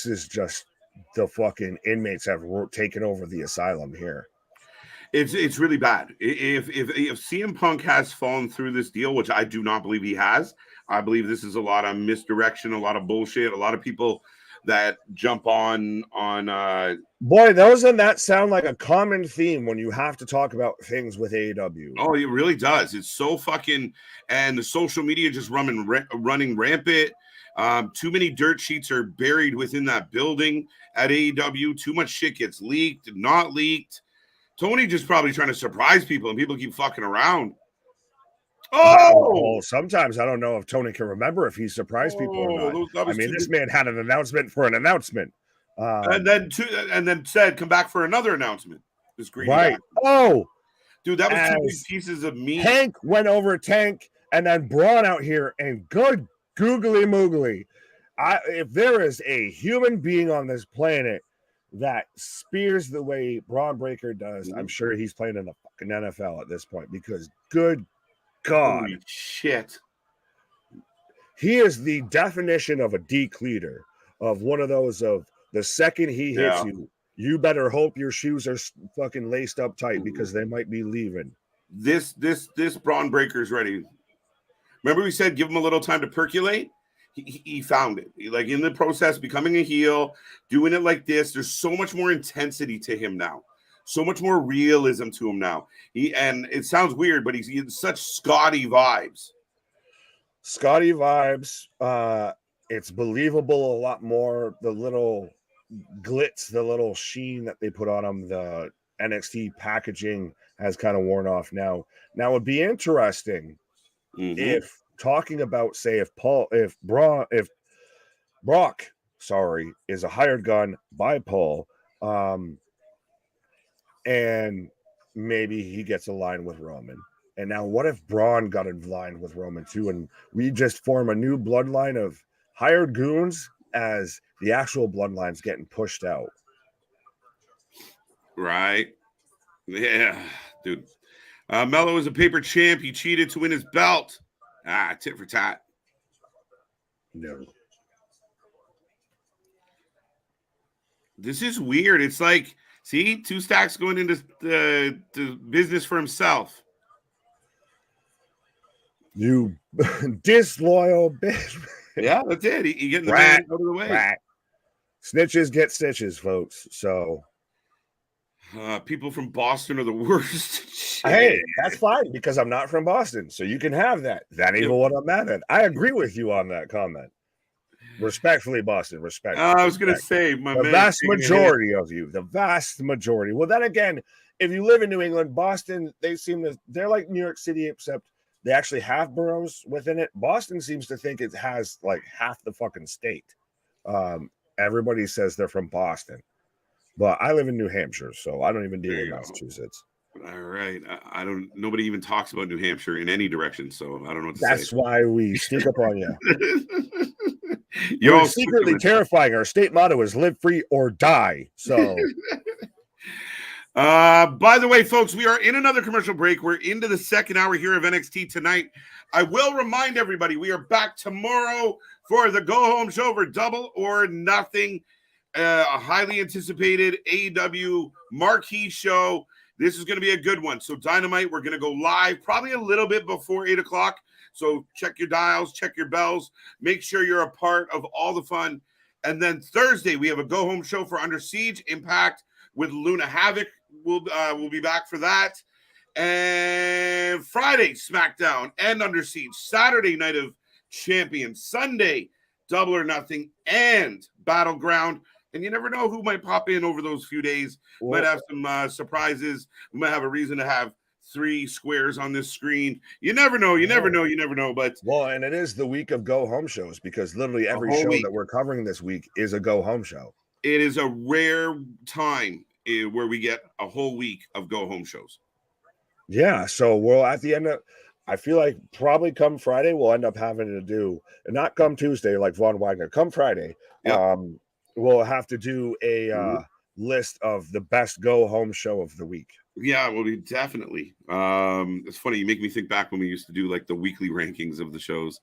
is just the fucking inmates have taken over the asylum here.
It's really bad. If CM Punk has fallen through this deal, which I do not believe he has, I believe this is a lot of misdirection, a lot of bullshit, a lot of people that jump on.
Boy, doesn't that sound like a common theme when you have to talk about things with AEW?
Oh, it really does. It's so fucking, and the social media just running rampant. Too many dirt sheets are buried within that building at AEW. Too much shit gets leaked, not leaked. Tony just probably trying to surprise people, and people keep fucking around.
Oh, sometimes I don't know if Tony can remember if he surprised people or not. I mean, this man had an announcement for an announcement,
and then said, "Come back for another announcement." This green
right?
guy.
Oh,
dude, that was 2 big pieces of meat.
Hank went over Tank, and then Braun out here, and good googly moogly. If there is a human being on this planet that spears the way Braun Breaker does, I'm sure he's playing in the fucking NFL at this point, because good God.
Holy shit.
He is the definition of a decleater, of one of those of the second he hits you, you better hope your shoes are fucking laced up tight because they might be leaving.
This Braun Breaker is ready. Remember we said give him a little time to percolate? He found it. Like in the process, becoming a heel, doing it like this, there's so much more intensity to him now. So much more realism to him now. And it sounds weird, but he's such Scotty vibes.
Scotty vibes. it's believable a lot more. The little glitz, the little sheen that they put on them, the NXT packaging has kind of worn off now. Now it'd be interesting if talking about, say, if Brock, sorry, is a hired gun by Paul, and maybe he gets aligned with Roman. And now, what if Braun got in line with Roman too, and we just form a new bloodline of hired goons as the actual bloodline's getting pushed out?
Right. Yeah, dude. Mello is a paper champ. He cheated to win his belt. Tit for tat.
No.
This is weird. It's like, see, 2 Stacks going into the business for himself.
You disloyal bitch.
Yeah, that's it. He getting the
Rat,
man out of the way.
rat. Snitches get stitches, folks. So
people from Boston are the worst.
hey, that's fine because I'm not from Boston, so you can have that. That ain't even what I'm mad at. I agree with you on that comment. Respectfully, Boston. Respect.
I was going to say,
the vast majority of you, the vast majority. Well, then again, if you live in New England, Boston, they're like New York City, except they actually have boroughs within it. Boston seems to think it has like half the fucking state. Everybody says they're from Boston, but I live in New Hampshire, so I don't even deal with Massachusetts.
All right. I don't, nobody even talks about New Hampshire in any direction, so I don't know what to say.
That's why we sneak up on you. You're secretly terrifying. Our state motto is live free or die. So,
by the way, folks, we are in another commercial break. We're into the second hour here of NXT tonight. I will remind everybody we are back tomorrow for the go home show for Double or Nothing, a highly anticipated AEW marquee show. This is going to be a good one. So Dynamite, we're going to go live probably a little bit before 8 o'clock. So check your dials, check your bells. Make sure you're a part of all the fun. And then Thursday, we have a go-home show for Under Siege Impact with Luna Havoc. We'll be back for that. And Friday, SmackDown and Under Siege. Saturday, Night of Champions. Sunday, Double or Nothing and Battleground. And you never know who might pop in over those few days. Might have some surprises. We might have a reason to have 3 squares on this screen. You never know. You never know. But
and it is the week of go home shows because literally every show that we're covering this week is a go home show.
It is a rare time where we get a whole week of go home shows.
Yeah. So we'll at the end of, I feel like probably come Friday, we'll end up having to do, and not come Tuesday like Von Wagner, come Friday. Yep. We'll have to do a list of the best go home show of the week.
Yeah, well, definitely. It's funny. You make me think back when we used to do like the weekly rankings of the shows.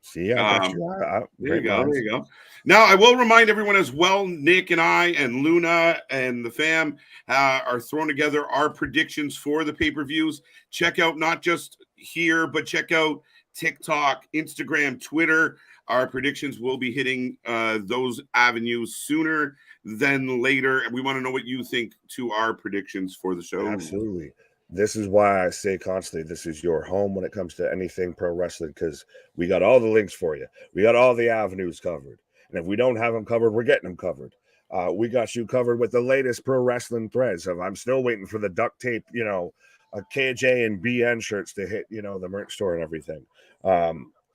See,
there you go. Now, I will remind everyone as well, Nick and I and Luna and the fam are throwing together our predictions for the pay-per-views. Check out not just here, but check out TikTok, Instagram, Twitter. Our predictions will be hitting those avenues sooner than later. And we want to know what you think to our predictions for the show.
Absolutely. This is why I say constantly, this is your home when it comes to anything pro wrestling, because we got all the links for you. We got all the avenues covered. And if we don't have them covered, we're getting them covered. We got you covered with the latest pro wrestling threads. I'm still waiting for the duct tape, KJ and BN shirts to hit, the merch store and everything.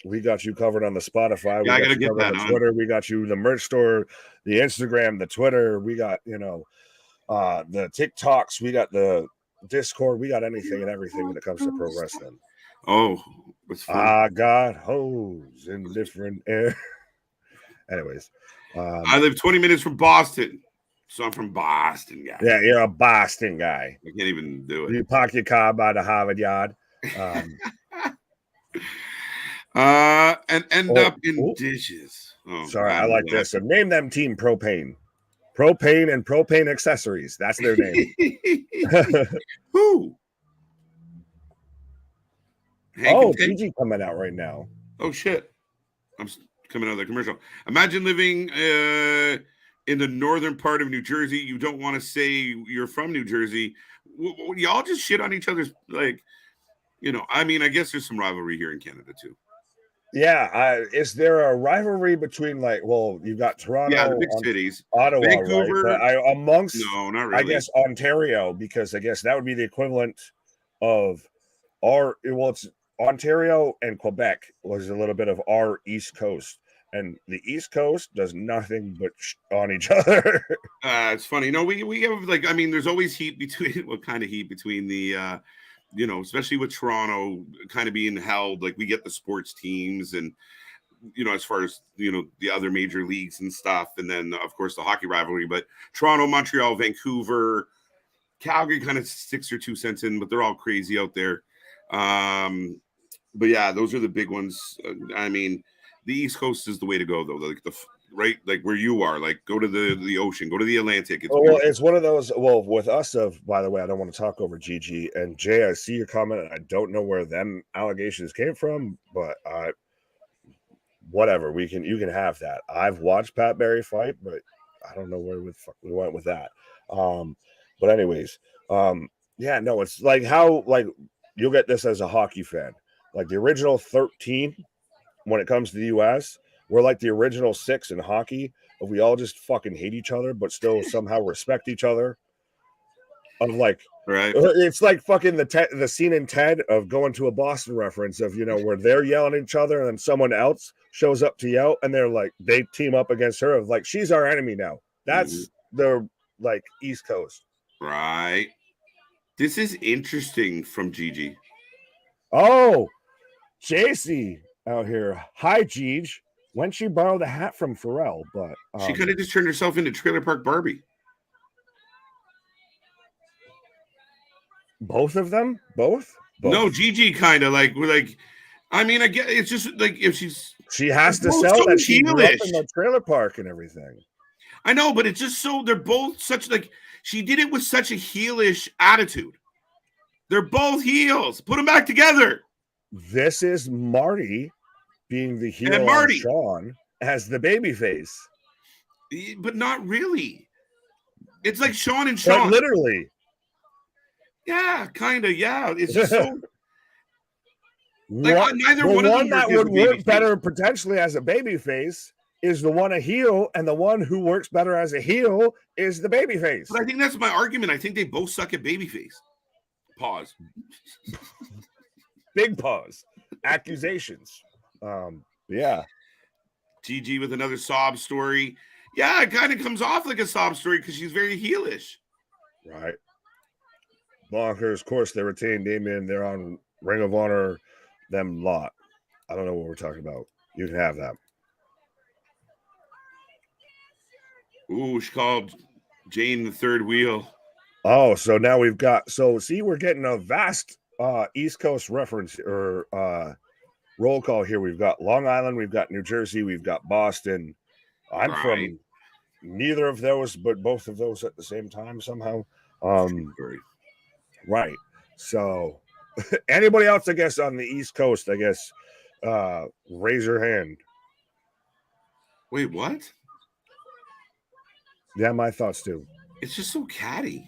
We got you covered on the Spotify. We
I
got
gotta
you
get
covered
that
on the
on
Twitter. We got you the merch store, the Instagram, the Twitter. We got, the TikToks. We got the Discord. We got anything and everything when it comes to pro wrestling.
Oh,
I got hoes in different air. Anyways,
I live 20 minutes from Boston, so I'm from Boston, guy.
Yeah, you're a Boston guy.
I can't even do it.
You park your car by the Harvard Yard.
And end up in dishes. Oh,
sorry, I like this. So name them Team Propane. Propane and Propane Accessories. That's their name.
Who?
PG coming out right now.
Oh, shit. I'm coming out of the commercial. Imagine living in the northern part of New Jersey. You don't want to say you're from New Jersey. Y'all just shit on each other's, I guess there's some rivalry here in Canada, too.
Yeah, is there a rivalry between you've got
Yeah, the
Toronto,
big cities.
Ottawa, right? But
Vancouver,
amongst,
no, not
I
really.
guess, Ontario, because I guess that would be the equivalent of it's Ontario and Quebec was a little bit of our East Coast, and the East Coast does nothing but on each other.
It's funny. No, we have I mean, there's always heat between what kind of heat between the especially with Toronto kind of being held. Like we get the sports teams and as far as the other major leagues and stuff, and then of course the hockey rivalry. But Toronto, Montreal, Vancouver, Calgary kind of sticks their 2 cents in, but they're all crazy out there. But yeah, those are the big ones. I mean, the East Coast is the way to go, though. Like right, like where you are, like go to the ocean, go to the Atlantic. It's
Well,
beautiful.
it's one of those. Well, with us, by the way, I don't want to talk over Gigi and Jay. I see your comment, and I don't know where them allegations came from, but whatever. You can have that. I've watched Pat Barry fight, but I don't know where we went with that. But anyways, yeah, no, it's like how you'll get this as a hockey fan. Like the original 13 when it comes to the US, we're like the original 6 in hockey. If we all just fucking hate each other, but still somehow respect each other. Of
right.
It's like fucking the scene in Ted of going to a Boston reference of where they're yelling at each other and then someone else shows up to yell and they team up against her of she's our enemy now. That's the East Coast.
Right. This is interesting from Gigi.
Oh, JC out here. Hi, Gigi. When she borrowed the hat from Pharrell, but
She could have just turned herself into Trailer Park Barbie.
Both of them? Both?
No, Gigi kind of I mean, I get it's just like if
she has to sell
so
that she grew up
heelish.
in the trailer park and everything.
I know, but it's just so they're both such she did it with such a heelish attitude. They're both heels. Put them back together.
This is Marty being the heel
and Marty.
Sean as the baby face.
But not really. It's like Sean and Sean.
But literally.
Yeah, kind of. Yeah. It's just so.
Neither one of them that would work better potentially as a baby face is the one a heel, and the one who works better as a heel is the baby face.
But I think that's my argument. I think they both suck at baby face. Pause.
Big pause. Accusations. Yeah.
Gigi with another sob story. Yeah, it kind of comes off like a sob story because she's very heelish.
Right. Bonkers. Of course, they retain Damien. They're on Ring of Honor. Them lot. I don't know what we're talking about. You can have that.
Ooh, she called Jane the third wheel.
Oh, so now we've got we're getting a vast East Coast reference or roll call here. We've got Long Island, we've got New Jersey, we've got Boston. I'm from neither of those, but both of those at the same time somehow. Right. So anybody else, I guess, on the East Coast, I guess, raise your hand.
Wait, what?
Yeah, my thoughts too.
It's just so catty.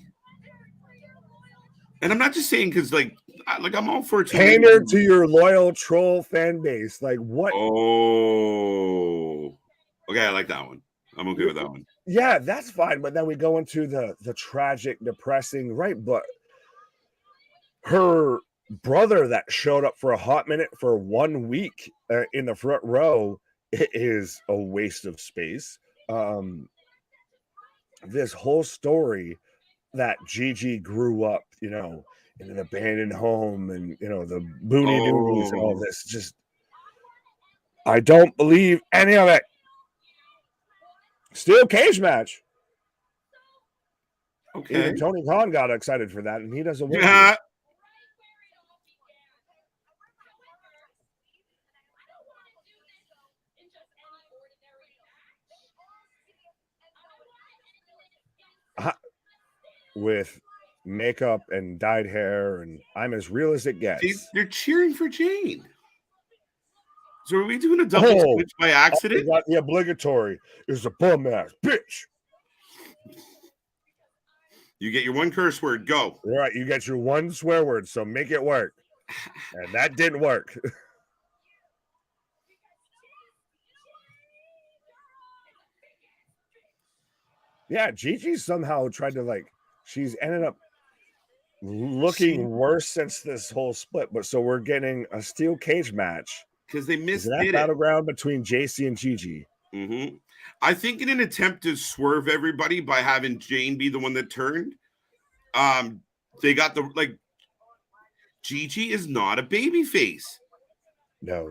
And I'm not just saying because I'm all for it.
Pander to your loyal troll fan base. Like what?
Oh, okay. I like that one. I'm okay with that one.
Yeah, that's fine. But then we go into the tragic, depressing, right? But her brother that showed up for a hot minute for 1 week in the front row is a waste of space. This whole story that Gigi grew up, in an abandoned home and, the booty doodies and all this, just, I don't believe any of it. Steel cage match.
Okay.
Even Tony Khan got excited for that, and he doesn't win.
Yeah.
With makeup and dyed hair, and I'm as real as it gets.
See, they're cheering for Jane. So are we doing a double switch by accident?
Got the obligatory. It's a bum ass bitch.
You get your one curse word. Go.
Right. You get your one swear word. So make it work. And that didn't work. Yeah, Gigi somehow tried to like. She's ended up looking worse since this whole split. But so we're getting a steel cage match
because they
is that
misdid it.
Battleground between JC and Gigi.
Mm-hmm. I think in an attempt to swerve everybody by having Jane be the one that turned, they got the like. Gigi is not a baby face.
No,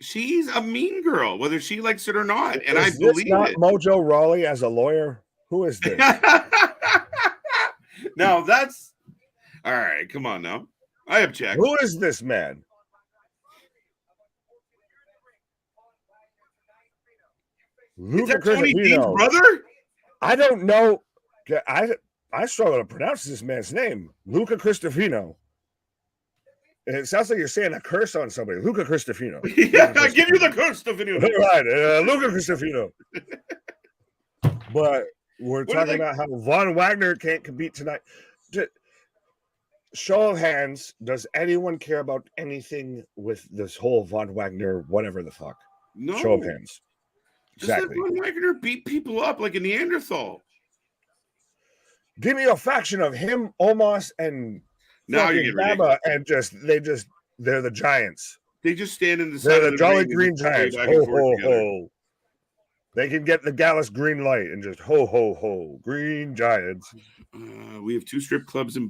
She's a mean girl, whether she likes it or not, and I
is this
believe
not
it.
Mojo Rawley as a lawyer? Who is this?
Now that's all right. Come on now, I object.
Who is this man?
Is that Tony Dean's brother?
I don't know. I struggle to pronounce this man's name. Luca Cristofino. It sounds like you're saying a curse on somebody. Luca Cristofino.
Yeah, I give you the Cristofino.
Right, Luca Cristofino. But we're talking about how Von Wagner can't compete tonight. Show of hands, does anyone care about anything with this whole Von Wagner, whatever the fuck?
No.
Show of hands. Exactly.
Just let Von Wagner beat people up like a Neanderthal.
Give me a faction of him, Omos, and
now you get Baba,
and they're the giants.
They just stand in the
side. They're the Jolly Green Giants. Ho ho ho. They can get the Gallus green light and just ho ho ho. Green Giants.
We have two strip clubs in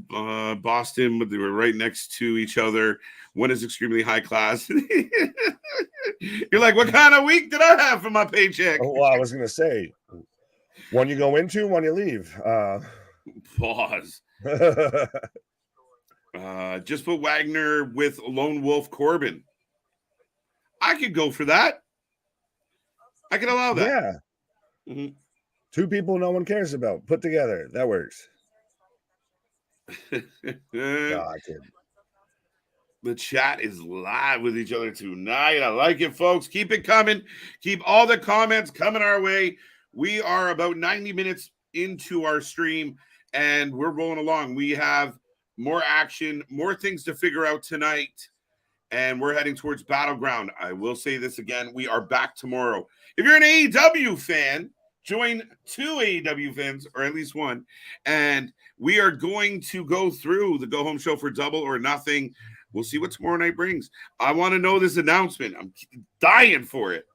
Boston, but they were right next to each other. One is extremely high class. You're like, what kind of week did I have for my paycheck?
Oh, well, I was gonna say, one you go into, one you leave.
Pause. Just put Wagner with Lone Wolf Corbin. I could go for that. I can allow that.
Yeah. Mm-hmm. Two people no one cares about put together. That works. No, I kid.
The chat is live with each other tonight. I like it, folks. Keep it coming. Keep all the comments coming our way. We are about 90 minutes into our stream, and we're rolling along. We have more action, more things to figure out tonight, and we're heading towards Battleground. I will say this again. We are back tomorrow. If you're an AEW fan, join two AEW fans, or at least one, and we are going to go through the go-home show for Double or Nothing. We'll see what tomorrow night brings. I want to know this announcement. I'm dying for it.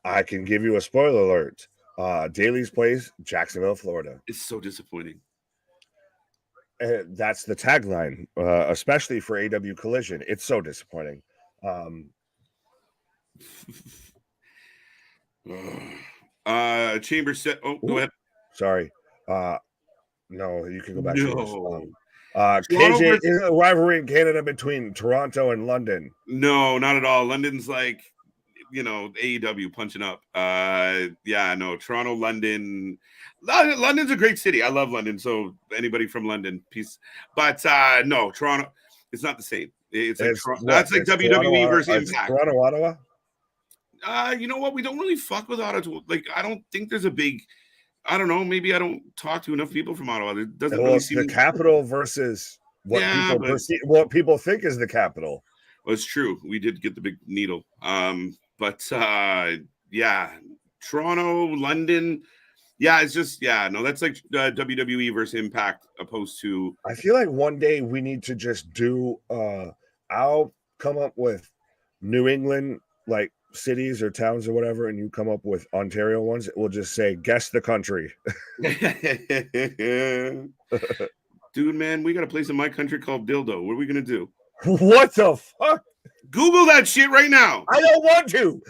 I can give you a spoiler alert. Daly's Place, Jacksonville, Florida.
It's so disappointing.
That's the tagline, especially for AW Collision. It's so disappointing.
Chamber set. Oh, go ahead.
Sorry. No, you can go back
no.
to this. KJ is a rivalry in Canada between Toronto and London.
No, not at all. London's like, AEW punching up. Yeah, no, Toronto, London. London's a great city. I love London. So anybody from London, peace. But no, Toronto, it's not the same. It's like that's like WWE
Toronto,
versus Impact.
Toronto, Ottawa?
You know what? We don't really fuck with Ottawa. Like, I don't think there's a big. I don't know. Maybe I don't talk to enough people from Ottawa. It doesn't really seem
the capital versus what what people think is the capital.
Well, it's true. We did get the big needle. But yeah, Toronto, London. Yeah, it's just that's like WWE versus Impact opposed to.
I feel like one day we need to just do. I'll come up with New England like cities or towns or whatever, and you come up with Ontario ones. We'll just say guess the country.
Dude, man, we got a place in my country called Dildo. What are we gonna do?
What the fuck?
Google that shit right now.
I don't want to.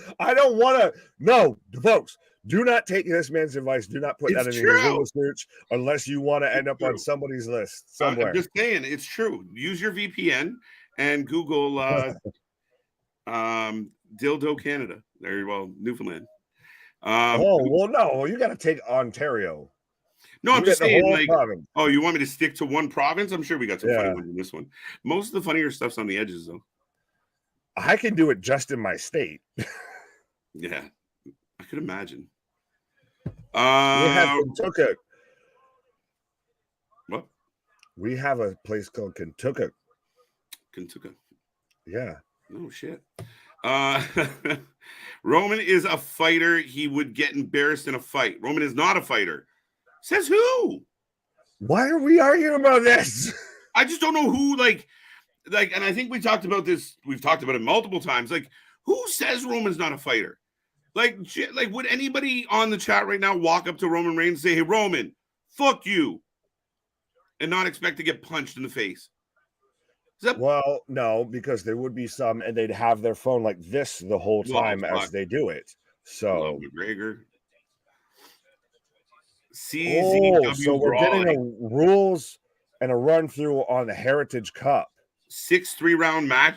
No, folks, do not take this man's advice. Do not put that in your Google search unless you want to end up on somebody's list somewhere.
I'm just saying, it's true. Use your VPN and Google Dildo Canada. Newfoundland.
No, you got to take Ontario.
No, I'm just saying, like, province. Oh, you want me to stick to one province? I'm sure we got some funny ones in this one. Most of the funnier stuff's on the edges, though.
I can do it just in my state.
Yeah, I could imagine.
We have Kentucky.
What?
We have a place called Kentucky.
Kentucky.
Yeah.
Oh shit. Uh, Roman is a fighter. He would get embarrassed in a fight. Roman is not a fighter. Says who?
Why are we arguing about this?
I just don't know who. And I think we talked about this. We've talked about it multiple times. Like, who says Roman's not a fighter? Like, would anybody on the chat right now walk up to Roman Reigns and say, "Hey, Roman, fuck you," and not expect to get punched in the face?
Well, no, because there would be some, and they'd have their phone like this the whole time as they do it.
Love
So,
McGregor.
so we're getting a rules and a run through on the Heritage Cup.
6 3-round match.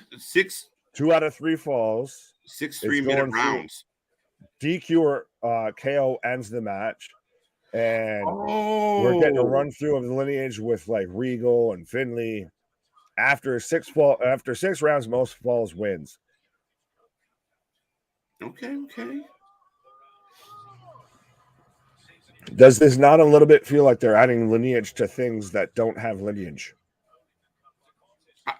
2 out of 3 falls.
6 3-minute rounds.
DQ or KO ends the match. And we're getting a run through of the lineage with like Regal and Finley. After 6 rounds, most falls wins.
Okay.
Does this not a little bit feel like they're adding lineage to things that don't have lineage?
I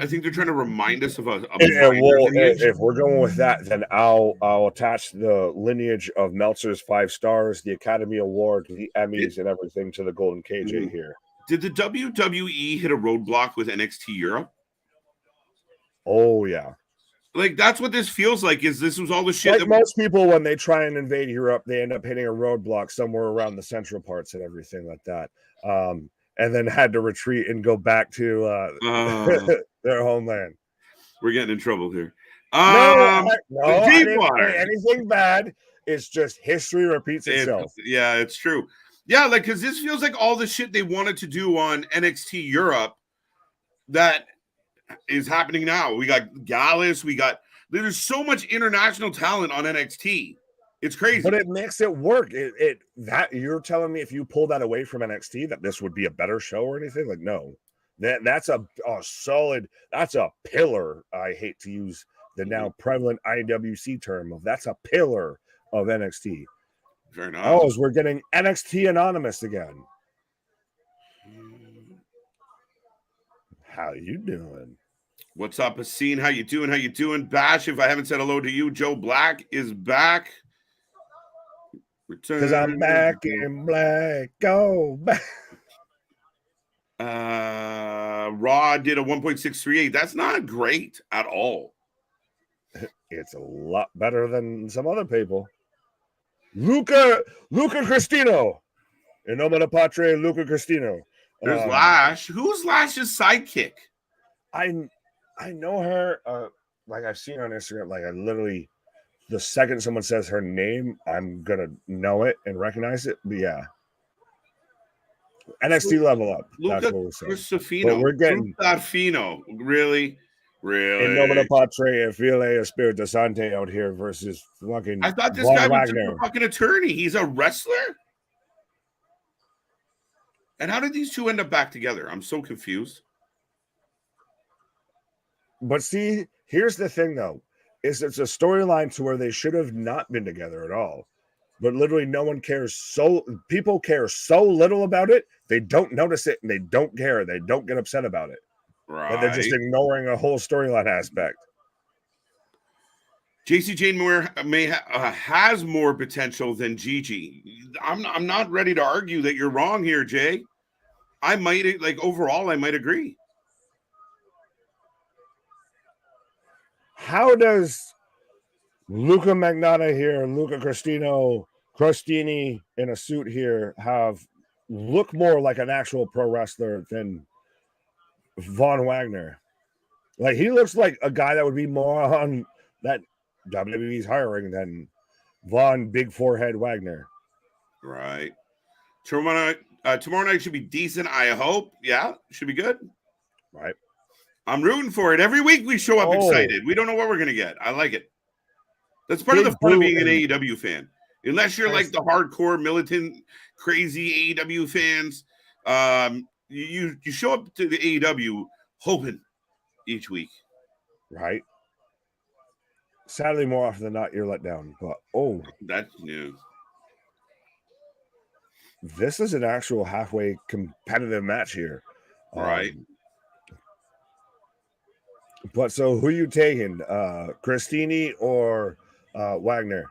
think they're trying to remind us of a
if we're going with that, then I'll attach the lineage of Meltzer's 5 stars, the Academy Award, the Emmys, and everything to the Golden KJ here.
Did the WWE hit a roadblock with NXT Europe?
Oh yeah.
Like, that's what this feels like. Is this was all the shit
like
that
most people, when they try and invade Europe, they end up hitting a roadblock somewhere around the central parts and everything like that, and then had to retreat and go back to their homeland.
We're getting in trouble here.
No, anything bad. It's just history repeats itself.
Yeah, it's true. Yeah, like, because this feels like all the shit they wanted to do on NXT Europe that is happening now. We got Gallus. There's so much international talent on NXT. It's crazy.
But it makes it work. That you're telling me if you pull that away from NXT that this would be a better show or anything? Like, no. That's a solid, that's a pillar. I hate to use the now prevalent IWC term of that's a pillar of NXT.
Fair enough.
Oh, we're getting NXT Anonymous again. How you doing?
What's up, Asin? How you doing? Bash, if I haven't said hello to you, Joe Black is back.
Because I'm back in black. Go back.
Raw did a 1.638. That's not great at all.
It's a lot better than some other people. Luca Cristino. In nomine Patre, Luca Cristino.
There's Lash. Who's Lash's sidekick?
I know her. Like, I've seen her on Instagram. Like, I literally, the second someone says her name, I'm gonna know it and recognize it. But yeah, NXT level up. That's what we're saying. But we're getting
Fino. Really.
In nomine Patre and File Espirito Sante out here versus fucking.
I thought this guy was a fucking attorney. He's a wrestler. And how did these two end up back together? I'm so confused.
But see, here's the thing, though. It's a storyline to where they should have not been together at all. But literally no one cares. People care so little about it, they don't notice it and they don't care. They don't get upset about it.
Right.
And they're just ignoring a whole storyline aspect.
JC Jane Moore has more potential than Gigi. I'm not ready to argue that you're wrong here, Jay. I might agree.
How does Luca Magnotta here, Luca Crostini in a suit here, look more like an actual pro wrestler than Von Wagner? Like, he looks like a guy that would be more on that WWE's hiring than Von Big Forehead Wagner.
Right. Tomorrow night should be decent, I hope. Yeah, should be good.
Right.
I'm rooting for it. Every week we show up excited. We don't know what we're going to get. I like it. That's part of the fun of being an AEW fan. Unless you're like the hardcore, militant, crazy AEW fans, you show up to the AEW hoping each week.
Right. Sadly, more often than not, you're let down. But,
that's new.
This is an actual halfway competitive match here.
Right.
But so who you taking? Christini or Wagner?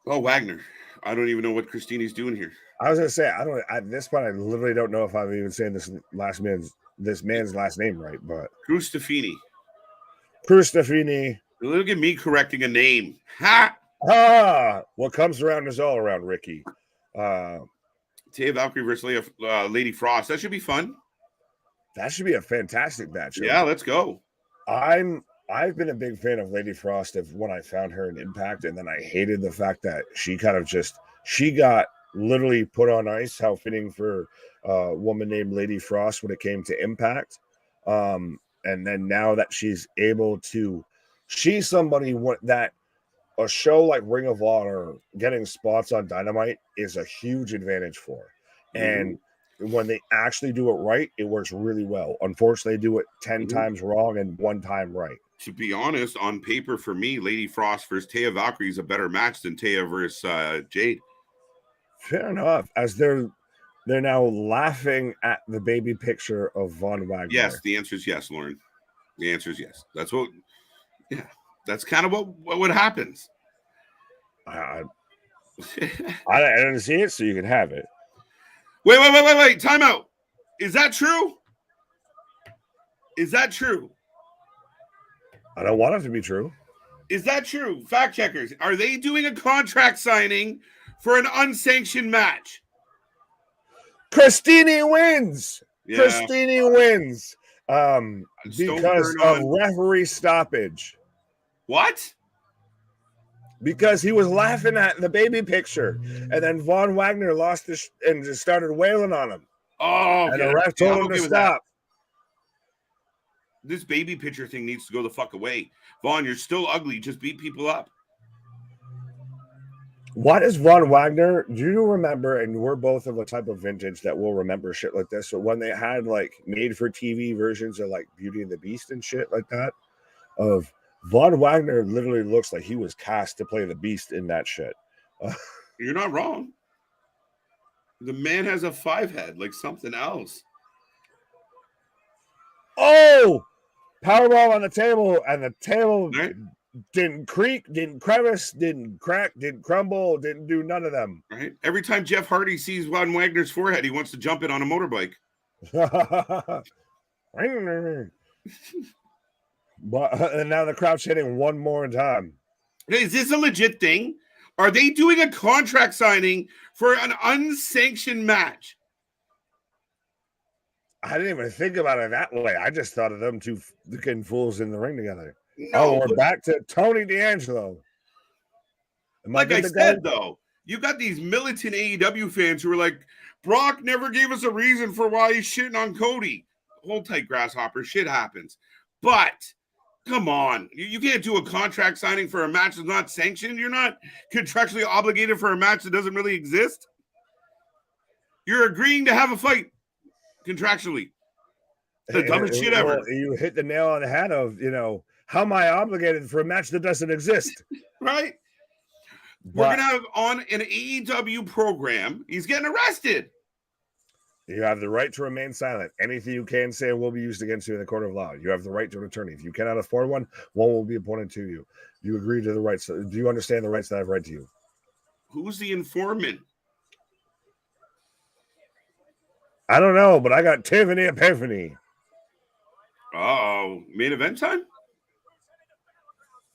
Oh, Wagner. I don't even know what Christini's doing here.
I was gonna say I don't. At this point, I literally don't know if I'm even saying this man's last name right. But
Crustafini.
Crustafini.
Look at me correcting a name. Ha!
What comes around is all around, Ricky.
Taya Valkyrie versus Lady Frost. That should be fun.
That should be a fantastic matchup.
Yeah, let's go.
I've been a big fan of Lady Frost when I found her in Impact, and then I hated the fact that she got literally put on ice. How fitting for a woman named Lady Frost when it came to Impact. And then now that she's somebody that a show like Ring of Honor getting spots on Dynamite is a huge advantage for. And when they actually do it right, it works really well. Unfortunately, they do it 10 times wrong and 1 time right.
To be honest, on paper for me, Lady Frost versus Taya Valkyrie is a better match than Taya versus Jade.
Fair enough. As they're now laughing at the baby picture of Von Wagner.
Yes, the answer is yes, Lauren. The answer is yes. That's kind of what happens.
I didn't see it, so you can have it.
Wait. Time out. Is that true? Is that true?
I don't want it to be true.
Is that true? Fact checkers, are they doing a contract signing for an unsanctioned match?
Christini wins.
Yeah.
Christini wins. Because of referee stoppage.
What?
Because he was laughing at the baby picture, and then Von Wagner lost this and just started wailing on him.
Oh, okay.
And the ref told him to stop.
This baby picture thing needs to go the fuck away. Vaughn, you're still ugly. Just beat people up.
What is Von Wagner? Do you remember? And we're both of a type of vintage that will remember shit like this. So when they had like made for TV versions of like Beauty and the Beast and shit like that, of Von Wagner literally looks like he was cast to play the Beast in that shit.
You're not wrong. The man has a 5 head, like something else.
Oh, Powerball on the table, and the table didn't creak, didn't crevice, didn't crack, didn't crumble, didn't do none of them.
Right. Every time Jeff Hardy sees Von Wagner's forehead, he wants to jump it on a motorbike.
But and now the crowd's hitting one more time.
Hey, is this a legit thing? Are they doing a contract signing for an unsanctioned match?
I didn't even think about it that way. I just thought of them two fucking fools in the ring together.
No,
we're back to Tony D'Angelo.
Like I said, though, you got these militant AEW fans who are like, Brock never gave us a reason for why he's shitting on Cody. Hold tight, Grasshopper. Shit happens. But come on. You can't do a contract signing for a match that's not sanctioned. You're not contractually obligated for a match that doesn't really exist. You're agreeing to have a fight contractually. The dumbest shit ever.
You hit the nail on the head of, how am I obligated for a match that doesn't exist?
Right? We're going to have on an AEW program. He's getting arrested.
You have the right to remain silent. Anything you can say will be used against you in the court of law. You have the right to an attorney. If you cannot afford one will be appointed to you. Do you agree to the rights? Do you understand the rights that I've read to you?
Who's the informant?
I don't know, but I got Tiffany Epiphany.
Oh, main event time?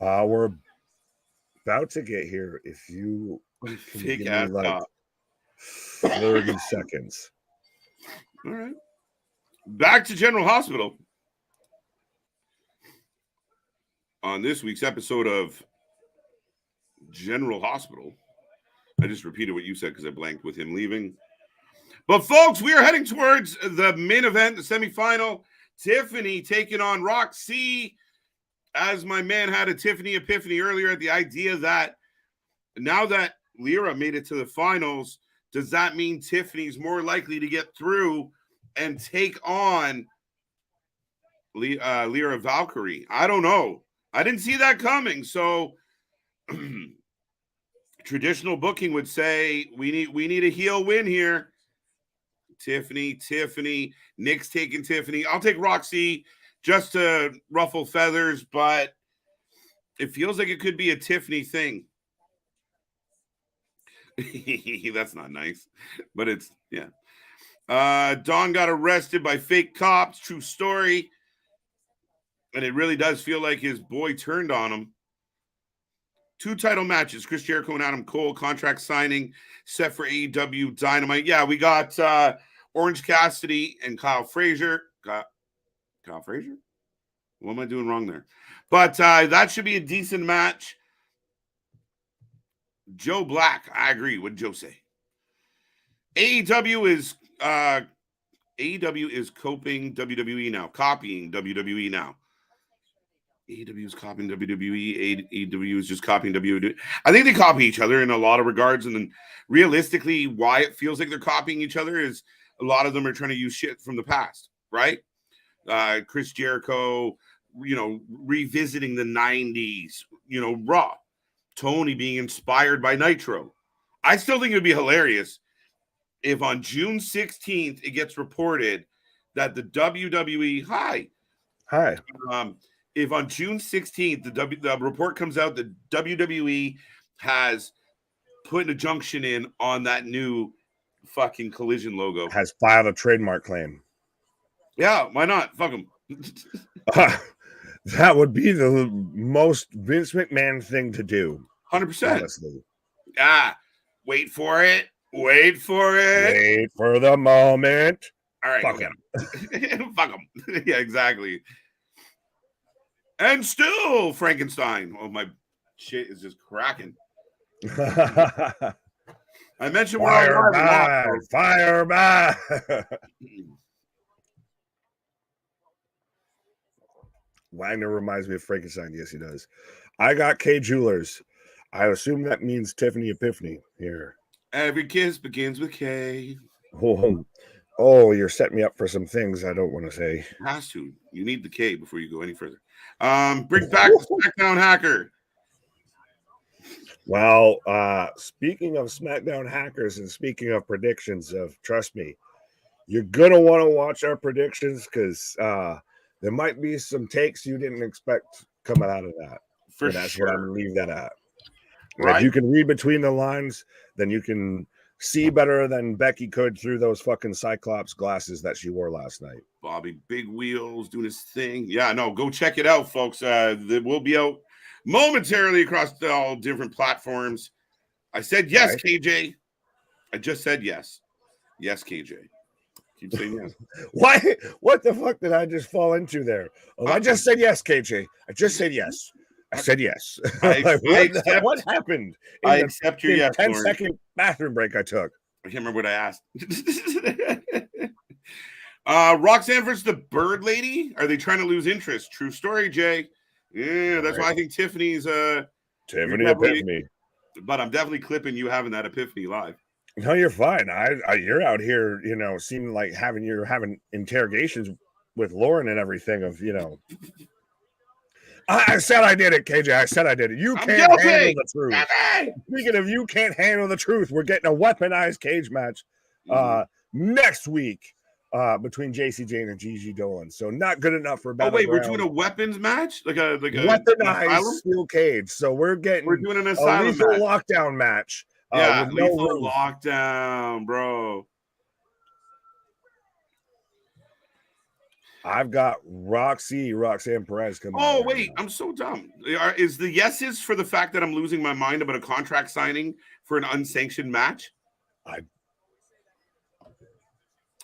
We're about to get here. If you can give me like 30 seconds.
All right. Back to General Hospital. On this week's episode of General Hospital, I just repeated what you said because I blanked with him leaving. But folks, we are heading towards the main event, the semifinal. Tiffany taking on Roxy. As my man had a Tiffany epiphany earlier, the idea that now that Lyra made it to the finals, does that mean Tiffany's more likely to get through and take on Lyra Valkyrie? I don't know. I didn't see that coming. So traditional booking would say we need a heel win here. Tiffany. Nick's taking Tiffany. I'll take Roxy just to ruffle feathers, but it feels like it could be a Tiffany thing. That's not nice, but it's, yeah. Don got arrested by fake cops. True story. And it really does feel like his boy turned on him. 2 title matches, Chris Jericho and Adam Cole, contract signing set for AEW Dynamite. Yeah, we got Orange Cassidy and Kyle Frazier. Kyle Frazier? What am I doing wrong there? But that should be a decent match. Joe Black, I agree. What did Joe say? AEW is copying WWE now. Copying WWE now. AEW is copying WWE. AEW is just copying WWE. I think they copy each other in a lot of regards. And then realistically, why it feels like they're copying each other is a lot of them are trying to use shit from the past, right? Chris Jericho, revisiting the 90s, Raw. Tony being inspired by Nitro. I still think it would be hilarious if on June 16th it gets reported that the WWE if on June 16th the report comes out that WWE has put an injunction in on that new fucking Collision logo.
Has filed a trademark claim.
Yeah, why not? Fuck them.
That would be the most Vince McMahon thing to do.
100%.
Honestly.
Wait for it. Wait for it.
Wait for the moment.
All right.
Fuck him.
Fuck him. Yeah, exactly. And still Frankenstein. Oh, my shit is just cracking. I mentioned
fire back. Fire back. Wagner reminds me of Frankenstein. Yes, he does. I got K Jewelers. I assume that means Tiffany Epiphany here.
Every kiss begins with K.
Oh, you're setting me up for some things I don't want to say.
It has to. You need the K before you go any further. Bring back the SmackDown hacker.
Well, speaking of SmackDown hackers and speaking of predictions, trust me, you're gonna want to watch our predictions because there might be some takes you didn't expect coming out of that.
For
that's
sure.
What I'm gonna leave that at.
Right.
If you can read between the lines, then you can see better than Becky could through those fucking Cyclops glasses that she wore last night.
Bobby Big Wheels doing his thing. Yeah, no, go check it out, folks. It will be out momentarily across all different platforms. I said yes, right. KJ. I just said yes. Yes, KJ. Keep saying yes.
Why? What the fuck did I just fall into there? Oh, I just said yes, KJ. I just said yes. I said yes. What happened?
I accept your yes.
10-second bathroom break I took.
I can't remember what I asked. Roxanne versus the Bird Lady. Are they trying to lose interest? True story, Jay. Yeah, that's why I think Tiffany's
Tiffany Epiphany.
But I'm definitely clipping you having that epiphany live.
No, you're fine. You're out here, seeming like you're having interrogations with Lauren and everything of, I said I did it, KJ. I said I did it. You can't handle the truth. Speaking of you can't handle the truth, we're getting a weaponized cage match next week between JC Jane and Gigi Dolan. So not good enough for Battleground.
Oh, wait, we're doing a weapons match? Like a
weaponized steel cage. So we're doing
an asylum match.
Lockdown match.
Yeah, lethal lockdown, bro.
I've got Roxanne Perez coming.
Oh, wait, I'm so dumb. Is the yeses for the fact that I'm losing my mind about a contract signing for an unsanctioned match?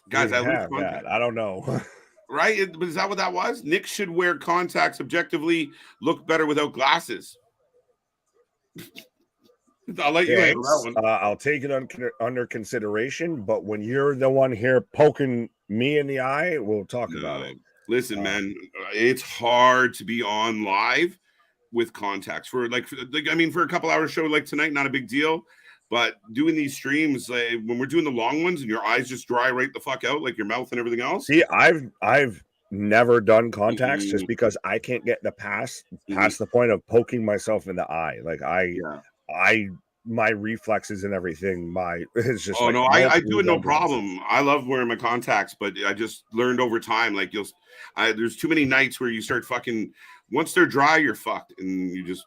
Guys, I lose
that. I don't know.
Right? Is that what that was? Nick should wear contacts, objectively look better without glasses. I'll let you handle that one.
I'll take it under consideration, but when you're the one here poking me in the eye, we'll talk about it.
Listen, man, it's hard to be on live with contacts for a couple hour show like tonight, not a big deal. But doing these streams, when we're doing the long ones and your eyes just dry right the fuck out, like your mouth and everything else.
See, I've never done contacts just because I can't get past the point of poking myself in the eye. Like I my reflexes and everything. It's just
Oh
like,
no,
nope,
I do
we
it no
don't do this.
problem. I love wearing my contacts, but I just learned over time, like there's too many nights where you start fucking. Once they're dry, you're fucked, and you just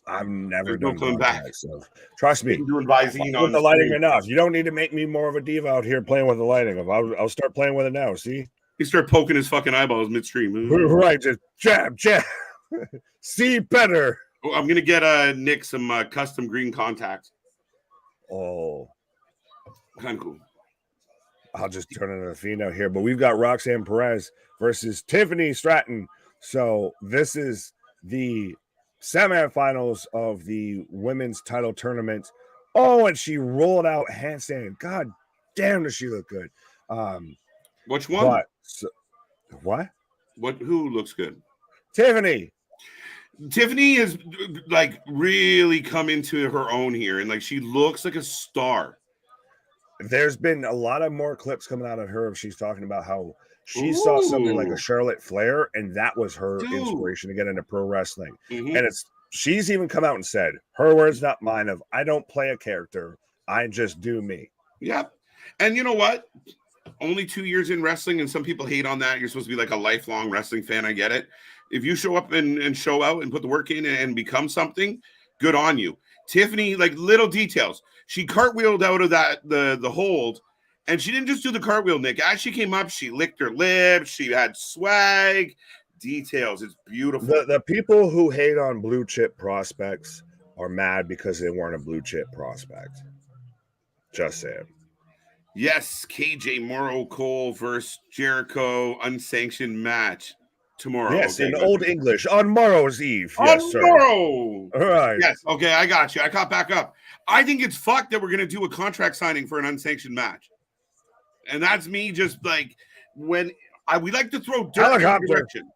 I've never
there's no
done
coming back.
contacts, so trust me.
I'm doing
I'm
Visine
playing with
on
the lighting
stream.
enough. You don't need to make me more of a diva out here playing with the lighting. I'll start playing with it now. See,
He start poking his fucking eyeballs midstream.
right? Just jab. See better.
Oh, I'm gonna get Nick some custom green contacts.
Oh,
Kind of cool.
I'll just turn into a fiend out here. But we've got Roxanne Perez versus Tiffany Stratton. So this is the semifinals of the women's title tournament. Oh, and she rolled out handstand. God damn, does she look good?
Which one?
What?
Who looks good?
Tiffany.
Tiffany has like really come into her own here, and like she looks like a star.
There's been a lot of more clips coming out of her. She's talking about how she saw something like a Charlotte Flair, and that was her inspiration to get into pro wrestling.
Mm-hmm.
And she's even come out and said, her words, not mine, of I don't play a character, I just do me.
Yep. And you know what? Only 2 years in wrestling, and some people hate on that. You're supposed to be like a lifelong wrestling fan. I get it. If you show up and show out and put the work in and become something, good on you. Tiffany, like little details. She cartwheeled out of the hold, and she didn't just do the cartwheel, Nick. As she came up, she licked her lips. She had swag. Details. It's beautiful.
The people who hate on blue chip prospects are mad because they weren't a blue chip prospect. Just saying.
Yes, KJ Morrow Cole versus Jericho unsanctioned match tomorrow.
Yes, in Old English, on Morrow's Eve. Yes,
on
sir.
Morrow.
All right.
Yes. Okay, I got you. I caught back up. I think it's fucked that we're gonna do a contract signing for an unsanctioned match, and that's me just like when we like to throw dirt in the direction.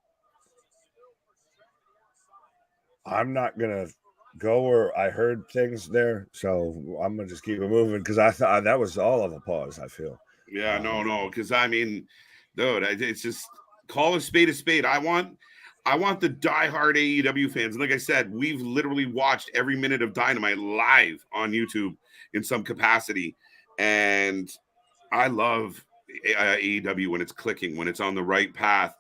I'm not gonna go where I heard things there, so I'm gonna just keep it moving because I thought that was all of a pause. I feel.
Yeah, no, because I mean, dude, it's just call a spade a spade. I want the diehard AEW fans, and like I said, we've literally watched every minute of Dynamite live on YouTube in some capacity, and I love AEW when it's clicking, when it's on the right path.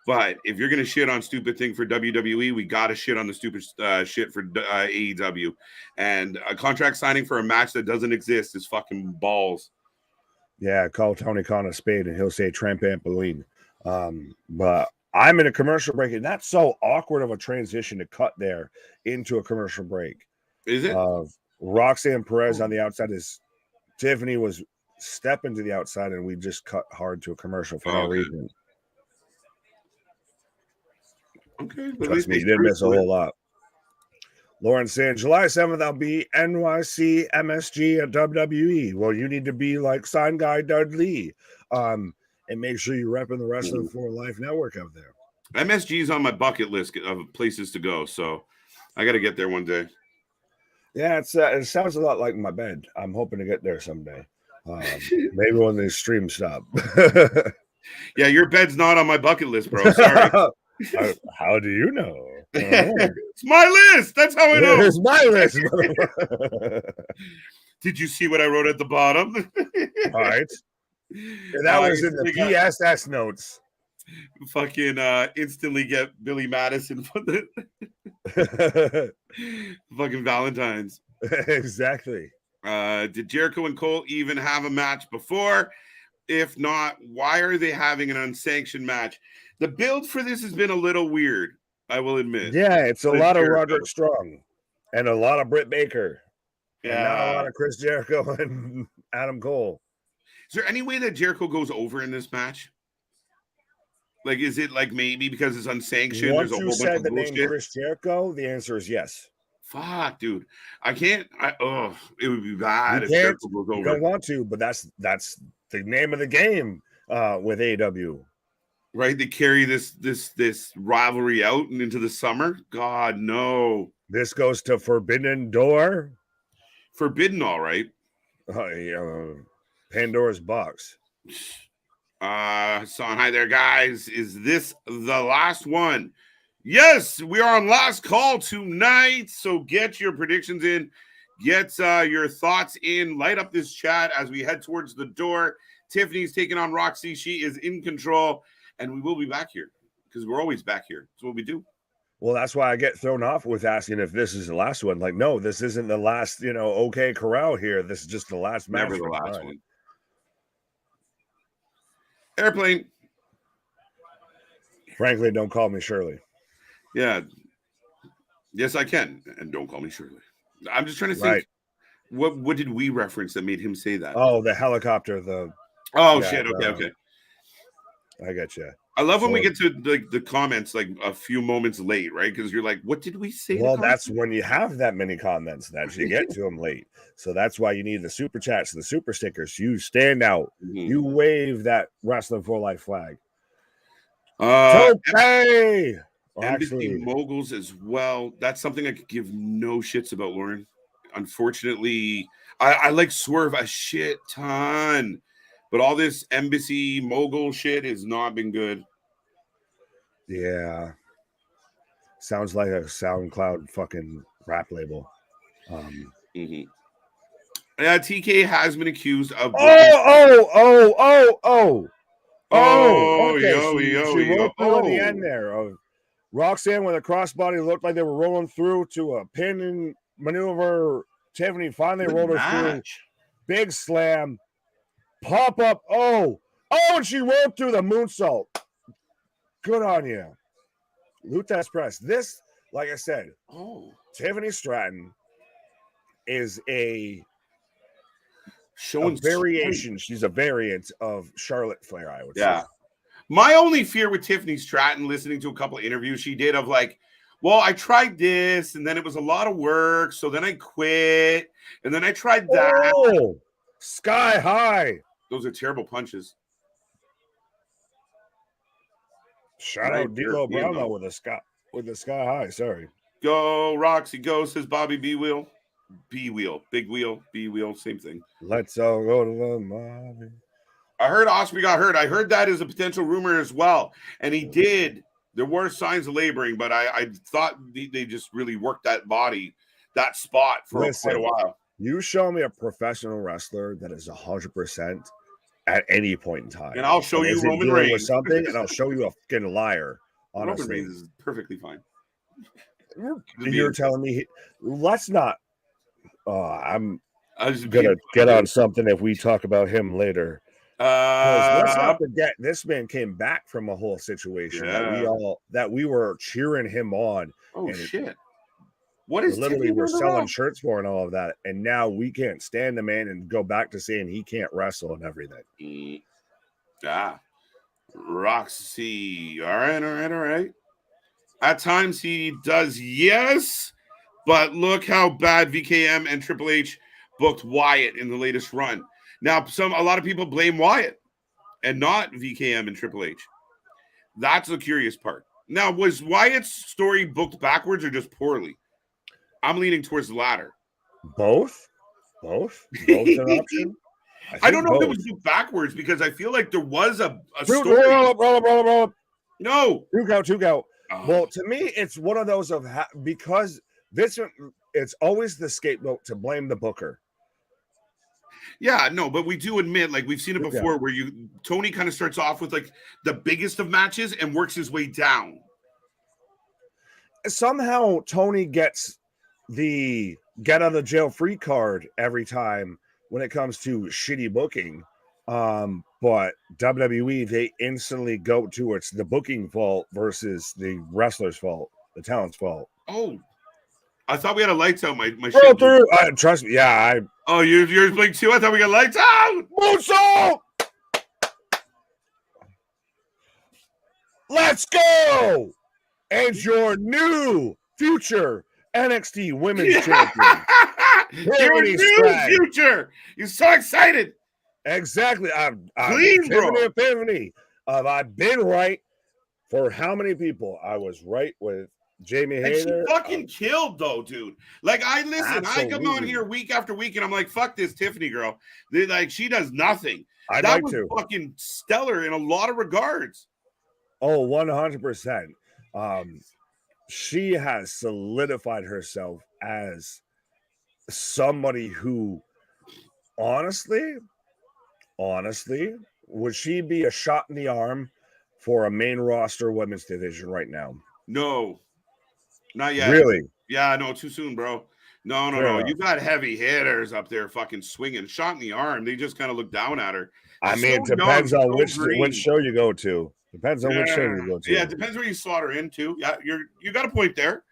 But if you're gonna shit on stupid thing for WWE, we gotta shit on the stupid shit for AEW. And a contract signing for a match that doesn't exist is fucking balls.
Yeah, call Tony Khan a spade, and he'll say trampoline. But I'm in a commercial break, and that's so awkward of a transition to cut there into a commercial break.
Is it?
Roxanne Perez on the outside is Tiffany was stepping to the outside, and we just cut hard to a commercial for no reason.
Okay.
Trust me, you didn't miss a whole lot. Lauren saying, July 7th, I'll be NYC MSG at WWE. Well, you need to be like Sign Guy Dudley. And make sure you're repping the Wrestling for Life Network out there.
MSG is on my bucket list of places to go, so I got to get there one day.
Yeah, it sounds a lot like my bed. I'm hoping to get there someday. Maybe when these streams stop.
Yeah, your bed's not on my bucket list, bro. Sorry.
How do you know?
It's my list. That's how I know.
It's my list.
Did you see what I wrote at the bottom?
All right. That was in the PSS notes.
Fucking instantly get Billy Madison for the fucking Valentine's.
Exactly.
Did Jericho and Cole even have a match before? If not, why are they having an unsanctioned match? The build for this has been a little weird, I will admit.
Yeah, it's a lot of Roderick Strong and a lot of Britt Baker.
Yeah.
And not a lot of Chris Jericho and Adam Cole.
Is there any way that Jericho goes over in this match? Like, is it like maybe because it's unsanctioned?
Once
there's a
you
whole
said
bunch
the
of
name
bullshit?
Chris Jericho, the answer is yes.
Fuck, dude. I can't. It would be bad if
Jericho
goes over.
You don't want to, but that's the name of the game with AEW.
Right? They carry this rivalry out and into the summer. God, no.
This goes to Forbidden Door.
Forbidden, all right.
Pandora's box.
Son, hi there, guys. Is this the last one? Yes, we are on last call tonight. So get your predictions in. Get your thoughts in. Light up this chat as we head towards the door. Tiffany's taking on Roxy. She is in control, and we will be back here because we're always back here. That's what we do.
Well, that's why I get thrown off with asking if this is the last one. Like, no, this isn't the last, OK Corral here. This is just the last match.
Never the last one. Airplane.
Frankly, don't call me Shirley.
Yeah. Yes, I can. And don't call me Shirley. I'm just trying to think.
Right.
What did we reference that made him say that?
Oh, the helicopter.
Shit. Okay.
I get you.
I love when we get to the comments like a few moments late, right? Because you're like, what did we say?
Well, that's when you have that many comments that you get to them late. So that's why you need the super chats, the super stickers. You stand out. Mm-hmm. You wave that Wrestling for Life flag.
Okay. Embassy moguls as well. That's something I could give no shits about, Lauren. Unfortunately, I like Swerve a shit ton. But all this embassy mogul shit has not been good.
Yeah. Sounds like a SoundCloud fucking rap label.
Yeah, TK has been accused of...
She wrote through in the end there of Roxanne with a crossbody looked like they were rolling through to a pin and maneuver. Tiffany finally rolled her through. Big slam. Pop up. And she rolled through the moonsault. Good on you. Lutez Press. This, like I said, Tiffany Stratton is a variation. She's a variant of Charlotte Flair, I would say.
My only fear with Tiffany Stratton, listening to a couple of interviews she did of like, well, I tried this and then it was a lot of work. So then I quit and then I tried that.
Sky high.
Those are terrible punches.
Shout out D'Lo Brownlow with the sky high. Sorry.
Go Roxy, go, says Bobby B Wheel. B Wheel, big wheel, B Wheel, same thing.
Let's all go to the Bobby.
I heard Osprey got hurt. I heard that is a potential rumor as well. And he did. There were signs of laboring, but I thought they just really worked that spot for quite a while.
You show me a professional wrestler that is 100% at any point in time.
And I'll show you Roman Reigns.
With something, and I'll show you a fucking liar. Honestly.
Roman Reigns is perfectly fine.
You're telling me, let's not. I'm going to get on something if we talk about him later. Let's not forget, this man came back from a whole situation that we were cheering him on.
Oh, shit. What is
literally we're selling shirts for and all of that, and now we can't stand the man and go back to saying he can't wrestle and everything.
Roxy. All right. At times he does, yes, but look how bad VKM and Triple H booked Wyatt in the latest run. Now, a lot of people blame Wyatt and not VKM and Triple H. That's the curious part. Now, was Wyatt's story booked backwards or just poorly? I'm leaning towards the latter.
Both an option.
I don't know if it was booked backwards because I feel like there was a story.
Roll up.
No.
Two go. Oh. Well, to me, it's one of those of because it's always the scapegoat to blame the booker.
Yeah, no, but we do admit, like we've seen it before, where Tony kind of starts off with like the biggest of matches and works his way down.
Somehow Tony gets the get out of jail free card every time when it comes to shitty booking. But WWE, they instantly go to it's the booking fault versus the wrestler's fault, the talent's fault.
Oh, I thought we had a lights out. My
shit. Trust me. Yeah.
Yours blinked too. I thought we got lights out.
Moonsault! Let's go! And your new future NXT Women's Champion.
Your new future. You're so excited.
Exactly. I'm
Please, bro.
Epiphany. I've been right for how many people? I was right with Jamie Hayter.
She fucking killed though, dude. Like I come on here week after week and I'm like, fuck this Tiffany girl. She does nothing. That was fucking stellar in a lot of regards.
Oh, 100%. She has solidified herself as somebody who honestly, would she be a shot in the arm for a main roster women's division right now?
No, not yet.
Really?
Yeah, no, too soon, bro. No, no,
Fair
no.
enough.
You got heavy hitters up there fucking swinging, shot in the arm. They just kind of look down at her.
I
She's
mean,
so
it
young,
depends on
so
which
green.
show you go to. Depends on which show you go to.
Yeah, it depends where you slot her into. Yeah, you got a point there.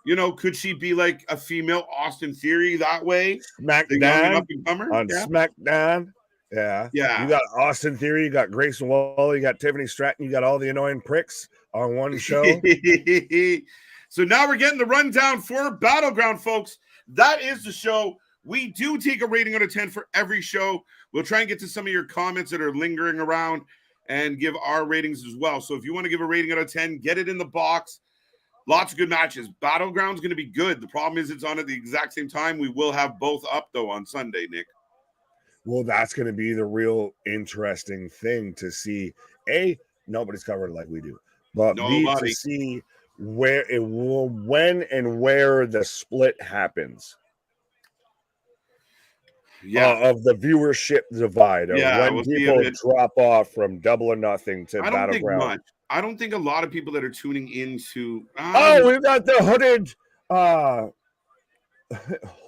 You know, could she be like a female Austin Theory that way? The young and
SmackDown
up and comer?
on
Yeah.
SmackDown. Yeah.
Yeah.
You got Austin Theory, you got Grayson Waller, you got Tiffany Stratton, you got all the annoying pricks on one show.
So now we're getting the rundown for Battleground, folks. That is the show. We do take a rating out of 10 for every show. We'll try and get to some of your comments that are lingering around and give our ratings as well. So if you want to give a rating out of 10, get it in the box. Lots of good matches. Battleground's going to be good. The problem is it's on at the exact same time. We will have both up, though, on Sunday, Nick.
Well, that's going to be the real interesting thing to see. A, nobody's covered like we do. But B, to see when and where the split happens.
Yeah.
Of the viewership divide.
Yeah,
when people drop off from Double or Nothing to Battleground.
Think much. I don't think a lot of people that are tuning into.
We've got the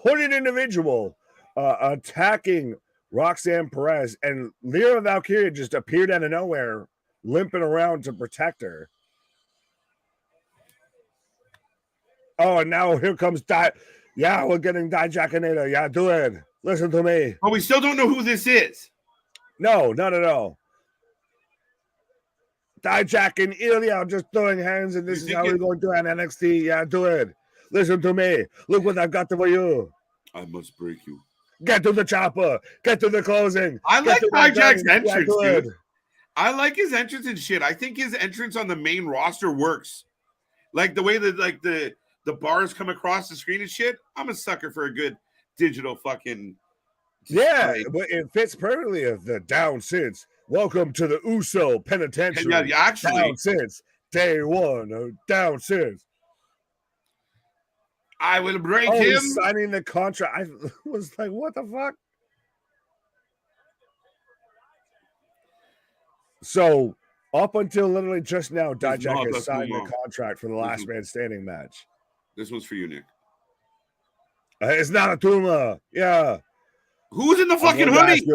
hooded individual attacking Roxanne Perez, and Lyra Valkyria just appeared out of nowhere, limping around to protect her. Oh, and now here comes Yeah, we're getting Dijakinata. Yeah, do it. Listen to me.
But we still don't know who this is.
No, not at all. Dijak and Ilya are just throwing hands, and this is how we're going to an NXT. Yeah, do it. Listen to me. Look what I've got for you.
I must break you.
Get to the chopper. Get to the closing.
I like Dijak's entrance, dude. I like his entrance and shit. I think his entrance on the main roster works. Like the way that like the bars come across the screen and shit. I'm a sucker for a good digital fucking.
Yeah, but it fits perfectly of the down since. Welcome to the Uso Penitentiary.
Yeah, actually,
down since day one. Down since.
I will break him.
He's signing the contract. I was like, what the fuck? So up until literally just now, Dijak has signed the contract for the last man standing match.
This one's for you, Nick.
It's not a tumor. Yeah.
Who's in the fucking hoodie?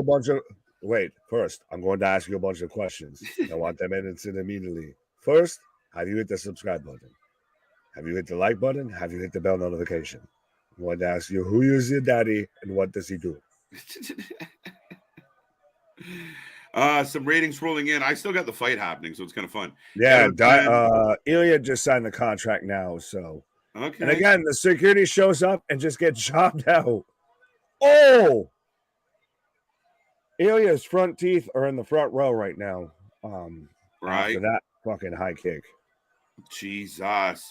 Wait, first, I'm going to ask you a bunch of questions. I want them answered immediately. First, have you hit the subscribe button? Have you hit the like button? Have you hit the bell notification? I want to ask you, who is your daddy and what does he do?
Some ratings rolling in. I still got the fight happening, so it's kind of fun.
Yeah, Ilya just signed the contract now, so.
Okay.
And again, the security shows up and just gets chopped out. Oh! Ilya's front teeth are in the front row right now.
Right.
After that fucking high kick.
Jesus.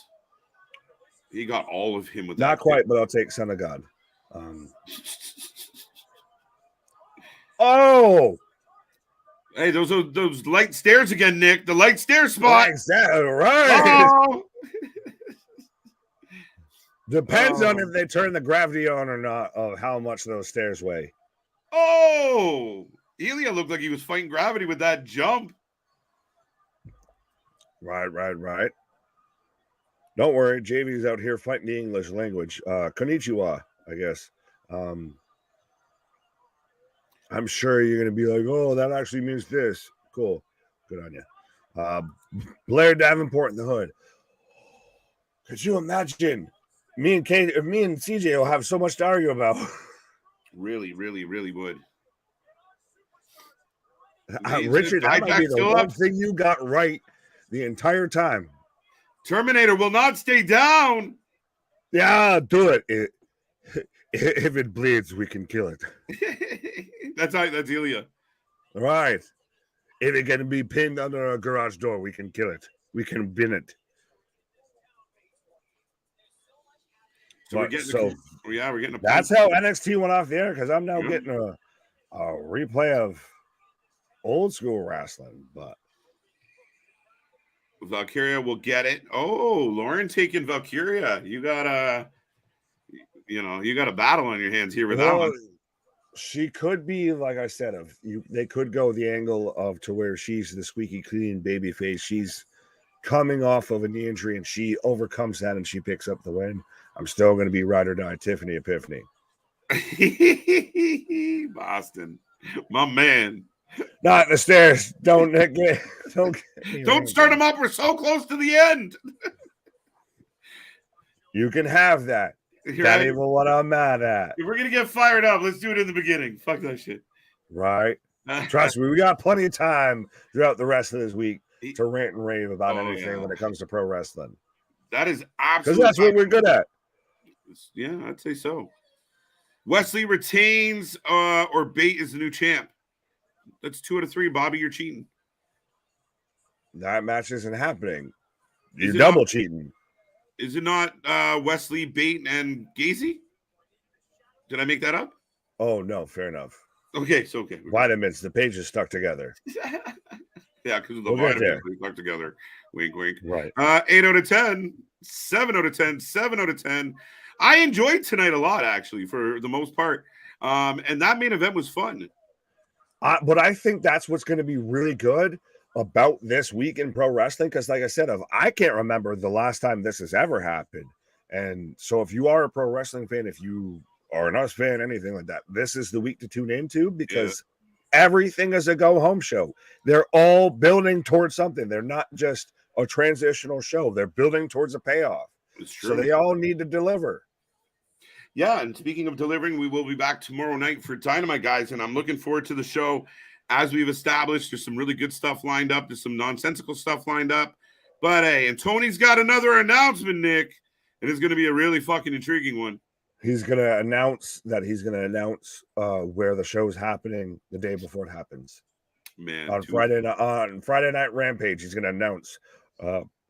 He got all of him with
Not
that
quite,
kick.
But I'll take Son of God. Oh!
Hey, those light stairs again, Nick. The light stair spot.
Right. Oh! Depends on if they turn the gravity on or not, of how much those stairs weigh.
Oh, Ilya looked like he was fighting gravity with that jump.
Right. Don't worry, JV's out here fighting the English language. Konnichiwa, I guess. I'm sure you're going to be like, oh, that actually means this. Cool. Good on you. Blair Davenport in the hood. Could you imagine? Me and CJ will have so much to argue about.
Really, really, really would.
Richard, that might be the one thing you got right the entire time.
Terminator will not stay down.
Yeah, do it. If it bleeds, we can kill it.
That's Ilya.
Right. If it can be pinned under a garage door, we can kill it. We can bin it.
So we're getting a
that's how NXT went off the air, because I'm now getting a replay of old school wrestling, but
Valkyria will get it. Oh, Lauren taking Valkyria. You got you got a battle on your hands here with that
Well,
one.
she could be, like I said, they could go the angle of to where she's the squeaky clean baby face. She's coming off of a knee injury and she overcomes that and she picks up the win. I'm still going to be ride or die Tiffany Epiphany.
Boston, my man.
Not in the stairs. Don't
start them up. We're so close to the end.
You can have that. That ain't what I'm mad at.
If we're gonna get fired up, let's do it in the beginning. Fuck that shit.
Right. Trust me, we got plenty of time throughout the rest of this week to rant and rave about anything when it comes to pro wrestling.
That is absolutely
because that's what we're good at.
Yeah, I'd say so. Wesley retains or Bate is the new champ. That's 2 out of 3. Bobby, you're cheating.
That match isn't happening. You're double cheating.
Is it not Wesley, Bate, and Gacy? Did I make that up?
Oh, no. Fair enough.
Okay, so okay.
Vitamins, the pages stuck together.
Yeah, because of the vitamins they stuck together. Wink, wink.
Right.
8 out of 10, 7 out of 10, 7 out of 10. I enjoyed tonight a lot, actually, for the most part. And that main event was fun.
But I think that's what's going to be really good about this week in pro wrestling. Because like I said, I can't remember the last time this has ever happened. And so if you are a pro wrestling fan, if you are an us fan, anything like that, this is the week to tune into because everything is a go-home show. They're all building towards something. They're not just a transitional show. They're building towards a payoff.
It's true.
So they all need to deliver.
Yeah, and speaking of delivering, we will be back tomorrow night for Dynamite, guys, and I'm looking forward to the show. As we've established, there's some really good stuff lined up. There's some nonsensical stuff lined up. But, hey, and Tony's got another announcement, Nick, and it's going to be a really fucking intriguing one.
He's going to announce where the show's happening the day before it happens.
Man,
on Friday Night Rampage, he's going to announce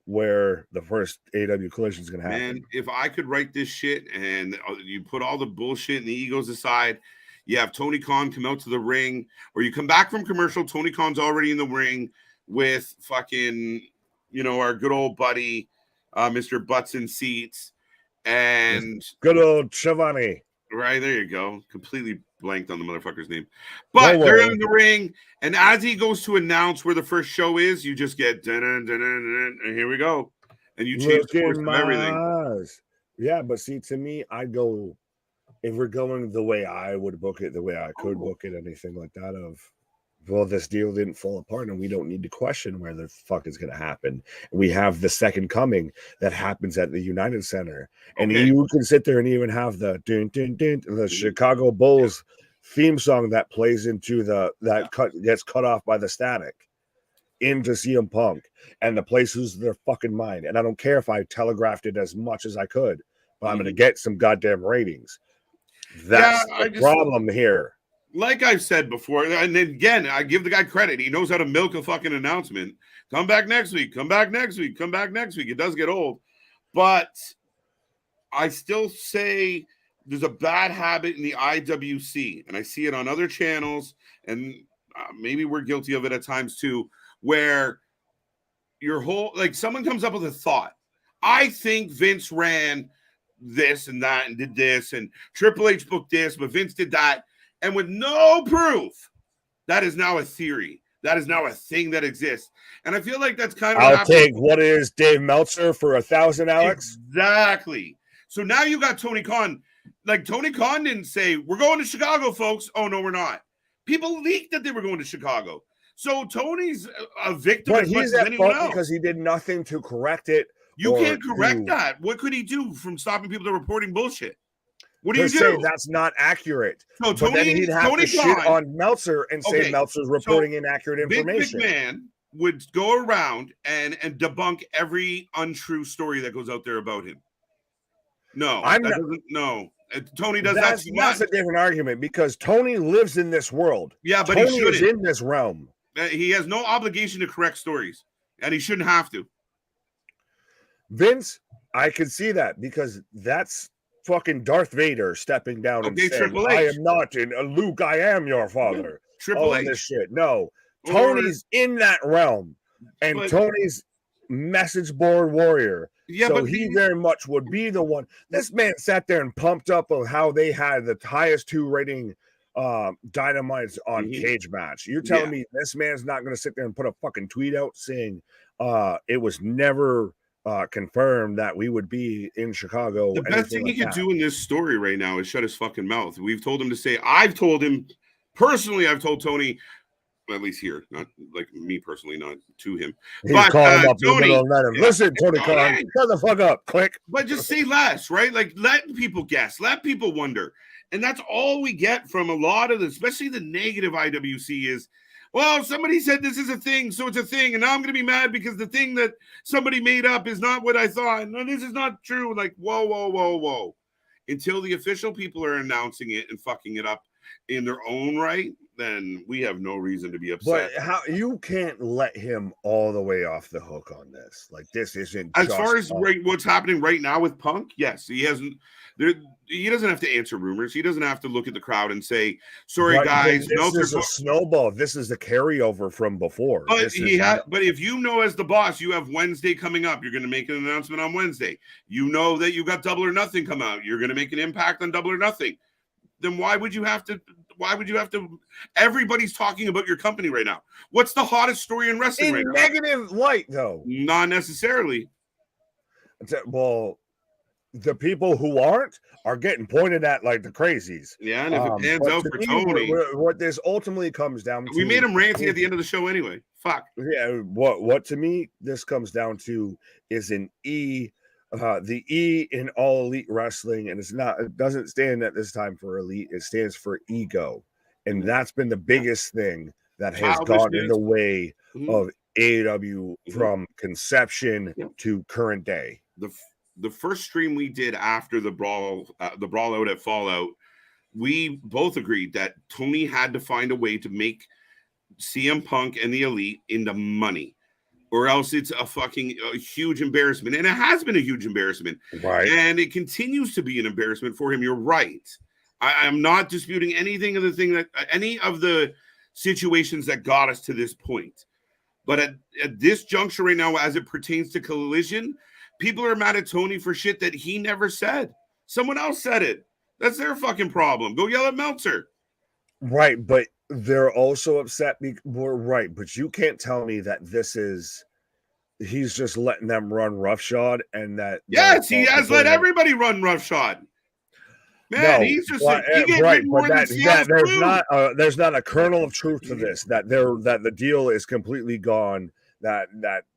where the first AEW collision is going to happen.
Man, if I could write this shit and you put all the bullshit and the egos aside, you have Tony Khan come out to the ring, or you come back from commercial, Tony Khan's already in the ring with fucking, our good old buddy, Mr. Butts and Seats, and
good old Shivani.
Right, there you go. Completely blanked on the motherfucker's name. But they're in the ring, and as he goes to announce where the first show is, you just get and here we go. And you change the course of everything.
Eyes. Yeah, but see, to me, if we're going the way I would book it, the way I could book it, anything like that this deal didn't fall apart and we don't need to question where the fuck is going to happen. We have the second coming that happens at the United Center. And you can sit there and even have the the Chicago Bulls theme song that plays into gets cut off by the static into CM Punk, and the place loses their fucking mind. And I don't care if I telegraphed it as much as I could, but I'm going to get some goddamn ratings. That's the problem here.
Like I've said before, and then again, I give the guy credit. He knows how to milk a fucking announcement. Come back next week. Come back next week. Come back next week. It does get old. But I still say there's a bad habit in the IWC, and I see it on other channels, and maybe we're guilty of it at times too, where someone comes up with a thought. I think Vince ran this and that and did this, and Triple H booked this, but Vince did that. And with no proof, that is now a theory. That is now a thing that exists. And I feel like that's kind of
I'll take what is Dave Meltzer for 1,000, Alex.
Exactly. So now you got Tony Khan. Like, Tony Khan didn't say, we're going to Chicago, folks. Oh, no, we're not. People leaked that they were going to Chicago. So Tony's a victim
but
as much
he's
as
at
anyone
fault
else.
Because he did nothing to correct it.
You can't correct that. What could he do from stopping people to reporting bullshit? What do you do?
Say that's not accurate.
No,
but then he'd have to shit on Meltzer and say Meltzer's reporting inaccurate information.
Vince McMahon would go around and debunk every untrue story that goes out there about him. No, Tony does that.
That's a different argument because Tony lives in this world.
Yeah, but
Tony
he shouldn't.
is in this realm.
He has no obligation to correct stories, and he shouldn't have to.
Vince, I could see that because that's fucking Darth Vader stepping down and saying,
Triple H.
I am not Luke, I am your father.
Triple H.
This shit. No. Tony's in that realm. And Tony's message board warrior
Yeah,
so
but
he very much would be the one. This man sat there and pumped up of how they had the highest 2 rating dynamites on Cage Match. You're telling me this man's not going to sit there and put a fucking tweet out saying it was never confirmed that we would be in Chicago?
The best thing he could do in this story right now is shut his fucking mouth. We've told him to say, I've told him personally, I've told Tony, at least here, not like me personally, not to him.
He's
but
calling him up
Tony,
listen, Tony Khan, shut the fuck up, click.
But just say less, right? Like let people guess, let people wonder. And that's all we get from a lot of this, especially the negative IWC is, well, somebody said this is a thing, so it's a thing. And now I'm going to be mad because the thing that somebody made up is not what I thought. No, this is not true. Like, whoa, whoa, whoa, whoa. Until the official people are announcing it and fucking it up in their own right, then we have no reason to be upset.
But how you can't let him all the way off the hook on this. Like, this isn't
as far as what's happening right now with Punk. Yes, he hasn't. He doesn't have to answer rumors. He doesn't have to look at the crowd and say, "Sorry, guys."
This is a snowball. This is the carryover from before.
But but if you know, as the boss, you have Wednesday coming up. You're going to make an announcement on Wednesday. You know that you got Double or Nothing come out. You're going to make an impact on Double or Nothing. Then why would you have to? Why would you have to? Everybody's talking about your company right now. What's the hottest story in wrestling right now?
Negative light, though.
Not necessarily.
Well, the people who aren't are getting pointed at like the crazies.
Yeah, and if it pans out for Tony,
what this ultimately comes down to,
we made him ranty at the end of the show anyway. Fuck.
Yeah, what to me this comes down to is an E. The E in All Elite Wrestling, and it doesn't stand at this time for elite, it stands for ego. And that's been the biggest thing that has gone in the way of AEW from conception to current day.
The first stream we did after the brawl out at Fallout, we both agreed that Tony had to find a way to make CM Punk and the Elite into money, or else it's a huge embarrassment. And it has been a huge embarrassment.
Right.
And it continues to be an embarrassment for him. You're right. I'm not disputing any of the situations that got us to this point. But at this juncture right now, as it pertains to Collision, people are mad at Tony for shit that he never said. Someone else said it. That's their fucking problem. Go yell at Meltzer.
Right, but they're also upset. Right, but you can't tell me that he's just letting them run roughshod and that.
Yes, he has let everybody run roughshod. Man, he's just
right. But there's not a kernel of truth to this. That the deal is completely gone. That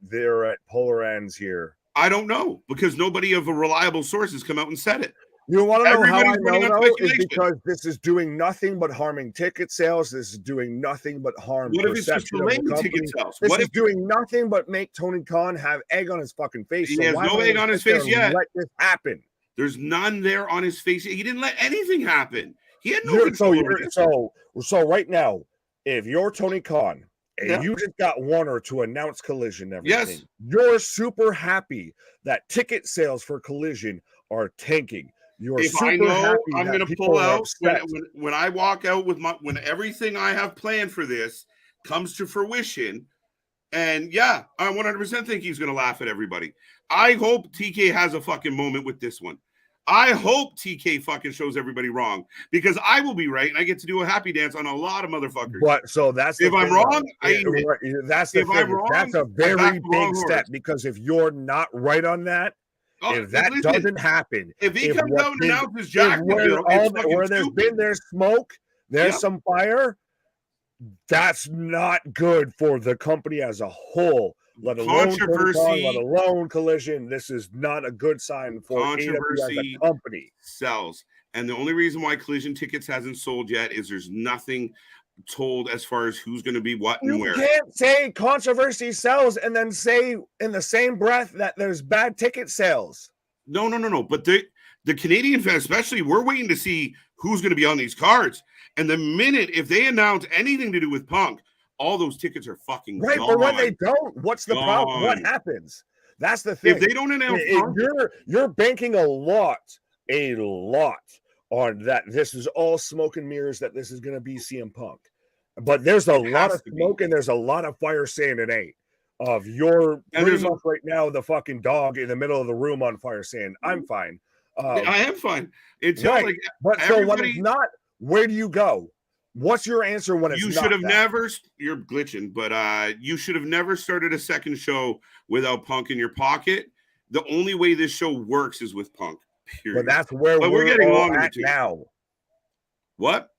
they're at polar ends here.
I don't know, because nobody of a reliable source has come out and said it.
You want to know how I know, though? Is because this is doing nothing but harming ticket sales. This is doing nothing but harm.
What if it's just delaying ticket sales?
This is doing nothing but make Tony Khan have egg on his fucking face.
He has no egg on his face yet.
Let this happen.
There's none there on his face. He didn't let anything happen. He had no
control. So right now, if you're Tony Khan and you just got Warner to announce Collision, everything, you're super happy that ticket sales for Collision are tanking.
If I know I'm going to pull out when I walk out with when everything I have planned for this comes to fruition, and I 100% think he's going to laugh at everybody. I hope TK has a fucking moment with this one. I hope TK fucking shows everybody wrong, because I will be right and I get to do a happy dance on a lot of motherfuckers.
But so that's
if I'm wrong,
that's the thing. That's a very big step, because if you're not right on that. If that doesn't happen,
if he comes out and announces Jacksonville,
where there's smoke, there's some fire, that's not good for the company as a whole. Let alone controversy, let alone Collision. This is not a good sign for controversy as a company.
Sells, and the only reason why Collision tickets hasn't sold yet is there's nothing told as far as who's going to be what and where.
You can't say controversy sells and then say in the same breath that there's bad ticket sales.
No. But the Canadian fans, especially, we're waiting to see who's going to be on these cards. And the minute if they announce anything to do with Punk, all those tickets are fucking
right.
Gone.
But when they don't, what's the problem? What happens? That's the thing.
If they don't announce Punk,
you're banking a lot on that. This is all smoke and mirrors, that this is going to be CM Punk. But there's a lot of smoke and there's a lot of fire saying it ain't. of you're
And
pretty much right now the fucking dog in the middle of the room on fire saying, I'm fine.
I am fine. Until
right.
like
But so when it's
everybody,
not, where do you go? What's your answer when it's
you
not
should have
that?
never. You're glitching, but you should have never started a second show without Punk in your pocket. The only way this show works is with Punk. Period.
But that's where
But
we're
getting
all
long in the
at
tooth.
now.
What?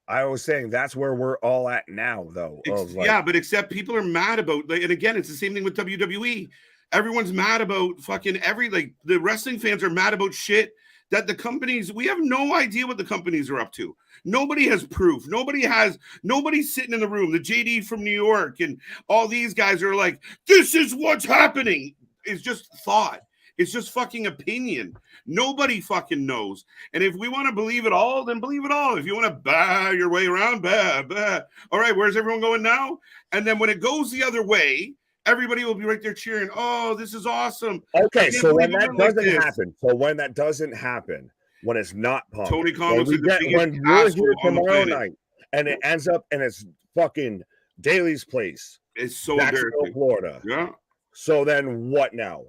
I was saying that's where we're all at now, though. Of like,
Yeah, but except people are mad about, and again, it's the same thing with WWE. Everyone's mad about fucking the wrestling fans are mad about shit that the companies, we have no idea what the companies are up to. Nobody has proof. Nobody's sitting in the room. The JD from New York and all these guys are like, this is what's happening. It's just thought. It's just fucking opinion. Nobody fucking knows. And if we want to believe it all, then believe it all. If you want to bah your way around, bah. All right, where's everyone going now? And then when it goes the other way, everybody will be right there cheering. Oh, this is awesome.
Okay, so when that doesn't happen, when it's not Punk,
Tony Khan was
when we're here tomorrow night and it ends up and it's fucking Daly's place.
It's so
Jacksonville, Florida.
Yeah.
So then what now?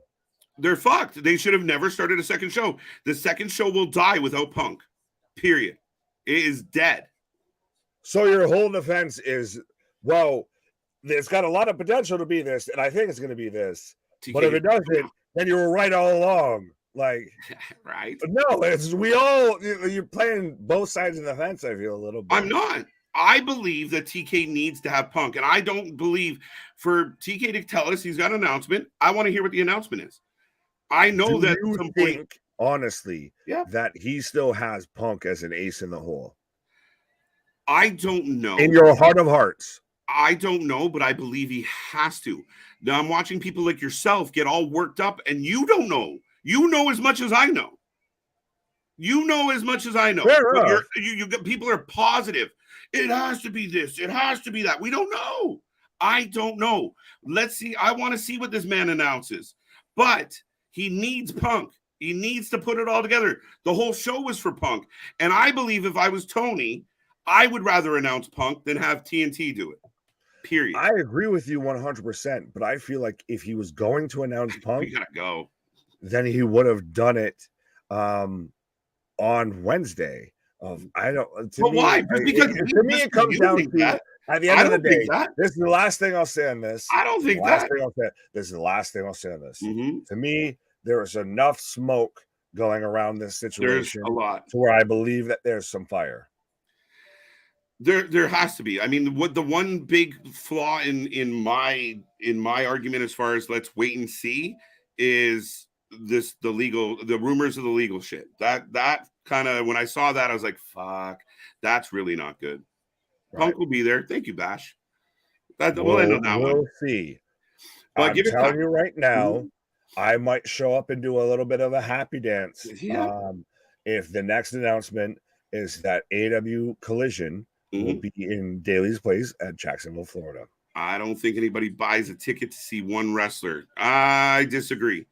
They're fucked. They should have never started a second show. The second show will die without Punk. Period. It is dead.
So your whole defense is, well, it's got a lot of potential to be this, and I think it's going to be this. TK, but if it doesn't, then you were right all along. Like,
right?
No, you're playing both sides of the fence. I feel a little bit.
I'm not. I believe that TK needs to have Punk, and I don't believe for TK to tell us he's got an announcement. I want to hear what the announcement is. I know that
you think, honestly, that he still has Punk as an ace in the hole.
I don't know.
In your heart of hearts.
I don't know, but I believe he has to. Now I'm watching people like yourself get all worked up, and you don't know. You know as much as I know. You know as much as I know. People are positive. It has to be this. It has to be that. We don't know. I don't know. Let's see. I want to see what this man announces. But he needs Punk. He needs to put it all together. The whole show was for Punk. And I believe if I was Tony, I would rather announce Punk than have TNT do it. Period.
I agree with you 100%. But I feel like if he was going to announce Punk,
we gotta go.
Then he would have done it on Wednesday.
Why? Because
to me, it comes down to at the end of the day. This is the last thing I'll say on this.
I don't think that.
This is the last thing I'll say on this.
Mm-hmm.
To me, there is enough smoke going around this situation.
There's a lot
to where I believe that there's some fire.
There has to be. I mean, what the one big flaw in my argument as far as let's wait and see is the rumors of the legal shit. That kind of, when I saw that, I was like, fuck, that's really not good. Right. Punk will be there. Thank you, Bash.
We'll see.
But
I'm telling you right now, I might show up and do a little bit of a happy dance.
Yeah.
If the next announcement is that AW Collision will be in Daly's place at Jacksonville, Florida.
I don't think anybody buys a ticket to see one wrestler. I disagree.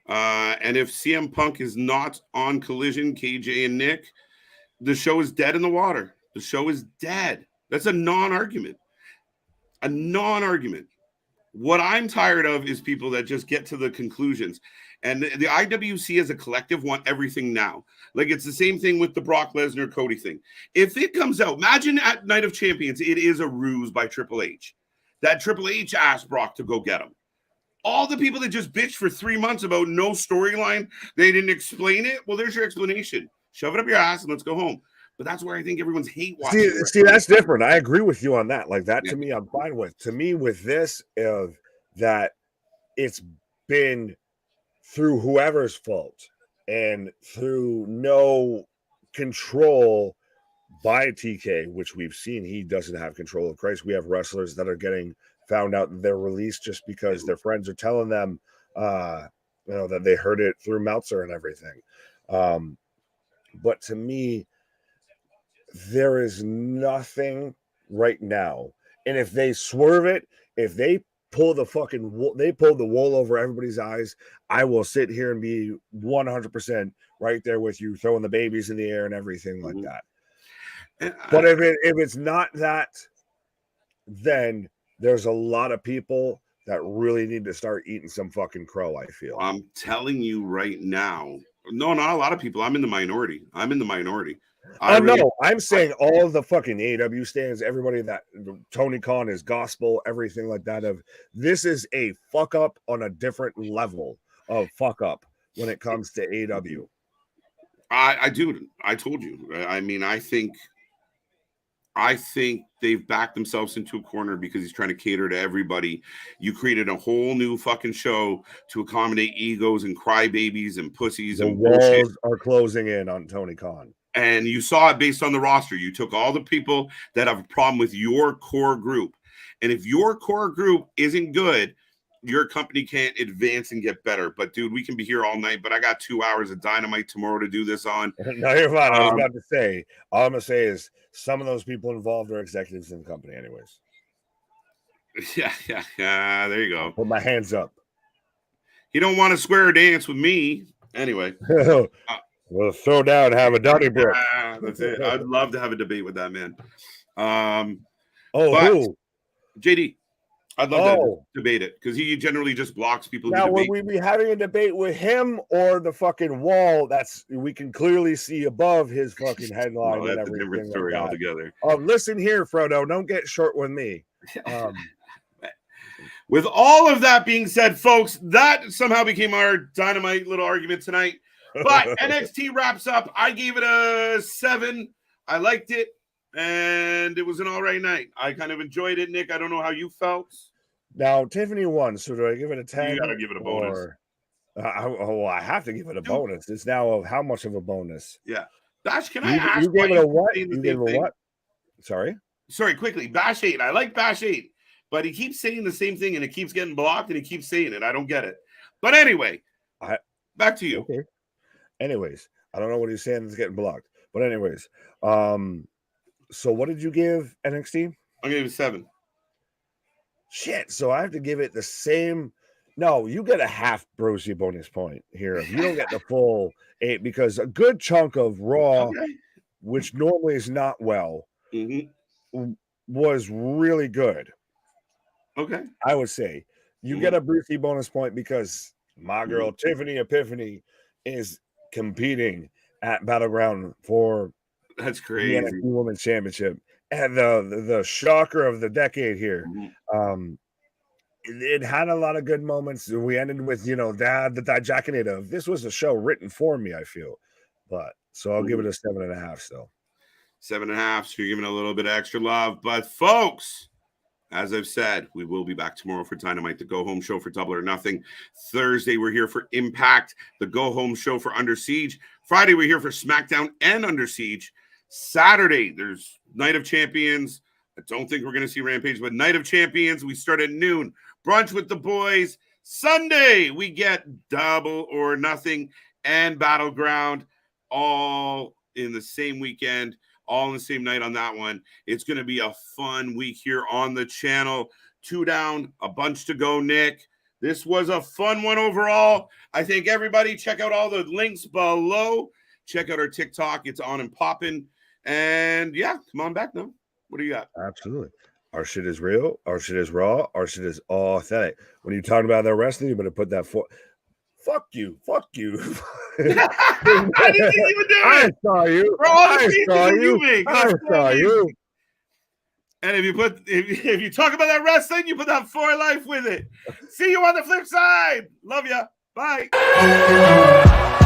And if CM Punk is not on Collision, KJ and Nick, the show is dead in the water. The show is dead. That's a non-argument. A non-argument. What I'm tired of is people that just get to the conclusions. And the IWC as a collective want everything now. Like it's the same thing with the Brock Lesnar Cody thing. If it comes out, imagine at Night of Champions, it is a ruse by Triple H. That Triple H asked Brock to go get him. All the people that just bitched for 3 months about no storyline, they didn't explain it. Well, there's your explanation. Shove it up your ass and let's go home. But that's where I think everyone's hate watching.
See, that's different. I agree with you on that. Like that to me, I'm fine with. To me, with this, that it's been through whoever's fault and through no control by TK, which we've seen he doesn't have control of Christ. We have wrestlers that are getting found out that they're released just because their friends are telling them, that they heard it through Meltzer and everything. But to me, there is nothing right now. And if they swerve it, if they pull the wool over everybody's eyes, I will sit here and be 100% right there with you, throwing the babies in the air and everything like that. But if it's not that, then there's a lot of people that really need to start eating some fucking crow, I feel.
I'm telling you right now. No, not a lot of people. I'm in the minority.
No, I'm saying all the fucking AEW stands, everybody that Tony Khan is gospel, everything like that. This is a fuck up on a different level of fuck up when it comes to AEW.
I do. I told you. I mean, I think they've backed themselves into a corner because he's trying to cater to everybody. You created a whole new fucking show to accommodate egos and crybabies and pussies.
The
and
walls
bullshit.
Are closing in on Tony Khan.
And you saw it based on the roster. You took all the people that have a problem with your core group. And if your core group isn't good, your company can't advance and get better. But, dude, we can be here all night. But I got 2 hours of Dynamite tomorrow to do this on.
No, you're fine. I was about to say, all I'm going to say is some of those people involved are executives in the company anyways.
Yeah. There you go.
Put my hands up.
You don't want to square dance with me. Anyway.
We'll throw down and have a Donnybrook.
That's it. I'd love to have a debate with that man.
Who?
JD. I'd love to debate it because he generally just blocks people.
Now, will we be having a debate with him or the fucking wall that's we can clearly see above his fucking headline?
That's a different story altogether.
Listen here, Frodo. Don't get short with me.
With all of that being said, folks, that somehow became our Dynamite little argument tonight. But NXT wraps up. I gave it a 7. I liked it, and it was an all right night. I kind of enjoyed it, Nick. I don't know how you felt.
Now, Tiffany won, so do I give it a 10?
You got to give it a bonus.
I have to give it a bonus. It's now how much of a bonus?
Yeah. Bash, can I ask?
You gave it a what? You gave it a what? Sorry,
quickly. Bash 8. I like Bash 8, but he keeps saying the same thing, and it keeps getting blocked, and he keeps saying it. I don't get it. But anyway, back to you.
Okay. Anyways, I don't know what he's saying. It's getting blocked. But anyways, so what did you give NXT?
I gave it 7.
Shit. So I have to give it the same. No, you get a half Brucey bonus point here. You don't get the full 8 because a good chunk of Raw, which normally is not well, was really good.
Okay.
I would say you get a Brucey bonus point because my girl Tiffany Epiphany is competing at Battleground for
that's crazy
the NXT Women's Championship, and the shocker of the decade here. It had a lot of good moments. We ended with the Jackinator. This was a show written for me, I feel, but so I'll give it a 7.5. So
7.5. So you're giving a little bit of extra love, but folks, as I've said, we will be back tomorrow for Dynamite, the go-home show for Double or Nothing. Thursday, we're here for Impact, the go-home show for Under Siege. Friday, we're here for SmackDown and Under Siege. Saturday, there's Night of Champions. I don't think we're going to see Rampage, but Night of Champions, we start at noon. Brunch with the boys. Sunday, we get Double or Nothing and Battleground all in the same weekend. All in the same night on that one. It's going to be a fun week here on the channel. 2 down, a bunch to go, Nick. This was a fun one overall. I thank everybody. Check out all the links below. Check out our TikTok. It's on and popping. And yeah, come on back now. What do you got?
Absolutely. Our shit is real. Our shit is raw. Our shit is authentic. When you're talking about their wrestling, you better put that for. Fuck you.
I didn't think you would do it.
I saw you.
I saw you.
You.
And if you talk about that wrestling, you put that for life with it. See you on the flip side. Love ya. Bye.